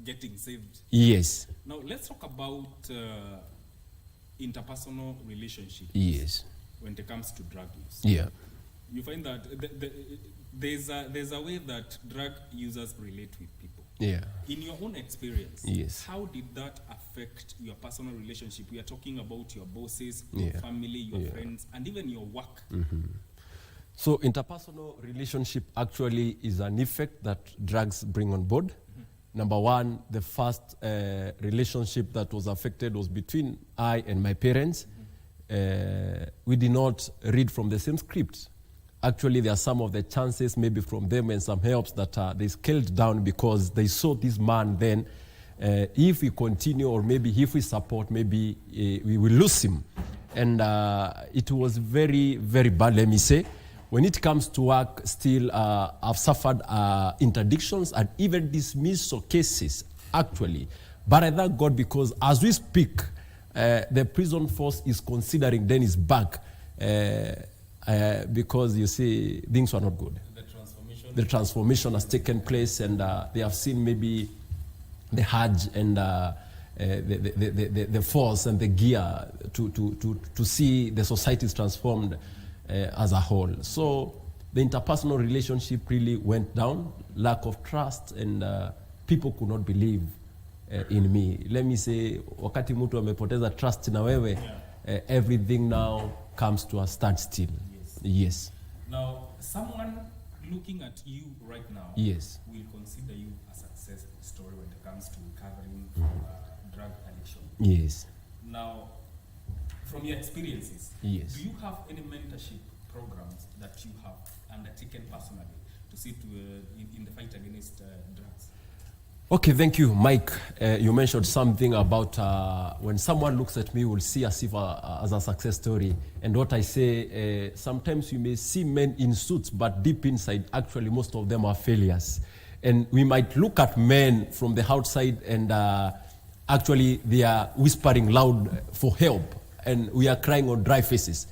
S13: getting saved.
S14: Yes.
S13: Now let's talk about interpersonal relationship.
S14: Yes.
S13: When it comes to drug use.
S14: Yeah.
S13: You find that there's a way that drug users relate with people.
S14: Yeah.
S13: In your own experience,
S14: yes,
S13: how did that affect your personal relationship? We are talking about your bosses, your
S14: yeah,
S13: family, your
S14: yeah,
S13: friends, and even your work.
S14: Mm-hmm. So interpersonal relationship actually is an effect that drugs bring on board. Mm-hmm. Number one, the first relationship that was affected was between I and my parents. Mm-hmm. We did not read from the same script. Actually, there are some of the chances maybe from them and some helps that they scaled down because they saw this man then, if we continue or maybe if we support, maybe we will lose him. And it was very, very bad, let me say. When it comes to work, still I've suffered interdictions and even dismissal cases, actually. But I thank God because as we speak, the prison force is considering Dennis back. Because you see, things were not good. The transformation has taken place, and they have seen maybe the Hajj and the force and the gear to see the society is transformed as a whole. So the interpersonal relationship really went down, lack of trust, and people could not believe in me. Let me say, wakati mtu amepoteza trust na wewe, everything now comes to a standstill. Yes.
S13: Now, someone looking at you right now,
S14: yes,
S13: will consider you a success story when it comes to recovering from drug addiction.
S14: Yes.
S13: Now, from your experiences,
S14: yes,
S13: do you have any mentorship programs that you have undertaken personally to see to in the fight against drugs?
S14: Okay, thank you, Mike. You mentioned something about when someone looks at me, will see as if as a success story. And what I say, sometimes you may see men in suits, but deep inside, actually, most of them are failures. And we might look at men from the outside, and actually, they are whispering loud for help, and we are crying on dry faces.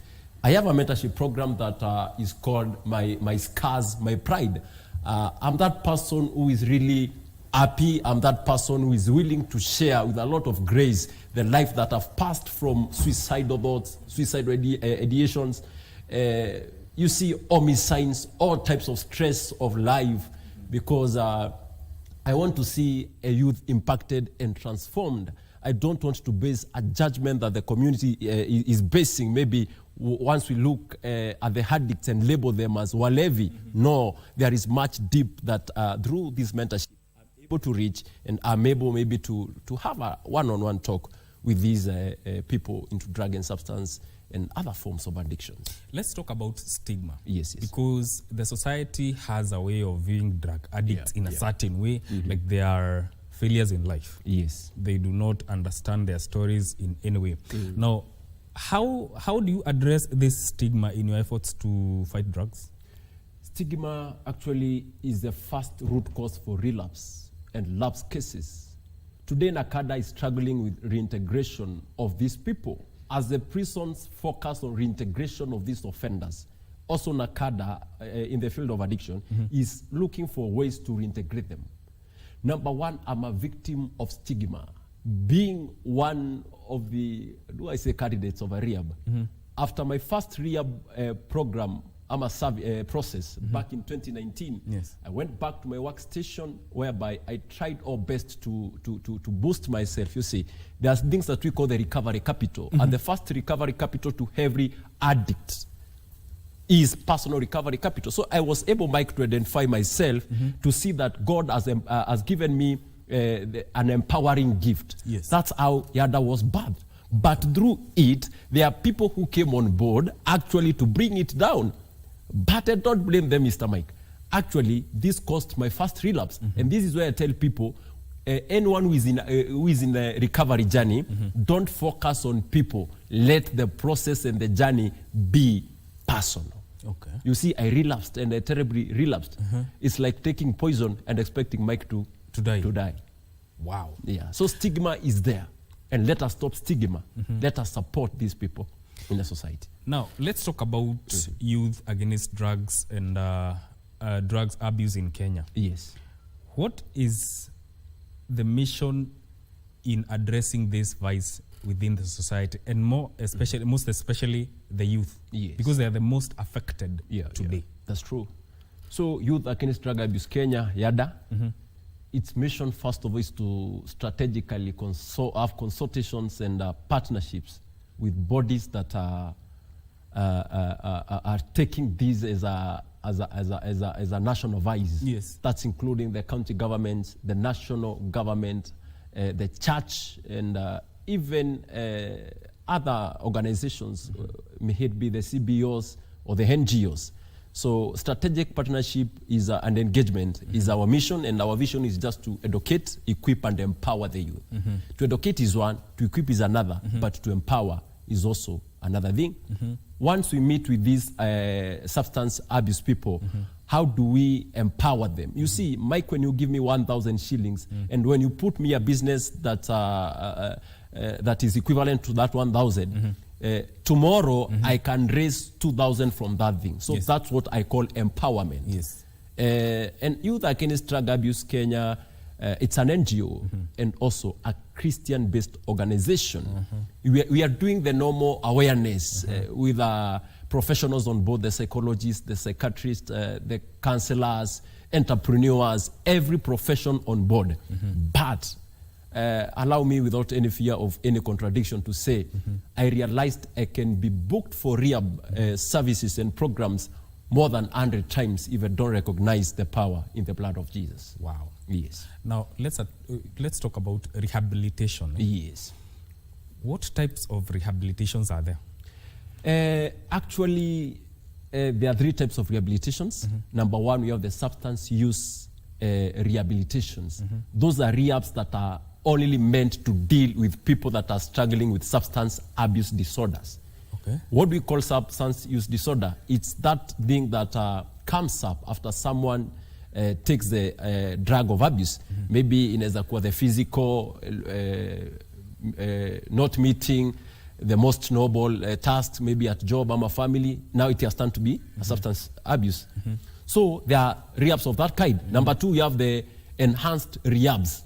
S14: I have a mentorship program that is called My Scars, My Pride. I'm that person who is really happy. I'm that person who is willing to share with a lot of grace the life that I've passed from suicidal thoughts, suicidal ideations. You see homicides, all types of stress of life, because I want to see a youth impacted and transformed. I don't want to base a judgment that the community is basing. Maybe once we look at the addicts and label them as walevi. Mm-hmm. No, there is much deep that through this mentorship, to reach, and I'm able maybe to have a one-on-one talk with these people into drug and substance and other forms of addictions.
S13: Let's talk about stigma.
S14: Yes, yes.
S13: Because the society has a way of viewing drug addicts in a certain way, like they are failures in life.
S14: Yes.
S13: They do not understand their stories in any way. Now, how do you address this stigma in your efforts to fight drugs?
S14: Stigma actually is the first root cause for relapse and lapse cases. Today, NACADA is struggling with reintegration of these people as the prisons focus on reintegration of these offenders. Also, NACADA, in the field of addiction, is looking for ways to reintegrate them. Number one, I'm a victim of stigma. Being one of the, candidates of a rehab. After my first rehab program, process back in 2019.
S13: Yes.
S14: I went back to my workstation whereby I tried our best to boost myself. You see, there's things that we call the recovery capital. And the first recovery capital to every addict is personal recovery capital. So I was able, Mike, to identify myself, to see that God has given me an empowering gift.
S13: Yes.
S14: That's how Yada was birthed. But through it, there are people who came on board actually to bring it down. But I don't blame them, Mr. Mike. Actually, this caused my first relapse. And this is where I tell people, anyone who is in a recovery journey, don't focus on people. Let the process and the journey be personal.
S13: Okay.
S14: You see, I relapsed, and I terribly relapsed. It's like taking poison and expecting Mike to die.
S13: Wow.
S14: Yeah. So stigma is there. and let us stop stigma. Let us support these people in the society.
S13: Now, let's talk about youth against drugs and drugs abuse in Kenya.
S14: Yes.
S13: What is the mission in addressing this vice within the society, and most especially the youth?
S14: Yes.
S13: Because they are the most affected today.
S14: Yeah, that's true. So Youth Against Drug Abuse Kenya, YADA, its mission first of all is to strategically have consultations and partnerships with bodies that are taking this as a national vice.
S13: Yes.
S14: That's including the county government, the national government, the church, and even other organizations, may it be the CBOs or the NGOs. So strategic partnership is and engagement is our mission, and our vision is just to educate, equip, and empower the youth. To educate is one, to equip is another, but to empower is also another thing. Once we meet with these substance abuse people, how do we empower them? You see, Mike, when you give me 1,000 shillings, and when you put me a business that that is equivalent to that 1,000, tomorrow I can raise 2,000 from that thing. So that's what I call empowerment.
S13: Yes.
S14: And Youth Against Drug Abuse Kenya, it's an NGO and also a Christian-based organization. We are doing the normal awareness with professionals on board, the psychologists, the psychiatrists, the counselors, entrepreneurs, every profession on board. But allow me, without any fear of any contradiction, to say I realized I can be booked for rehab services and programs more than 100 times if I don't recognize the power in the blood of Jesus.
S13: Wow.
S14: Yes.
S13: Now, let's talk about rehabilitation.
S14: Yes.
S13: What types of rehabilitations are there?
S14: Actually, there are 3 types of rehabilitations. Number 1, we have the substance use rehabilitations. Those are rehabs that are only meant to deal with people that are struggling with substance abuse disorders.
S13: Okay.
S14: What we call substance use disorder, it's that thing that comes up after someone takes the drug of abuse. Maybe inaweza kuwa the physical, not meeting the most noble task, maybe at job or family. Now it has turned to be a substance abuse. So there are rehabs of that kind. Number 2, we have the enhanced rehabs.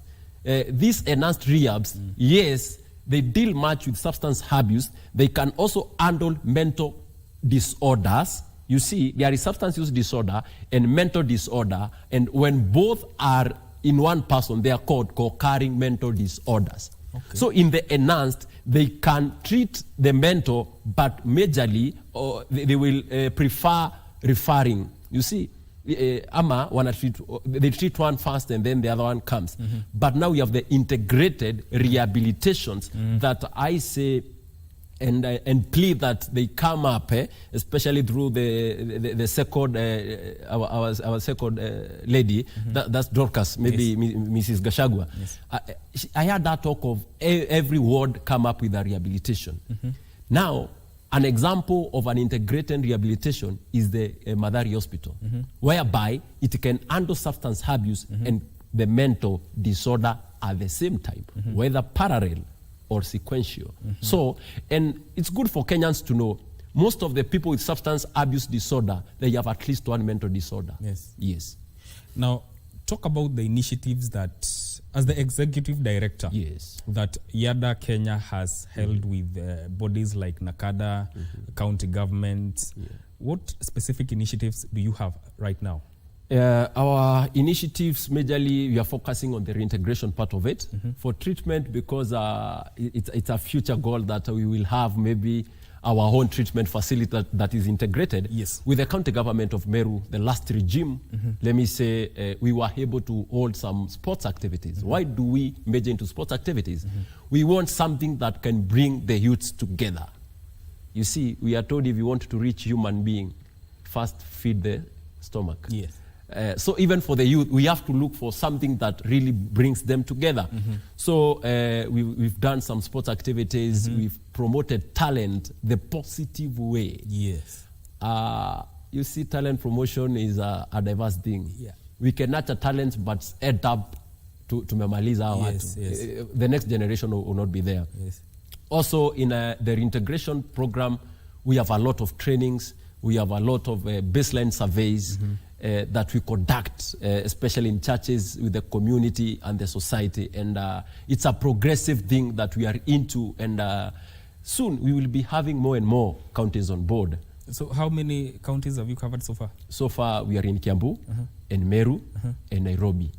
S14: These enhanced rehabs, yes, they deal much with substance abuse. They can also handle mental disorders. You see, there is substance use disorder and mental disorder, and when both are in one person, they are called co-occurring mental disorders.
S13: Okay.
S14: So in the enhanced, they can treat the mental, but majorly they will prefer referring. You see, they treat one first and then the other one comes. But now we have the integrated rehabilitations that I say and plead that they come up, especially through the second, our second lady, that's Dorcas, maybe Mrs. Gashagwa. Yes. I had that talk of every ward come up with a rehabilitation. Now, an example of an integrated rehabilitation is the Madari Hospital, whereby it can handle substance abuse and the mental disorder at the same time, whether parallel or sequential. So, and it's good for Kenyans to know, most of the people with substance abuse disorder, they have at least one mental disorder.
S13: Yes.
S14: Yes.
S13: Now, talk about the initiatives that, as the executive director, that YADA Kenya has held with bodies like NACADA, county governments. What specific initiatives do you have right now?
S14: Our initiatives, majorly, we are focusing on the reintegration part of it for treatment, because it's a future goal that we will have maybe our own treatment facility that is integrated.
S13: Yes.
S14: With the county government of Meru, the last regime, let me say, we were able to hold some sports activities. Why do we major into sports activities? We want something that can bring the youths together. You see, we are told if you want to reach human being, first feed the stomach.
S13: Yes.
S14: So even for the youth, we have to look for something that really brings them together. So we've done some sports activities. We've promoted talent the positive way.
S13: Yes.
S14: You see, talent promotion is a diverse thing.
S13: Yeah.
S14: We can nurture talent, but end up tumemaliza hao watu. The next generation will not be there. Also in the reintegration program, we have a lot of trainings, we have a lot of baseline surveys that we conduct, especially in churches, with the community and the society. And it's a progressive thing that we are into, and soon we will be having more and more counties on board.
S13: So how many counties have you covered so far?
S14: So far we are in Kiambu, and Meru, and Nairobi.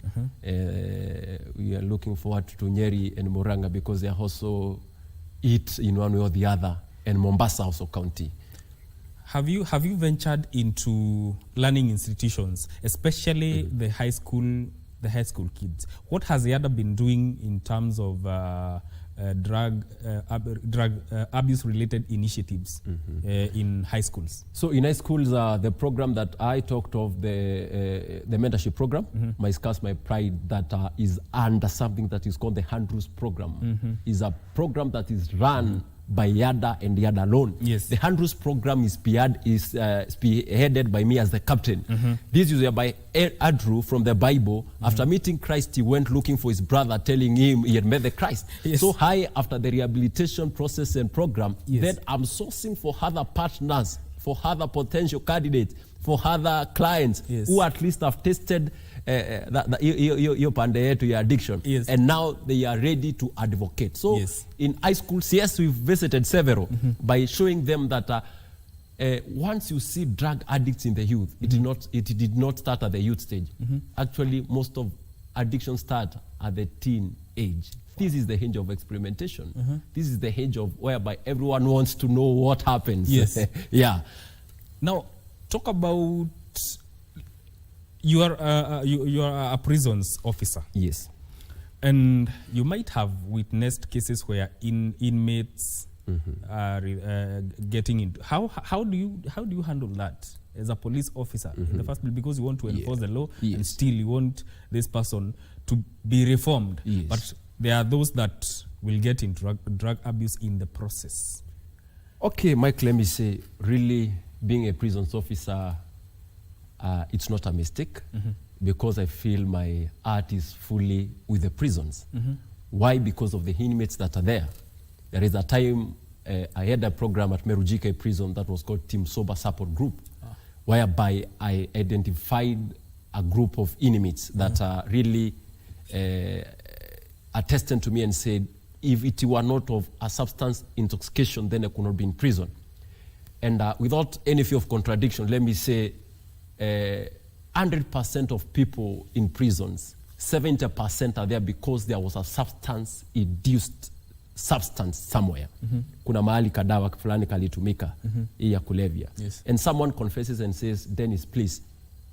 S14: We are looking forward to Nyeri and Murang'a because they are also it in one way or the other, and Mombasa also county.
S13: Have you ventured into learning institutions, especially the high school kids? What has YADA been doing in terms of drug abuse related initiatives in high schools?
S14: So in high schools, the program that I talked of, the mentorship program, My Scars, My Pride, that is under something that is called the Hand Rules program, is a program that is run by YADA and YADA alone.
S13: Yes.
S14: The Hand Rules program is spearheaded by me as the captain. This is by Andrew from the Bible. After meeting Christ, he went looking for his brother, telling him he had met the Christ. So after the rehabilitation process and program, then I'm sourcing for other partners, for other potential candidates, for other clients who at least have tested your pande yetu ya addiction, and now they are ready to advocate. So in high schools, yes, we've visited several by showing them that once you see drug addicts in the youth, it did not start at the youth stage. Actually, most of addiction start at the teen age. This is the age of experimentation. This is the age of whereby everyone wants to know what happens. Yeah.
S13: Now, talk about you are a prisons officer.
S14: Yes.
S13: And you might have witnessed cases where inmates are getting into. How do you handle that as a police officer in the first place? Because you want to enforce the law, and still you want this person to be reformed. But there are those that will get into drug abuse in the process.
S14: Okay, Mike, let me say, really being a prisons officer, it's not a mistake, because I feel my heart is fully with the prisons. Why? Because of the inmates that are there. There is a time I had a program at Merujike prison that was called Team Sober Support Group, whereby I identified a group of inmates that really attested to me and said, if it were not of a substance intoxication, then I could not be in prison. And without any fear of contradiction, let me say, 100% of people in prisons, 70% are there because there was a substance-induced substance somewhere. Kuna mahali kadawa fulani kalitumika hii ya kulevya. And someone confesses and says, Dennis, please,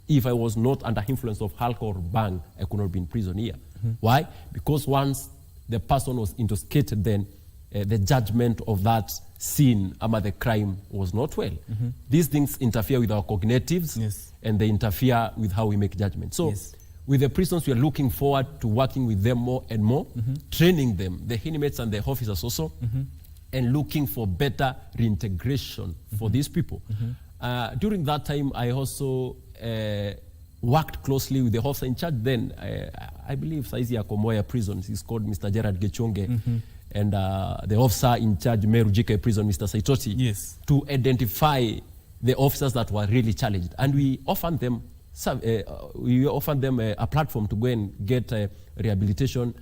S14: if I was not under influence of alcohol or bang, I could not be in prison here. Why? Because once the person was intoxicated, then the judgment of that sin, the crime, was not well. These things interfere with our cognitives, and they interfere with how we make judgment. So with the prisons, we are looking forward to working with them more and more, training them, the inmates and the officers also, and looking for better reintegration for these people. During that time, I also worked closely with the officer in charge then, I believe Saizi Akomoya prisons, he's called Mr. Gerard Gechonge, and the officer in charge, Meru JK prison, Mr. Saitoti, to identify the officers that were really challenged. And we offered them a platform to go and get rehabilitation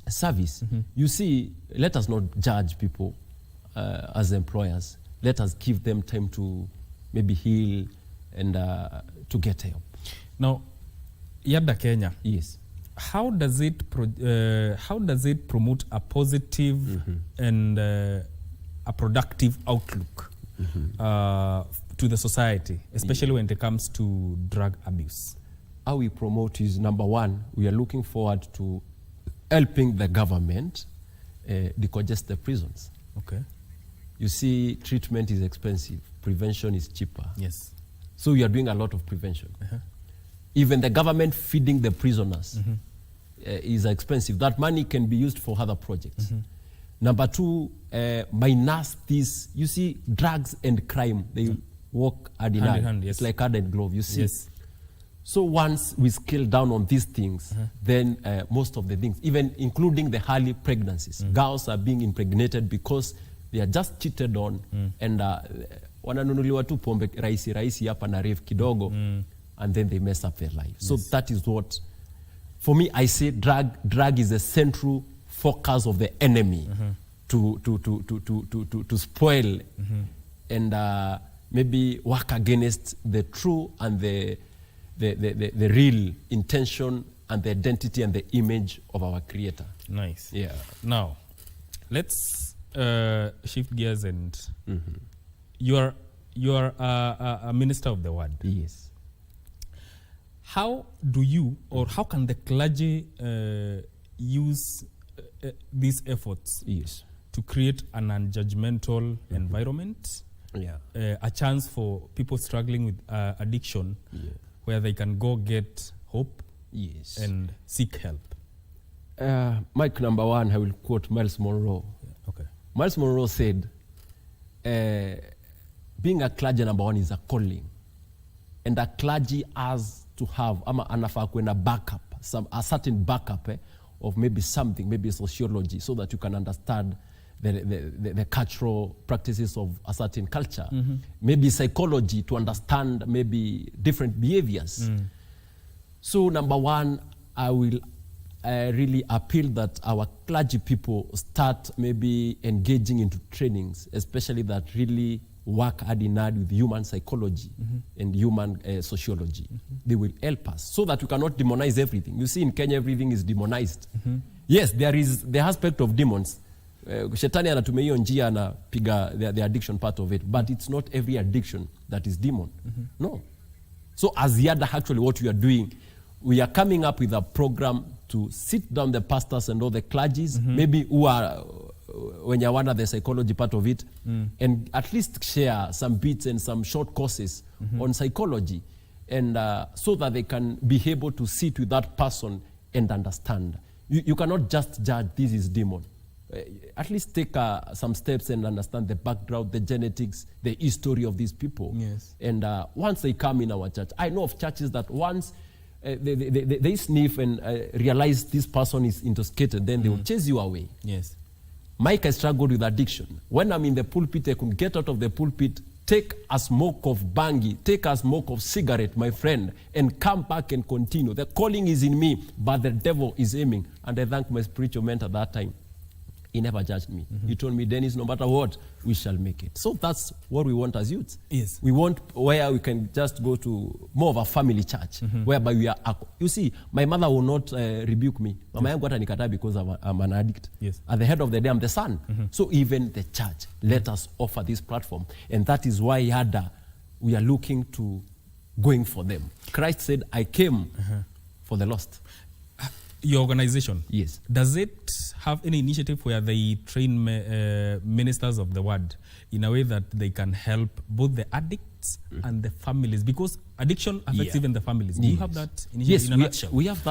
S14: service. You see, let us not judge people as employers. Let us give them time to maybe heal and to get help.
S13: Now, YADA Kenya.
S14: Yes.
S13: How does it promote a positive and a productive outlook to the society, especially when it comes to drug abuse?
S14: How we promote is, number one, we are looking forward to helping the government decongest the prisons.
S13: Okay.
S14: You see, treatment is expensive, prevention is cheaper.
S13: Yes.
S14: So we are doing a lot of prevention. Even the government feeding the prisoners is expensive. That money can be used for other projects. Number two, minus this, you see, drugs and crime, they work hand in hand. It's like hand and glove, you see. So once we scale down on these things, then most of the things, even including the early pregnancies, girls are being impregnated because they are just cheated on and wananunuliwa tu pombe rahisi hapa na rave kidogo and then they mess up their life. So that is what, for me, I say drug is the central focus of the enemy to spoil and maybe work against the true and the real intention and the identity and the image of our Creator.
S13: Nice.
S14: Yeah.
S13: Now, let's shift gears and you are a minister of the word.
S14: Yes.
S13: How do you, or how can the clergy use these efforts to create an unjudgmental environment? A chance for people struggling with addiction where they can go get hope and seek help?
S14: Mike, number one, I will quote Miles Monroe.
S13: Okay.
S14: Miles Monroe said, being a clergy, number one, is a calling. And a clergy has to have, anafaa kuwe na backup, a certain backup of maybe something, maybe sociology, so that you can understand the cultural practices of a certain culture. Maybe psychology to understand maybe different behaviors. So number one, I will really appeal that our clergy people start maybe engaging into trainings, especially that really work hand in hand with human psychology and human sociology. They will help us so that we cannot demonize everything. You see, in Kenya, everything is demonized. Yes, there is the aspect of demons. Shetani anatumia hiyo njia anapiga the addiction part of it, but it's not every addiction that is demon. No. So as Yada, actually what we are doing, we are coming up with a program to sit down the pastors and all the clergies, maybe who are when you want the psychology part of it, and at least share some bits and some short courses on psychology, and so that they can be able to sit with that person and understand. You cannot just judge this is demon. At least take some steps and understand the background, the genetics, the history of these people.
S13: Yes.
S14: And once they come in our church, I know of churches that once they sniff and realize this person is intoxicated, then they will chase you away.
S13: Yes.
S14: Mike, I struggled with addiction. When I'm in the pulpit, I could get out of the pulpit, take a smoke of bangi, take a smoke of cigarette, my friend, and come back and continue. The calling is in me, but the devil is aiming. And I thank my spiritual mentor at that time. He never judged me. He told me, Dennis, no matter what, we shall make it. So that's what we want as youths.
S13: Yes.
S14: We want where we can just go to more of a family church, whereby we are. You see, my mother will not rebuke me. Mama yangu hata nikataa because I'm an addict.
S13: Yes.
S14: At the head of the day, I'm the son. So even the church, let us offer this platform. And that is why Yada, we are looking to going for them. Christ said, I came for the lost.
S13: Your organization,
S14: yes,
S13: does it have any initiative where they train ministers of the word in a way that they can help both the addicts and the families? Because addiction affects even the families. Do you have that initiative in a nutshell?
S14: We have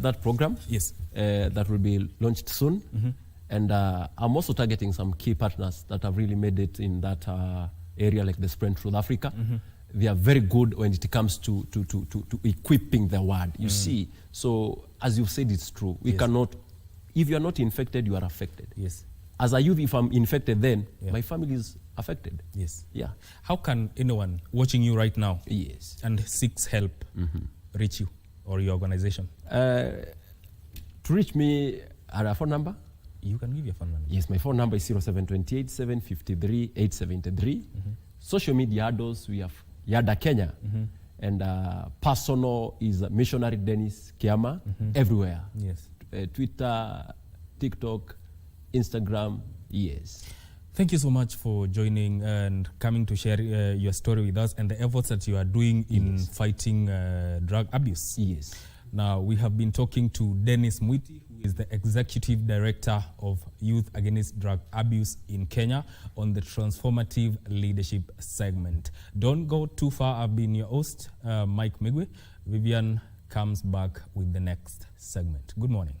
S14: that program.
S13: Yes,
S14: that will be launched soon. And I'm also targeting some key partners that have really made it in that area, like the Sprint Through Africa. They are very good when it comes to equipping the word. You see, so as you said, it's true. We cannot, if you are not infected, you are affected.
S13: Yes.
S14: As a youth, if I'm infected, then my family is affected.
S13: Yes.
S14: Yeah.
S13: How can anyone watching you right now,
S14: and
S13: seeks help, reach you or your organization?
S14: To reach me at a phone number.
S13: You can give your phone number.
S14: Yes, my phone number is 0728 753 873. Social media handles, we have Yada Kenya, and personal is Missionary Dennis Kiama, everywhere.
S13: Yes.
S14: Twitter, TikTok, Instagram, yes.
S13: Thank you so much for joining and coming to share your story with us and the efforts that you are doing in fighting drug abuse.
S14: Yes.
S13: Now, we have been talking to Dennis Mwiti, who is the Executive Director of Youth Against Drug Abuse in Kenya, on the Transformative Leadership segment. Don't go too far. I've been your host, Mike Migwe. Vivian comes back with the next segment. Good morning.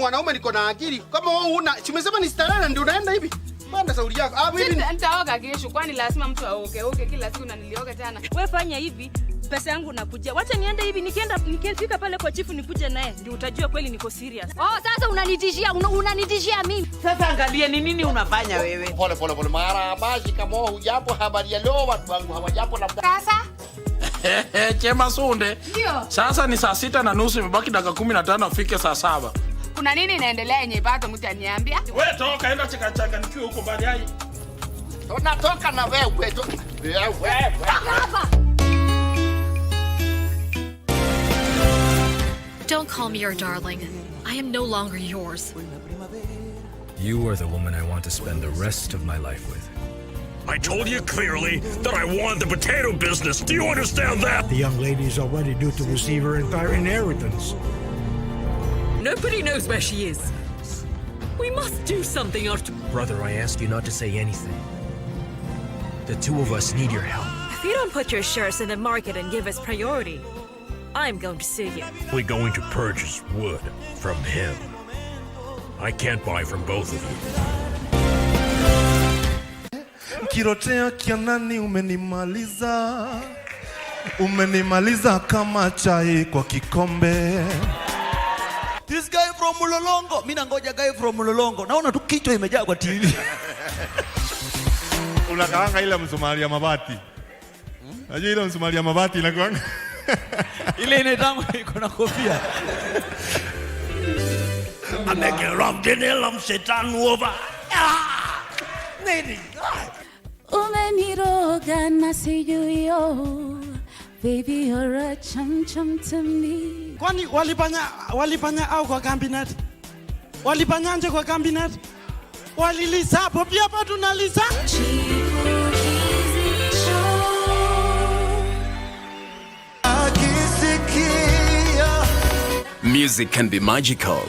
S2: mwanaume niko na akili. Kama wewe una, umesema ni starehe ndio unaenda hivi. Banda sauli yako. Mimi
S4: nitaoga kesho kwani lazima mtu aoge kila siku na nilioga tena. Wewe fanya hivi, pesa yangu nakuja. Wacha niende hivi nikifika pale kwa chifu nikuje naye ndio utajua kweli niko serious.
S11: Sasa unanitishia mimi.
S2: Sasa angalia ni nini unafanya wewe.
S15: Pole mara bashi kama hujapo habari ya leo watu wangu hawajapo labda.
S11: Sasa
S31: Chema Sunde.
S11: Ndio.
S31: Sasa ni 6:30 imebaki dakika 15 afike saa 7.
S4: Kuna nini inaendelea yenye bado mtaniambia?
S31: Wewe toka enda chaka nikiwa huko baadaye.
S15: Unatoka na wewe. Wewe.
S16: Don't call me your darling. I am no longer yours.
S21: You are the woman I want to spend the rest of my life with.
S22: I told you clearly that I want the potato business. Do you understand that?
S23: The young lady is already due to receive her entire inheritance.
S16: Nobody knows where she is. We must do something or...
S21: Brother, I ask you not to say anything. The two of us need your help.
S16: If you don't put your shares in the market and give us priority, I'm going to sue you.
S22: We're going to purchase wood from him. I can't buy from both of you.
S19: Kirotea kianani umenimaliza kama chai kwa kikombe.
S20: This guy from Mulolongo. Mimi nangoja guy from Mulolongo. Naona tu kichwa imejaa kwa TV.
S19: Unakaanga ile msumari ya mabati. Unajua ile msumari ya mabati inakuanga.
S20: Ile inaitangwa iko na kofia.
S22: Amegeram denelam setan over.
S20: Nini?
S7: Umeniroga na sijui baby you're a chum to me.
S2: Kwani walifanya au kwa cabinet? Walifanyanje kwa cabinet? Walilisa hapo pia hapa tunalisa.
S17: Music can be magical.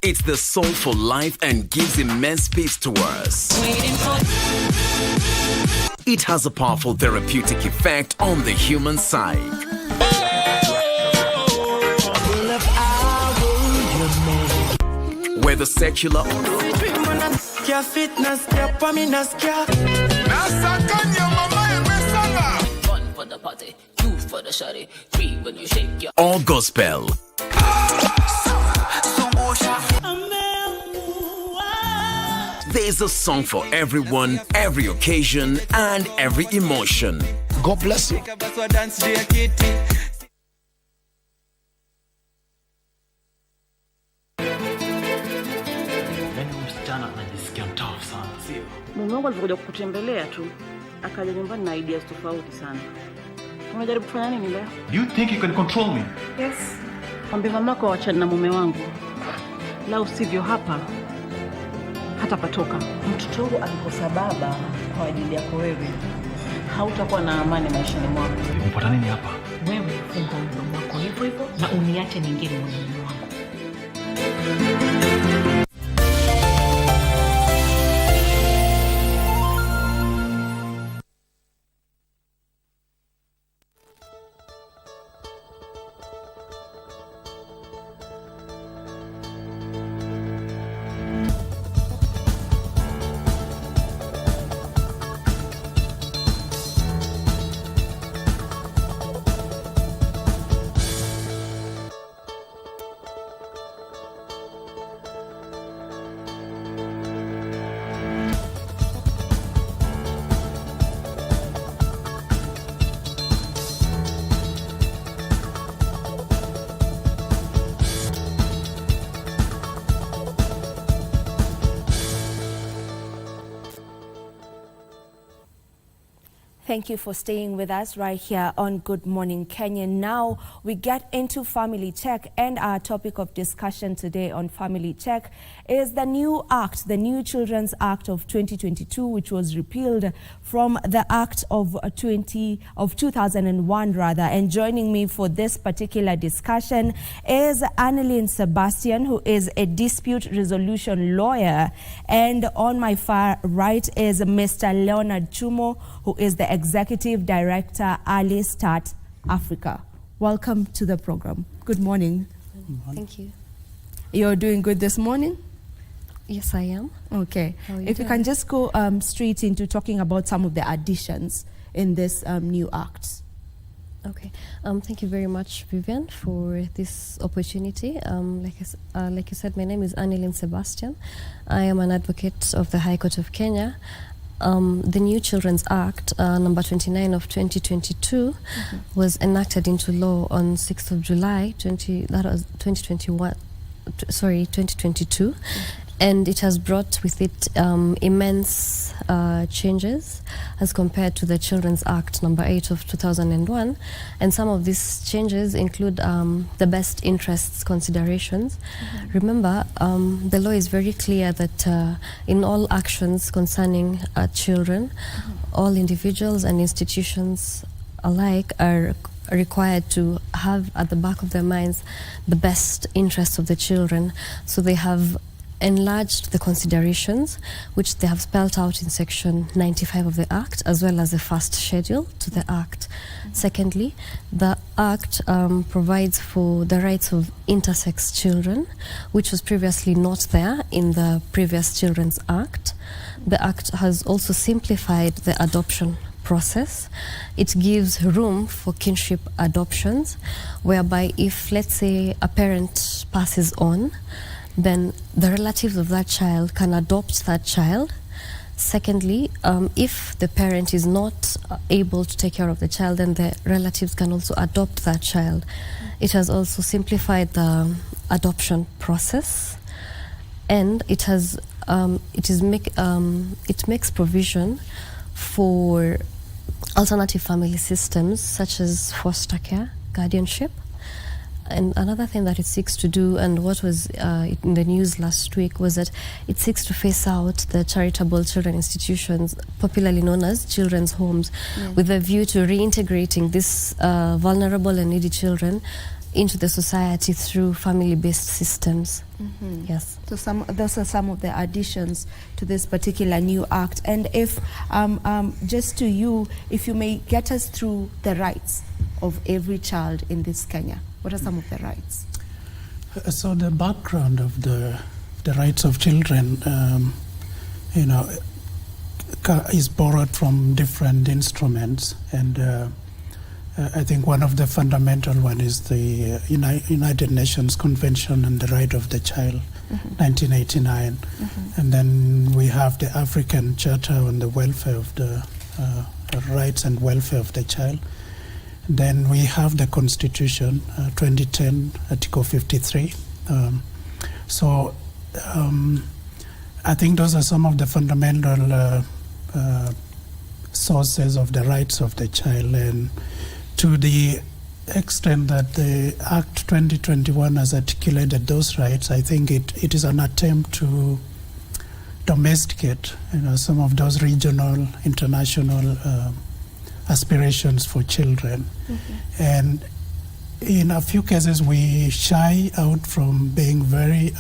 S17: It's the soulful life and gives immense peace to us. It has a powerful therapeutic effect on the human psyche. Whether secular or gospel. There's a song for everyone, every occasion, and every emotion.
S21: God bless you.
S10: Mume wangu alikuja kukutembelea tu, akaja nyumbani na ideas tofauti sana. Unajaribu kufanya nini leo?
S24: You think you can control me?
S10: Yes. Mwambie mamako waachane na mume wangu. La usivyo hapa hata patoka. Mtoto wangu alikosa baba kwa ajili yako wewe. Hautakuwa na amani maishani mwako.
S24: Mpata nini hapa?
S16: Wewe funga mdomo wako hivyo na uniache niingie moyoni mwako.
S23: Thank you for staying with us right here on Good Morning Kenya. Now we get into Family Check, and our topic of discussion today on Family Check is the new act, the new Children's Act of 2022, which was repealed from the Act of 2001 rather. And joining me for this particular discussion is Annalyn Sebastian, who is a dispute resolution lawyer, and on my far right is Mr. Leonard Chumo, who is the Executive Director, Ali Start Africa. welcome to the program. Good morning.
S1: Thank you.
S23: You're doing good this morning?
S1: Yes, I am.
S23: Okay.
S1: How are you
S23: If you
S1: doing?
S23: can just go straight into talking about some of the additions in this new act.
S1: Okay. Thank you very much, Vivian, for this opportunity. Like you said, my name is Annelyn Sebastian. I am an advocate of the High Court of Kenya. The new Children's Act, number 29 of 2022, was enacted into law on 6th of July 2022. And it has brought with it immense changes as compared to the Children's Act number 8 of 2001. And some of these changes include the best interests considerations. Remember, the law is very clear that in all actions concerning children, all individuals and institutions alike are required to have at the back of their minds the best interests of the children. So they have enlarged the considerations, which they have spelled out in section 95 of the Act, as well as the first schedule to the Act. Secondly, the Act provides for the rights of intersex children, which was previously not there in the previous Children's Act. The Act has also simplified the adoption process. It gives room for kinship adoptions, whereby if, let's say, a parent passes on, then the relatives of that child can adopt that child. Secondly, if the parent is not able to take care of the child, then the relatives can also adopt that child. It has also simplified the adoption process, and it makes provision for alternative family systems such as foster care, guardianship. And another thing that it seeks to do, and what was in the news last week, was that it seeks to phase out the charitable children institutions, popularly known as children's homes, with a view to reintegrating these vulnerable and needy children into the society through family-based systems. Yes.
S23: So those are some of the additions to this particular new act. And if, just to you, if you may get us through the rights of every child in this Kenya. What are some of the rights?
S6: So the background of the rights of children, is borrowed from different instruments, and I think one of the fundamental one is the United Nations Convention on the Right of the Child, 1989, and then we have the African Charter on the welfare of the rights and welfare of the child. Then we have the Constitution, 2010, Article 53. I think those are some of the fundamental sources of the rights of the child. And to the extent that the Act 2021 has articulated those rights, I think it is an attempt to domesticate some of those regional, international aspirations for children. And in a few cases we shy out from being very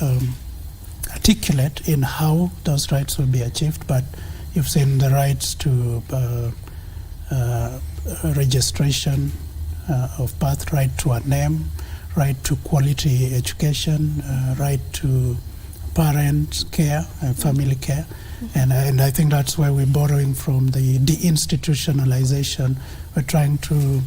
S6: articulate in how those rights will be achieved, but you've seen the rights to registration of birth, right to a name, right to quality education, right to parent care, family care. And I think that's where we're borrowing from the deinstitutionalization. We're trying to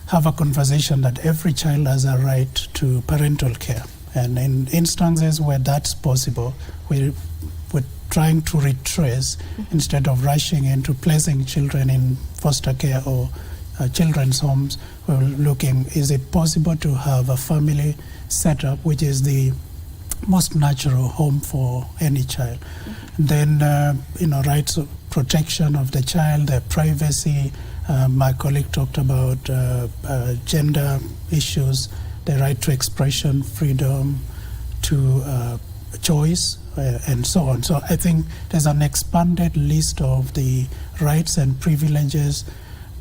S6: have a conversation that every child has a right to parental care. And in instances where that's possible, we're trying to retrace instead of rushing into placing children in foster care or children's homes. We're looking, is it possible to have a family setup which is the most natural home for any child? Then, rights of protection of the child, their privacy. My colleague talked about gender issues, the right to expression, freedom to choice, and so on. So I think there's an expanded list of the rights and privileges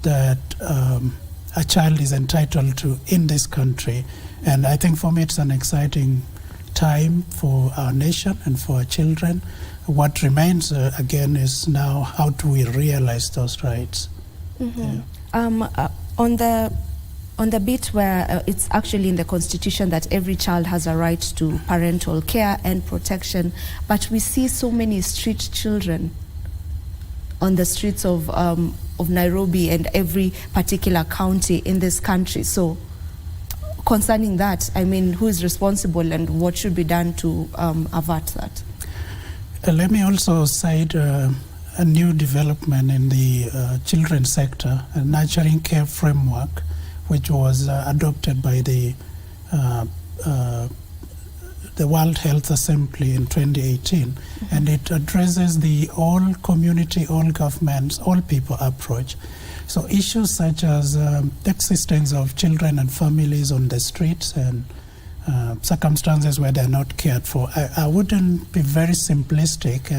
S6: that a child is entitled to in this country. And I think for me it's an exciting time for our nation and for our children. What remains, again, is now how do we realize those rights?
S23: On the On the bit where it's actually in the Constitution that every child has a right to parental care and protection, but we see so many street children on the streets of Nairobi and every particular county in this country. So concerning that, I mean, who is responsible and what should be done to avert that?
S6: Let me also cite a new development in the children's sector, a nurturing care framework, which was adopted by the World Health Assembly in 2018, and it addresses the all community, all governments, all people approach. So issues such as the existence of children and families on the streets and circumstances where they're not cared for, I wouldn't be very simplistic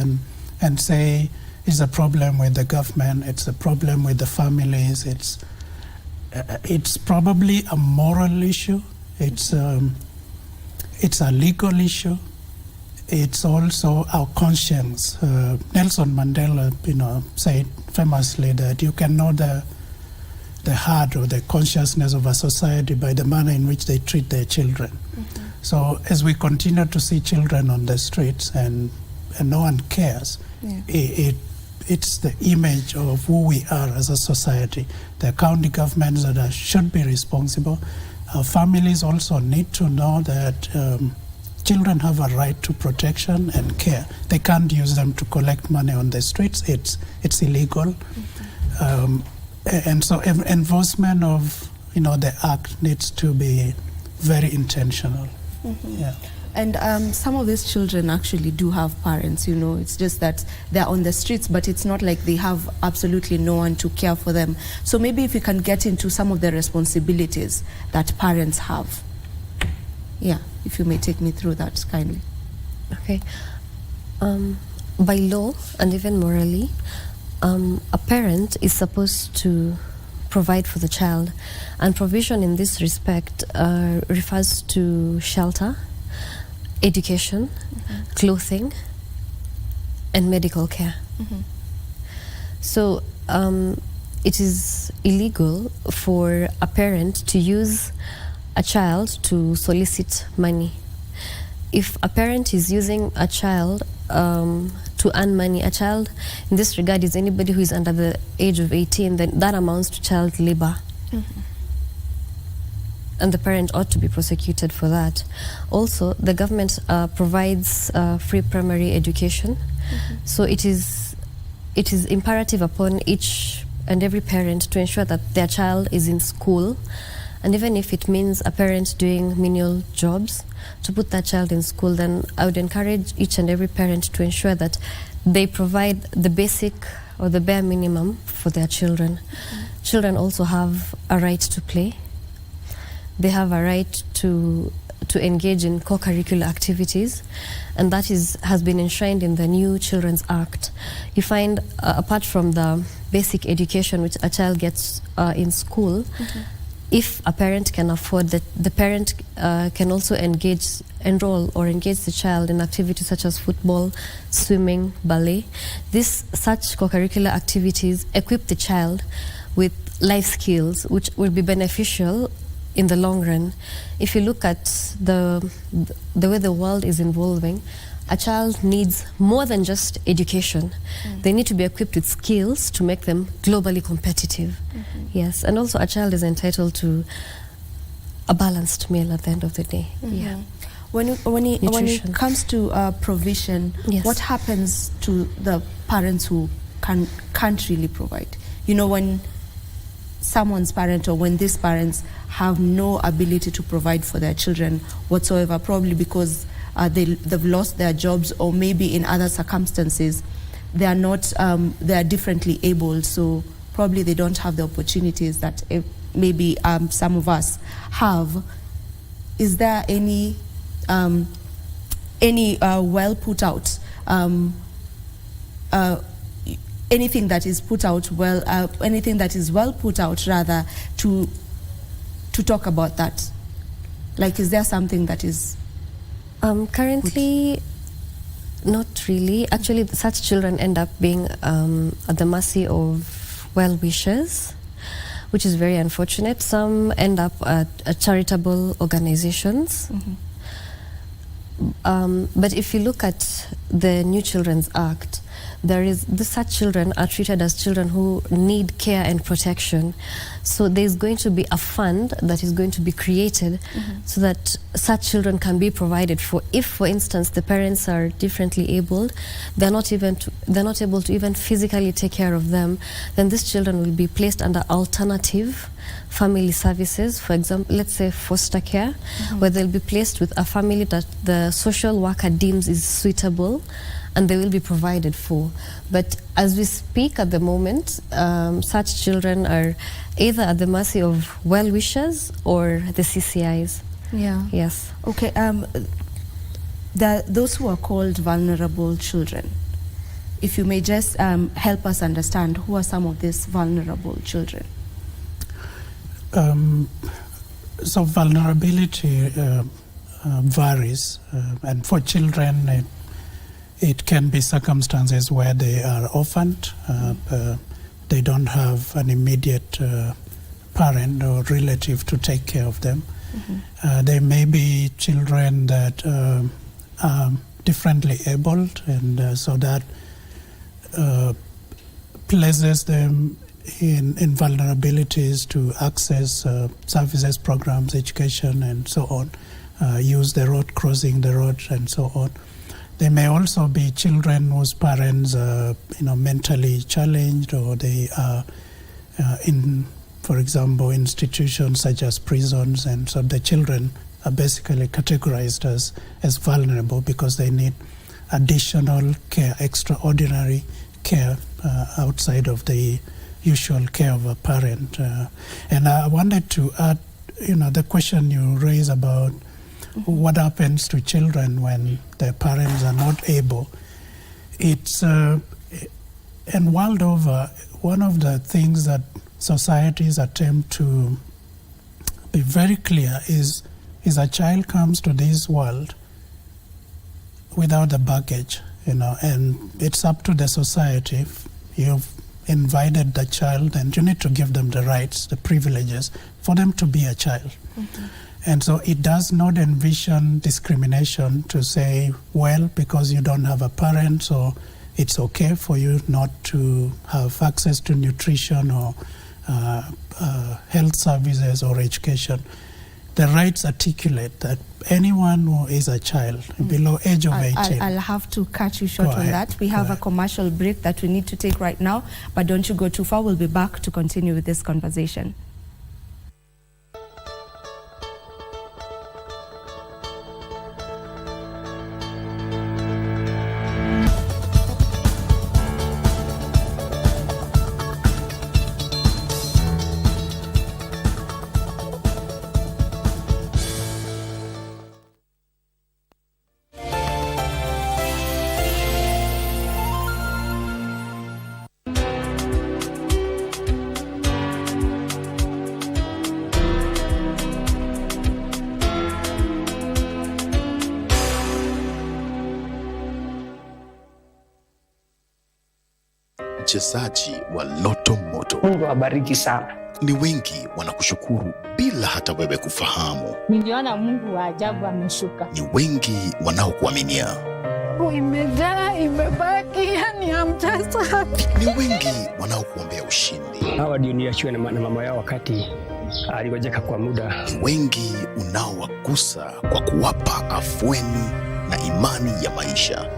S6: and say it's a problem with the government, it's a problem with the families, it's probably a moral issue, it's a legal issue, it's also our conscience. Nelson Mandela, said famously that you can know the heart or the consciousness of a society by the manner in which they treat their children. Mm-hmm. So as we continue to see children on the streets and no one cares, it's the image of who we are as a society. The county governments that should be responsible. Families also need to know that children have a right to protection and care. They can't use them to collect money on the streets. It's illegal. Mm-hmm. And so enforcement of the act needs to be very intentional.
S23: Mm-hmm.
S6: Yeah.
S23: And some of these children actually do have parents, it's just that they're on the streets, but it's not like they have absolutely no one to care for them. So maybe if you can get into some of the responsibilities that parents have. Yeah, if you may take me through that kindly.
S1: Okay. By law and even morally, a parent is supposed to provide for the child, and provision in this respect refers to shelter, education, clothing, and medical care.
S23: Mm-hmm.
S1: So it is illegal for a parent to use a child to solicit money. If a parent is using a child to earn money, a child in this regard is anybody who is under the age of 18, then that amounts to child labor.
S23: Mm-hmm.
S1: And the parent ought to be prosecuted for that. Also, the government provides free primary education.
S23: Mm-hmm.
S1: So it is imperative upon each and every parent to ensure that their child is in school. And even if it means a parent doing menial jobs to put that child in school, then I would encourage each and every parent to ensure that they provide the basic or the bare minimum for their children.
S23: Mm-hmm.
S1: Children also have a right to play. They have a right to engage in co-curricular activities, and that has been enshrined in the new Children's Act. You find, apart from the basic education which a child gets in school,
S23: Mm-hmm.
S1: if a parent can afford that, the parent can also enroll or engage the child in activities such as football, swimming, ballet. Such co-curricular activities equip the child with life skills which will be beneficial in the long run. If you look at the way the world is evolving, a child needs more than just education. They need to be equipped with skills to make them globally competitive.
S23: Mm-hmm.
S1: Yes, and also a child is entitled to a balanced meal at the end of the day.
S23: Mm-hmm.
S1: Yeah.
S23: When it comes to provision,
S1: Yes.
S23: what happens to the parents who can't really provide? When someone's parent or when these parents have no ability to provide for their children whatsoever, probably because they've lost their jobs, or maybe in other circumstances they are not, they are differently able, so probably they don't have the opportunities that maybe some of us have. Is there any well put out, anything that is put out well, anything that is well put out rather to talk about that? Like, is there something that is
S1: currently not really. Actually, such children end up being at the mercy of well-wishers. which is very unfortunate. Some end up at charitable organizations. But if you look at the New Children's Act, such children are treated as children who need care and protection. So there's going to be a fund that is going to be created so that such children can be provided for. If, for instance, the parents are differently abled, they're not able to even physically take care of them, then these children will be placed under alternative family services. For example, let's say foster care, where they'll be placed with a family that the social worker deems is suitable, and they will be provided for. But as we speak at the moment, such children are either at the mercy of well-wishers or the CCIs.
S23: Yeah.
S1: Yes.
S23: Okay. Those who are called vulnerable children, if you may just help us understand, who are some of these vulnerable children?
S6: So vulnerability varies, and for children, it can be circumstances where they are orphaned, they don't have an immediate parent or relative to take care of them. There may be children that are differently abled, and so that places them in vulnerabilities to access services, programs, education, and so on, use the road, crossing the road, and so on. There may also be children whose parents are, mentally challenged, or they are in, for example, institutions such as prisons, and so the children are basically categorized as vulnerable because they need additional care, extraordinary care outside of the usual care of a parent. And I wanted to add, the question you raised about what happens to children when their parents are not able. It's, and world over, one of the things that societies attempt to be very clear is a child comes to this world without the baggage, and it's up to the society. You've invited the child, and you need to give them the rights, the privileges for them to be a child. And so it does not envision discrimination to say, well, because you don't have a parent, so it's okay for you not to have access to nutrition or health services or education. The rights articulate that anyone who is a child below age of 18.
S23: I'll have to cut you short on that. We have a commercial break that we need to take right now, but don't you go too far. We'll be back to continue with this conversation.
S3: Mchezaji wa Loto Moto.
S5: Mungu awabariki sana.
S3: Ni wengi wanakushukuru bila hata wewe kufahamu.
S8: Niliona Mungu wa ajabu ameshuka.
S3: Ni wengi wanaokuaminia.
S8: Imejaa, imebaki, yani I'm just happy.
S3: Ni wengi wanaokuombea ushindi.
S5: Hawa ndio niachiwe na mama yao wakati aligojeka kwa muda.
S3: Ni wengi unaowagusa kwa kuwapa afueni na imani ya maisha.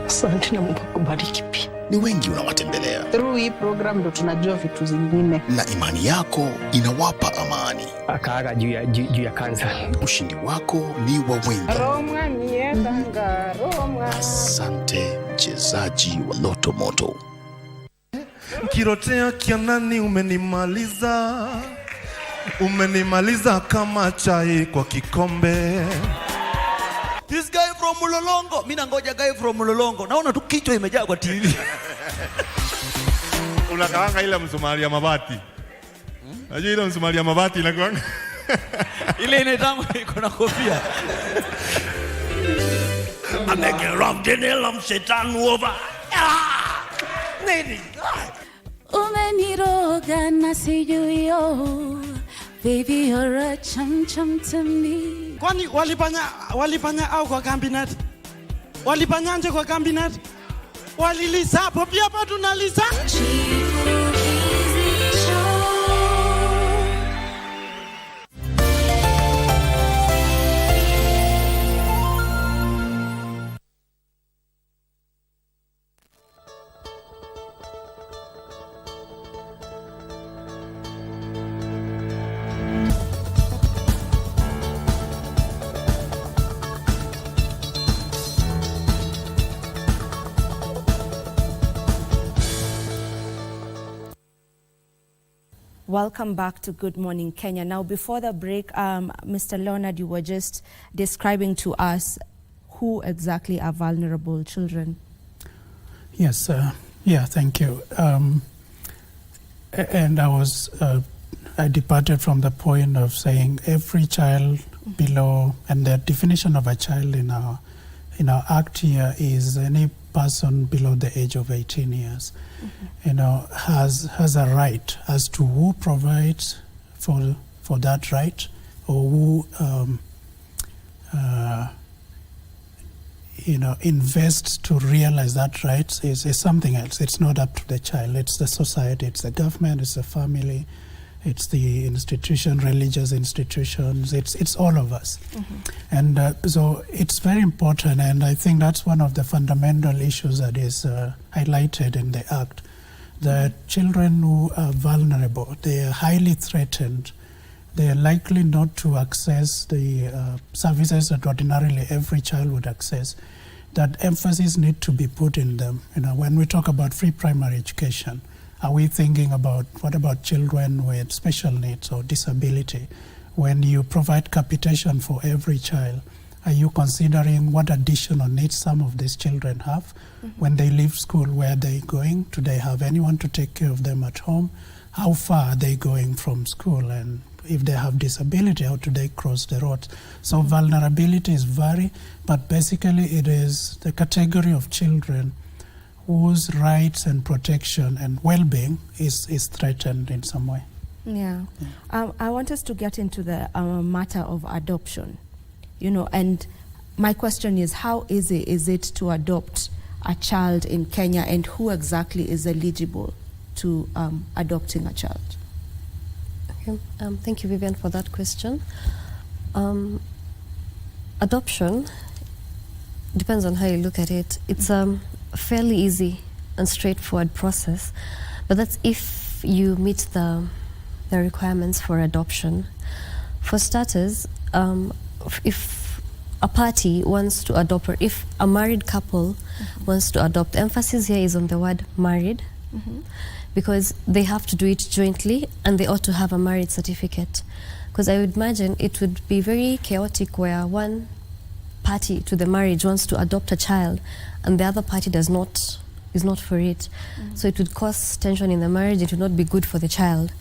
S5: Asante na Mungu akubariki pia.
S3: Ni wengi unawatembelea.
S10: Through hii program ndo tunajua vitu zingine.
S3: Na imani yako inawapa amani.
S5: Akaaga juu ya kansa.
S3: Ushindi wako ni wa wengi.
S8: Roma niendanga, Roma.
S3: Asante mchezaji wa Loto Moto.
S19: Kirotea kianani umenimaliza. Umenimaliza kama chai kwa kikombe.
S20: This guy from Mulolongo. Mina ngoja guy from Mulolongo. Naona tu kichwa imejaa kwa TV.
S19: Unakaanga ile msumari ya mabati. Najua ile msumari ya mabati inakuanga.
S20: Ile inatangu iko na kofia.
S15: Ameke ram denel am setan over. Nini?
S7: Ume umeniroga na sijui baby you're a chum chum to me.
S2: Kwani walifanya au kwa cabinet? Walifanyanje kwa cabinet? Walilisa hapo pia hapa tunalisa.
S23: Welcome back to Good Morning Kenya. Now, before the break, Mr. Leonard, you were just describing to us who exactly are vulnerable children.
S6: Yes, thank you. And I departed from the point of saying every child below, and the definition of a child in our act here is any person below the age of 18 years, has a right as to who provides for that right, or who invests to realize that right is something else. It's not up to the child. It's the society. It's the government. It's the family. It's the institution, religious institutions. It's all of us. And so it's very important, and I think that's one of the fundamental issues that is highlighted in the Act. The children who are vulnerable, they are highly threatened. They are likely not to access the services that ordinarily every child would access. That emphasis need to be put in them. When we talk about free primary education, are we thinking about what about children with special needs or disability? When you provide capitation for every child, are you considering what additional needs some of these children have? When they leave school, where are they going? Do they have anyone to take care of them at home? How far are they going from school? And if they have disability, how do they cross the road? So vulnerabilities vary, but basically it is the category of children whose rights and protection and well-being is threatened in some way.
S23: Yeah. I want us to get into the matter of adoption, and my question is, how easy is it to adopt a child in Kenya, and who exactly is eligible to adopting a child?
S1: Okay. Thank you, Vivian, for that question. Adoption depends on how you look at it. It's fairly easy and straightforward process, but that's if you meet the requirements for adoption. For starters, if a party wants to adopt, or if a married couple wants to adopt, emphasis here is on the word married, because they have to do it jointly and they ought to have a marriage certificate. Because I would imagine it would be very chaotic where one party to the marriage wants to adopt a child and the other party is not for it. So it would cause tension in the marriage. It would not be good for the child.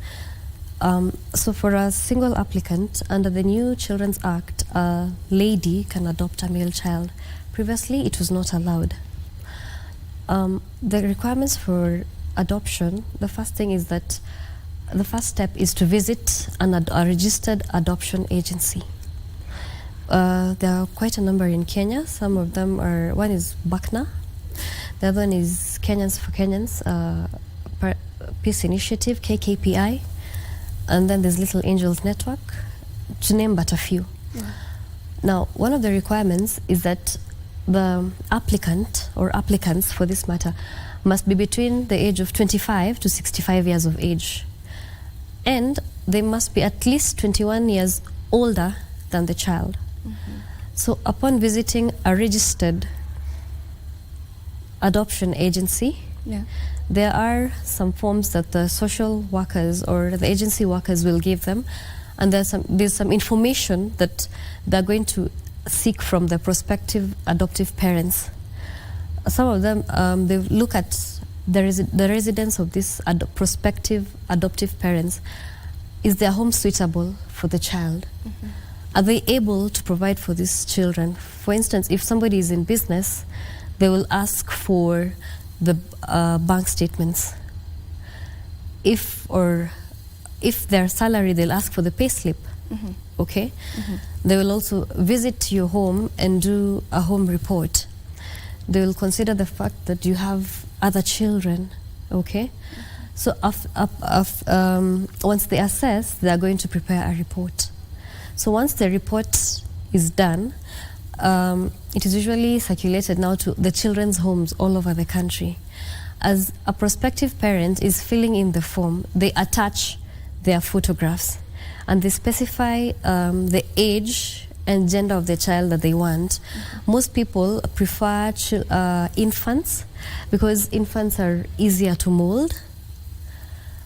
S1: So for a single applicant under the new Children's Act, a lady can adopt a male child. Previously it was not allowed. The requirements for adoption, the first thing is that the first step is to visit a registered adoption agency. There are quite a number in Kenya. Some of them are, one is BACNA, the other one is Kenyans for Kenyans, Peace Initiative, KKPI, and then there's Little Angels Network, to name but a few. Now, one of the requirements is that the applicant, or applicants for this matter, must be between the age of 25 to 65 years of age. And they must be at least 21 years older than the child. So upon visiting a registered adoption agency, there are some forms that the social workers or the agency workers will give them, and there's some information that they're going to seek from the prospective adoptive parents. Some of them, they look at the residence of these prospective adoptive parents. Is their home suitable for the child? Are they able to provide for these children? For instance, if somebody is in business, they will ask for the bank statements. if their salary, they'll ask for the pay slip. Okay? They will also visit your home and do a home report. They will consider the fact that you have other children. Okay? So once they assess, they are going to prepare a report. So once the report is done, it is usually circulated now to the children's homes all over the country. As a prospective parent is filling in the form, they attach their photographs and they specify the age and gender of the child that they want. Most people prefer infants because infants are easier to mold,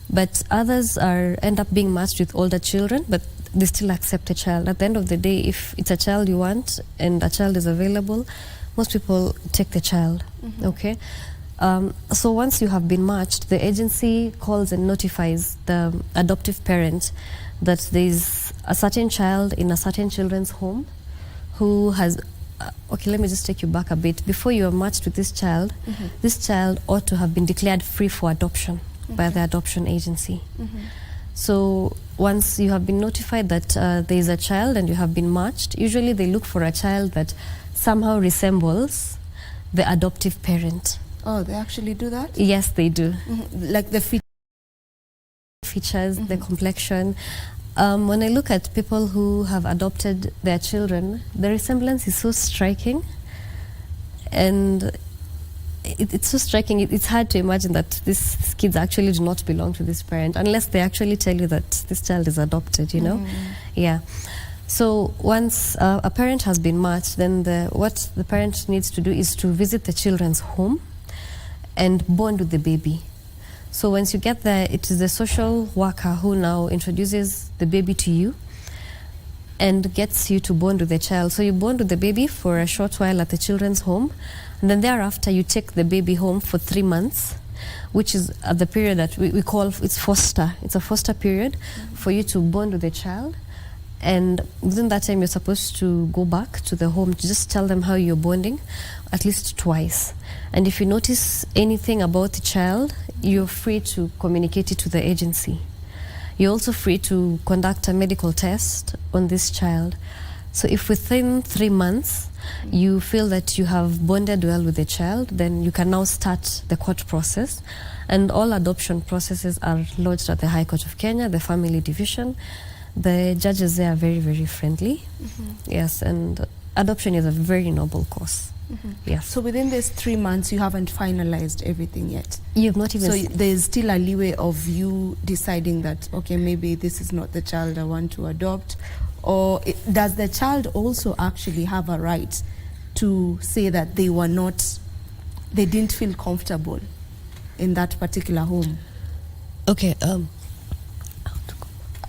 S1: but others end up being matched with older children, but they still accept a child. At the end of the day, if it's a child you want and a child is available, most people take the child. Okay? So once you have been matched, the agency calls and notifies the adoptive parent that there is a certain child in a certain children's home who has... okay, let me just take you back a bit. Before you are matched with this child ought to have been declared free for adoption by the adoption agency. So once you have been notified that there is a child and you have been matched, usually they look for a child that somehow resembles the adoptive parent.
S23: Oh, they actually do that?
S1: Yes, they do.
S23: Like the
S1: features, the complexion. When I look at people who have adopted their children, the resemblance is so striking, and it's so striking. It's hard to imagine that these kids actually do not belong to this parent unless they actually tell you that this child is adopted, you know? Yeah. So once a parent has been matched, then what the parent needs to do is to visit the children's home and bond with the baby. So once you get there, it is the social worker who now introduces the baby to you and gets you to bond with the child. So you bond with the baby for a short while at the children's home, and then thereafter you take the baby home for 3 months, which is at the period that we call it's foster. It's a foster period for you to bond with the child. And within that time, you're supposed to go back to the home to just tell them how you're bonding at least twice. And if you notice anything about the child, you're free to communicate it to the agency. You're also free to conduct a medical test on this child. So if within 3 months you feel that you have bonded well with the child, then you can now start the court process. And all adoption processes are lodged at the High Court of Kenya, the Family Division. The judges there are very, very friendly. Yes, and adoption is a very noble cause. Yes.
S23: So within these 3 months, you haven't finalized everything yet?
S1: You've not even...
S23: So there's still a leeway of you deciding that, okay, maybe this is not the child I want to adopt? Or does the child also actually have a right to say that they didn't feel comfortable in that particular home?
S1: Okay,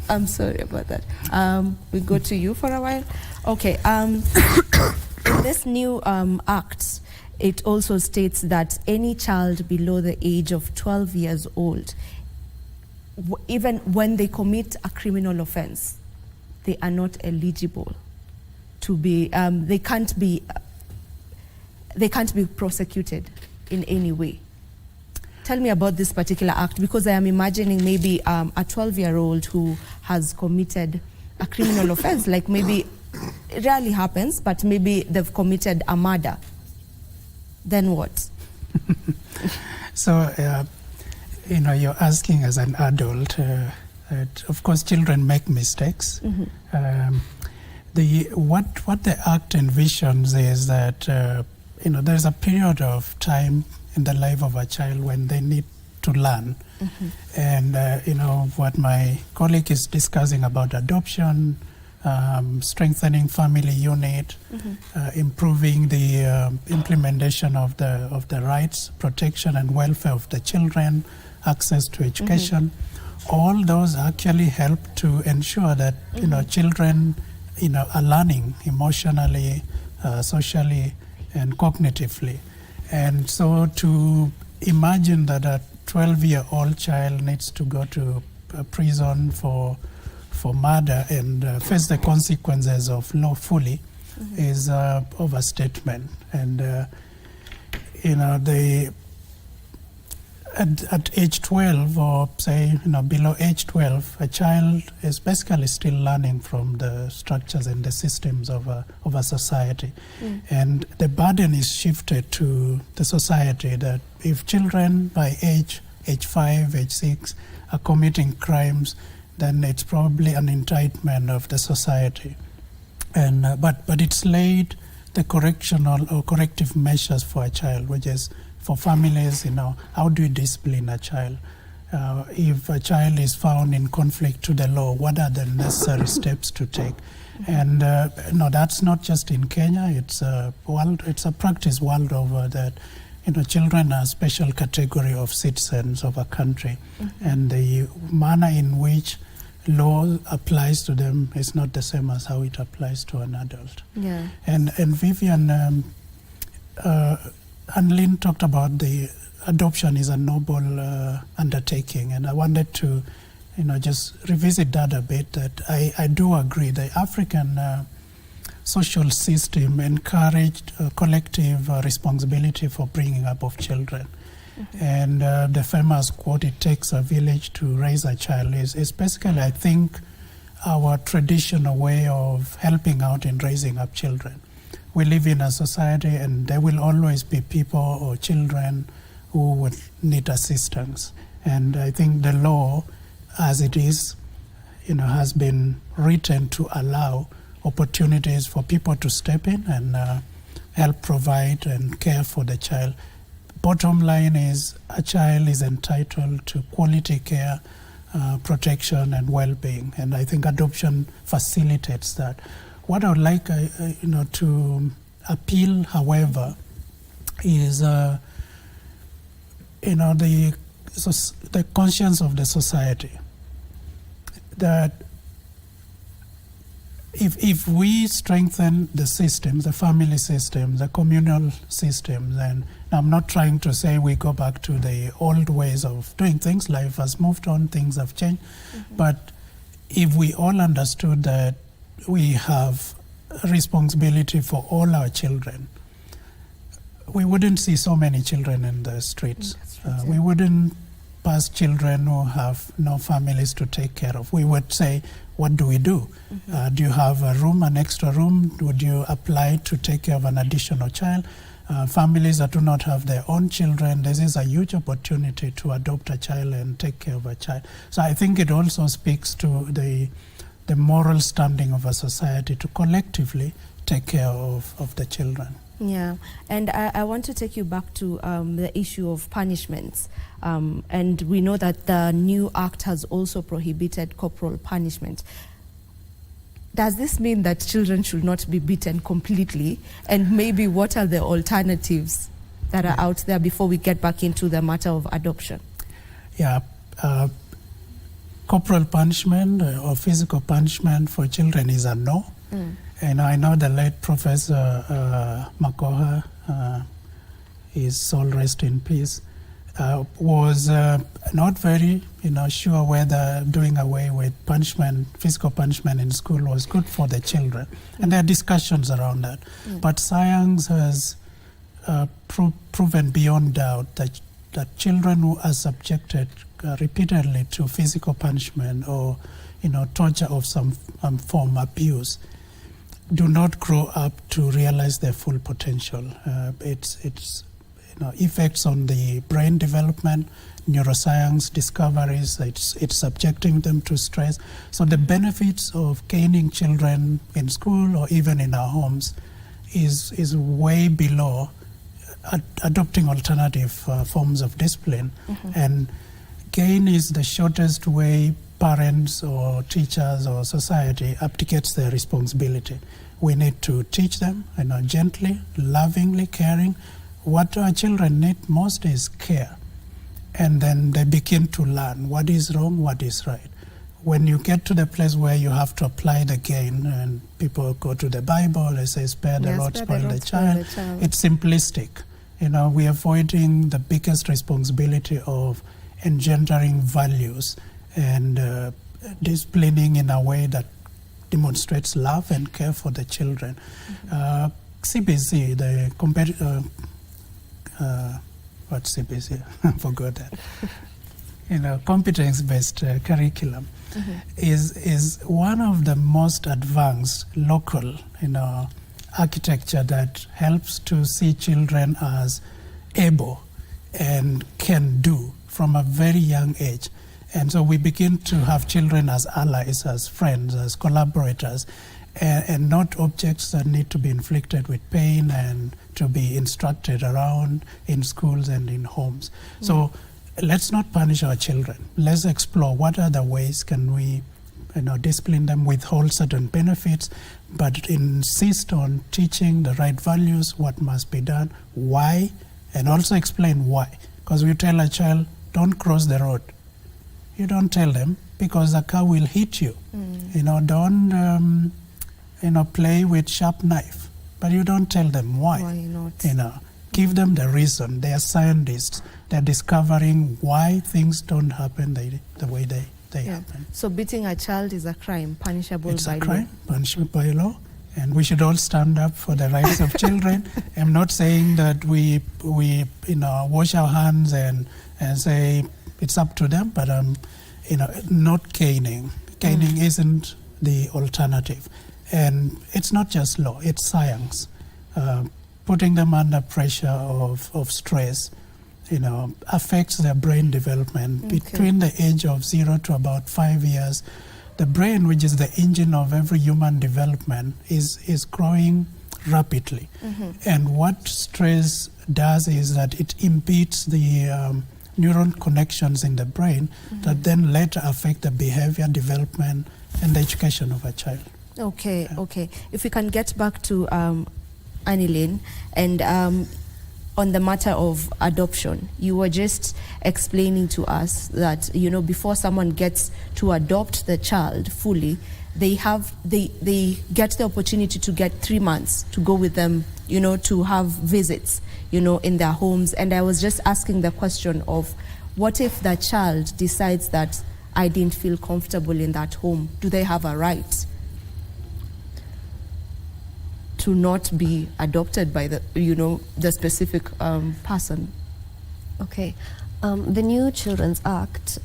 S23: I'm sorry about that. We go to you for a while. Okay. In this new act, it also states that any child below the age of 12 years old, even when they commit a criminal offense, they are not eligible to be. They can't be prosecuted in any way. Tell me about this particular act, because I am imagining maybe a 12-year-old who has committed a criminal offense, like maybe it rarely happens, but maybe they've committed a murder. Then what?
S6: So, you're asking as an adult, of course, children make mistakes. What the act envisions is that, there's a period of time in the life of a child when they need to learn. And, what my colleague is discussing about adoption, strengthening family unit, improving the implementation of the rights, protection and welfare of the children, access to education, all those actually help to ensure that, children, are learning emotionally, socially and cognitively. And so to imagine that a 12-year-old child needs to go to a prison for murder and face the consequences of lawfully is an overstatement. And, at age 12, or say below age 12, a child is basically still learning from the structures and the systems of a society. And the burden is shifted to the society, that if children by age 5, age 6 are committing crimes, then it's probably an indictment of the society. And but it's laid the correctional or corrective measures for a child, which is for families, how do you discipline a child? If a child is found in conflict to the law, what are the necessary steps to take? And that's not just in Kenya. It's a practice world over, that children are a special category of citizens of a country, and the manner in which law applies to them is not the same as how it applies to an adult.
S1: Yeah.
S6: And Vivian and Lynn talked about the adoption is a noble undertaking, and I wanted to just revisit that a bit. That I do agree the African social system encouraged collective responsibility for bringing up of children. And the famous quote, "It takes a village to raise a child," is basically, I think, our traditional way of helping out in raising up children. We live in a society, and there will always be people or children who would need assistance. And I think the law, as it is, has been written to allow opportunities for people to step in and help provide and care for the child. Bottom line is, a child is entitled to quality care, protection, and well-being, and I think adoption facilitates that. What I would like, to appeal, however, is, the conscience of the society, that if we strengthen the systems, the family systems, the communal systems, and I'm not trying to say we go back to the old ways of doing things. Life has moved on, things have changed. But if we all understood that we have a responsibility for all our children, we wouldn't see so many children in the streets. We wouldn't pass children who have no families to take care of. We would say, what do we do? Do you have a room, an extra room? Would you apply to take care of an additional child? Families that do not have their own children, this is a huge opportunity to adopt a child and take care of a child. So I think it also speaks to the moral standing of a society to collectively take care of the children.
S23: Yeah, and I want to take you back to the issue of punishments. And we know that the new act has also prohibited corporal punishment. Does this mean that children should not be beaten completely? And maybe what are the alternatives that are out there before we get back into the matter of adoption?
S6: Yeah, corporal punishment or physical punishment for children is a no. And I know the late Professor Makoha, his soul rest in peace, was not very sure whether doing away with punishment, physical punishment in school was good for the children. And there are discussions around that. But science has proven beyond doubt that children who are subjected repeatedly to physical punishment or torture of some form, abuse, do not grow up to realize their full potential. It's effects on the brain development, neuroscience discoveries, it's subjecting them to stress. So the benefits of caning children in school or even in our homes is way below adopting alternative forms of discipline. And cane is the shortest way parents or teachers or society abdicates their responsibility. We need to teach them, gently, lovingly, caring. What our children need most is care. And then they begin to learn what is wrong, what is right. When you get to the place where you have to apply the cane, and people go to the Bible, they say, spare the rod, spoil the child. It's simplistic. We're avoiding the biggest responsibility of engendering values and disciplining in a way that demonstrates love and care for the children. KBC, the What's CBC? I forgot that. Competence-based curriculum is one of the most advanced local, architecture that helps to see children as able and can do from a very young age. And so we begin to have children as allies, as friends, as collaborators, and not objects that need to be inflicted with pain and to be instructed around in schools and in homes. So let's not punish our children. Let's explore what other ways can we discipline them, withhold certain benefits, but insist on teaching the right values, what must be done, why, and also explain why. Because we tell a child, don't cross the road. You don't tell them because the car will hit you. Don't play with sharp knife. But you don't tell them why.
S23: Why not?
S6: Give them the reason. They are scientists. They're discovering why things don't happen the way they happen.
S23: So beating a child is a crime, punishable by law.
S6: It's a crime, punishable by law. And we should all stand up for the rights of children. I'm not saying that we wash our hands and say it's up to them, but not caning. Caning isn't the alternative. And it's not just law, it's science. Putting them under pressure of stress, affects their brain development. Between the age of 0 to about 5 years, the brain, which is the engine of every human development, is growing rapidly. And what stress does is that it impedes the neuron connections in the brain that then later affect the behavior development and the education of a child.
S23: Okay. If we can get back to Annelyn, and on the matter of adoption, you were just explaining to us that before someone gets to adopt the child fully, they get the opportunity to get 3 months to go with them, to have visits, in their homes. And I was just asking the question of, what if the child decides that I didn't feel comfortable in that home? Do they have a right to not be adopted by the specific person?
S1: Okay. The new Children's Act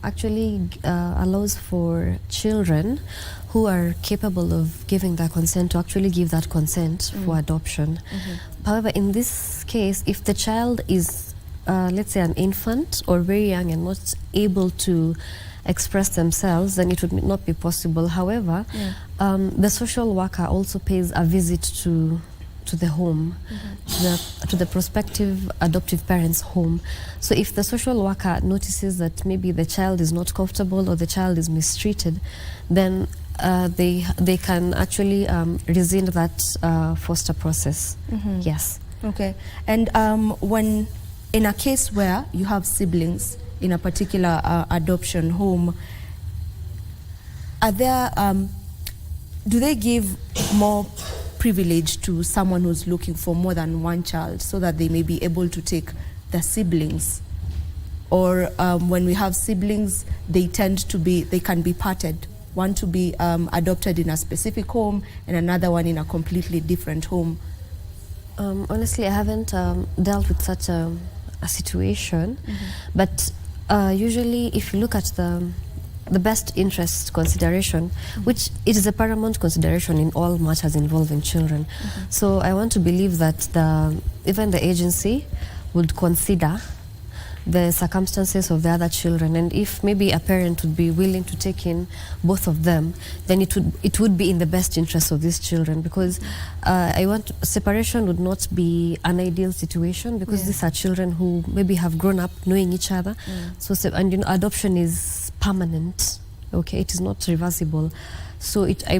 S1: actually allows for children who are capable of giving their consent to actually give that consent for adoption. However, in this case, if the child is, let's say, an infant or very young and not able to express themselves, then it would not be possible. However, the social worker also pays a visit to the home, to the prospective adoptive parent's home. So if the social worker notices that maybe the child is not comfortable or the child is mistreated, then they can actually rescind that foster process. Yes.
S23: Okay. And when in a case where you have siblings in a particular adoption home, are there do they give more privilege to someone who's looking for more than one child so that they may be able to take the siblings? Or when we have siblings, they can be parted, one to be adopted in a specific home and another one in a completely different home?
S1: Honestly, I haven't dealt with such a situation, but usually if you look at the best interest consideration, which it is a paramount consideration in all matters involving children. So I want to believe that even the agency would consider the circumstances of the other children, and if maybe a parent would be willing to take in both of them, then it would be in the best interest of these children, because separation would not be an ideal situation, because these are children who maybe have grown up knowing each other. And adoption is permanent. Okay, it is not reversible. So I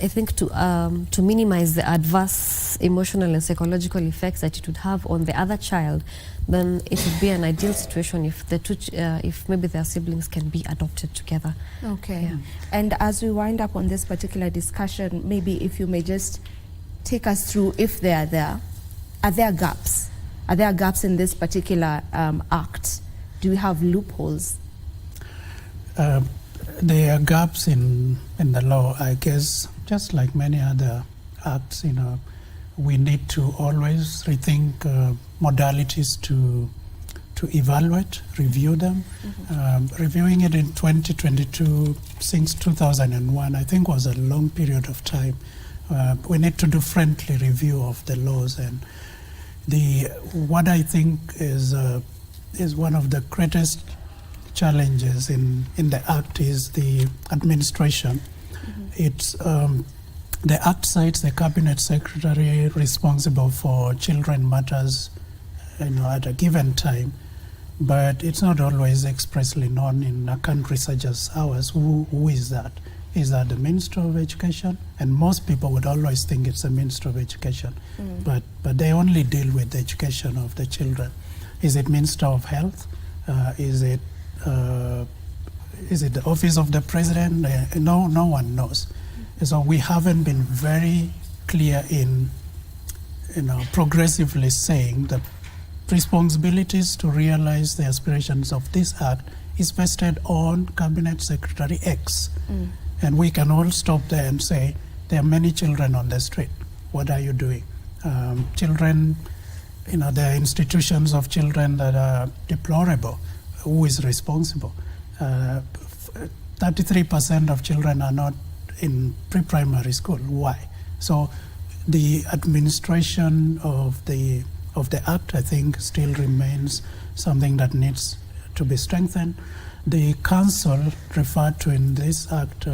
S1: think to minimize the adverse emotional and psychological effects that it would have on the other child, then it would be an ideal situation if if maybe their siblings can be adopted together.
S23: Okay. And as we wind up on this particular discussion, maybe if you may just take us through, if they are there, are there gaps? Are there gaps in this particular act? Do we have loopholes?
S6: There are gaps in the law, I guess, just like many other acts, we need to always rethink modalities to evaluate, review them. Reviewing it in 2022, since 2001, I think was a long period of time. We need to do friendly review of the laws, and what I think is one of the greatest challenges in the Act is the administration. It's the Act cites the Cabinet Secretary responsible for children matters, at a given time, but it's not always expressly known in a country such as ours. Who is that? Is that the Minister of Education? And most people would always think it's the Minister of Education, but they only deal with the education of the children. Is it Minister of Health? Is it the Office of the President? No one knows. So we haven't been very clear in, progressively saying that responsibilities to realize the aspirations of this Act is vested on Cabinet Secretary X. And we can all stop there and say, there are many children on the street. What are you doing? Children, there are institutions of children that are deplorable. Who is responsible? 33% of children are not in pre-primary school. Why? So the administration of the Act, I think, still remains something that needs to be strengthened. The council referred to in this Act,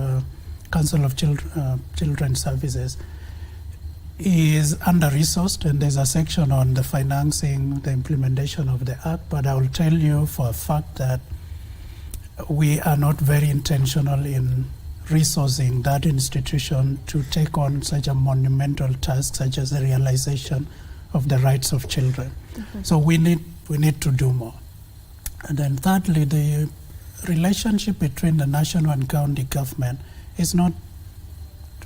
S6: Council of Children's Services, is under-resourced, and there's a section on the financing, the implementation of the Act, but I will tell you for a fact that we are not very intentional in resourcing that institution to take on such a monumental task such as the realization of the rights of children. So we need to do more. And then thirdly, the relationship between the national and county government is not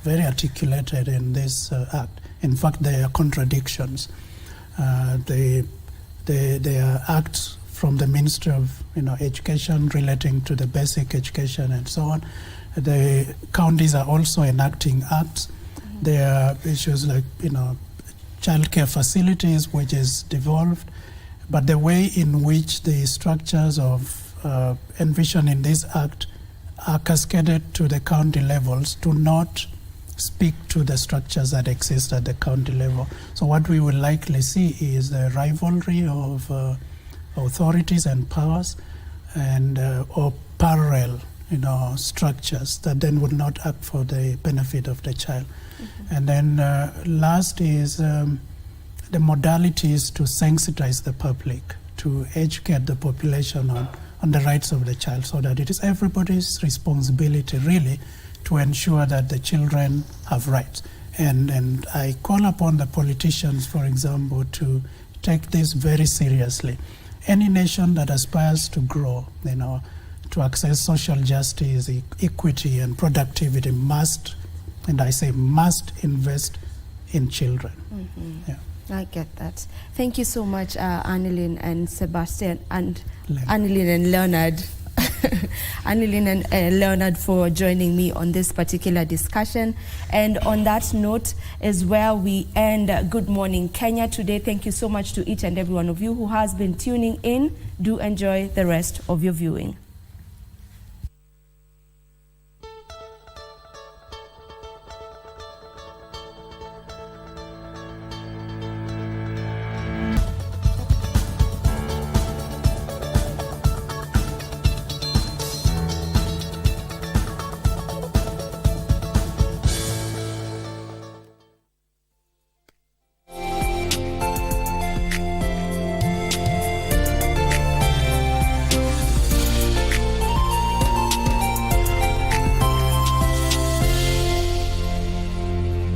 S6: very articulated in this Act. In fact, there are contradictions. There are acts from the Ministry of Education relating to the basic education and so on. The counties are also enacting acts. There are issues like childcare facilities, which is devolved, but the way in which the structures of envisioned in this Act are cascaded to the county levels do not speak to the structures that exist at the county level. So what we will likely see is the rivalry of authorities and powers, and or parallel structures that then would not act for the benefit of the child. And then last is the modalities to sensitize the public, to educate the population on the rights of the child, so that it is everybody's responsibility really to ensure that the children have rights. And I call upon the politicians, for example, to take this very seriously. Any nation that aspires to grow, to access social justice, equity, and productivity must, and I say must, invest in children. Yeah.
S23: I get that. Thank you so much, Annelyn and Sebastian, and Annelyn and Leonard. Annelyn and Leonard for joining me on this particular discussion. And on that note is where we end Good Morning Kenya today. Thank you so much to each and every one of you who has been tuning in. Do enjoy the rest of your viewing.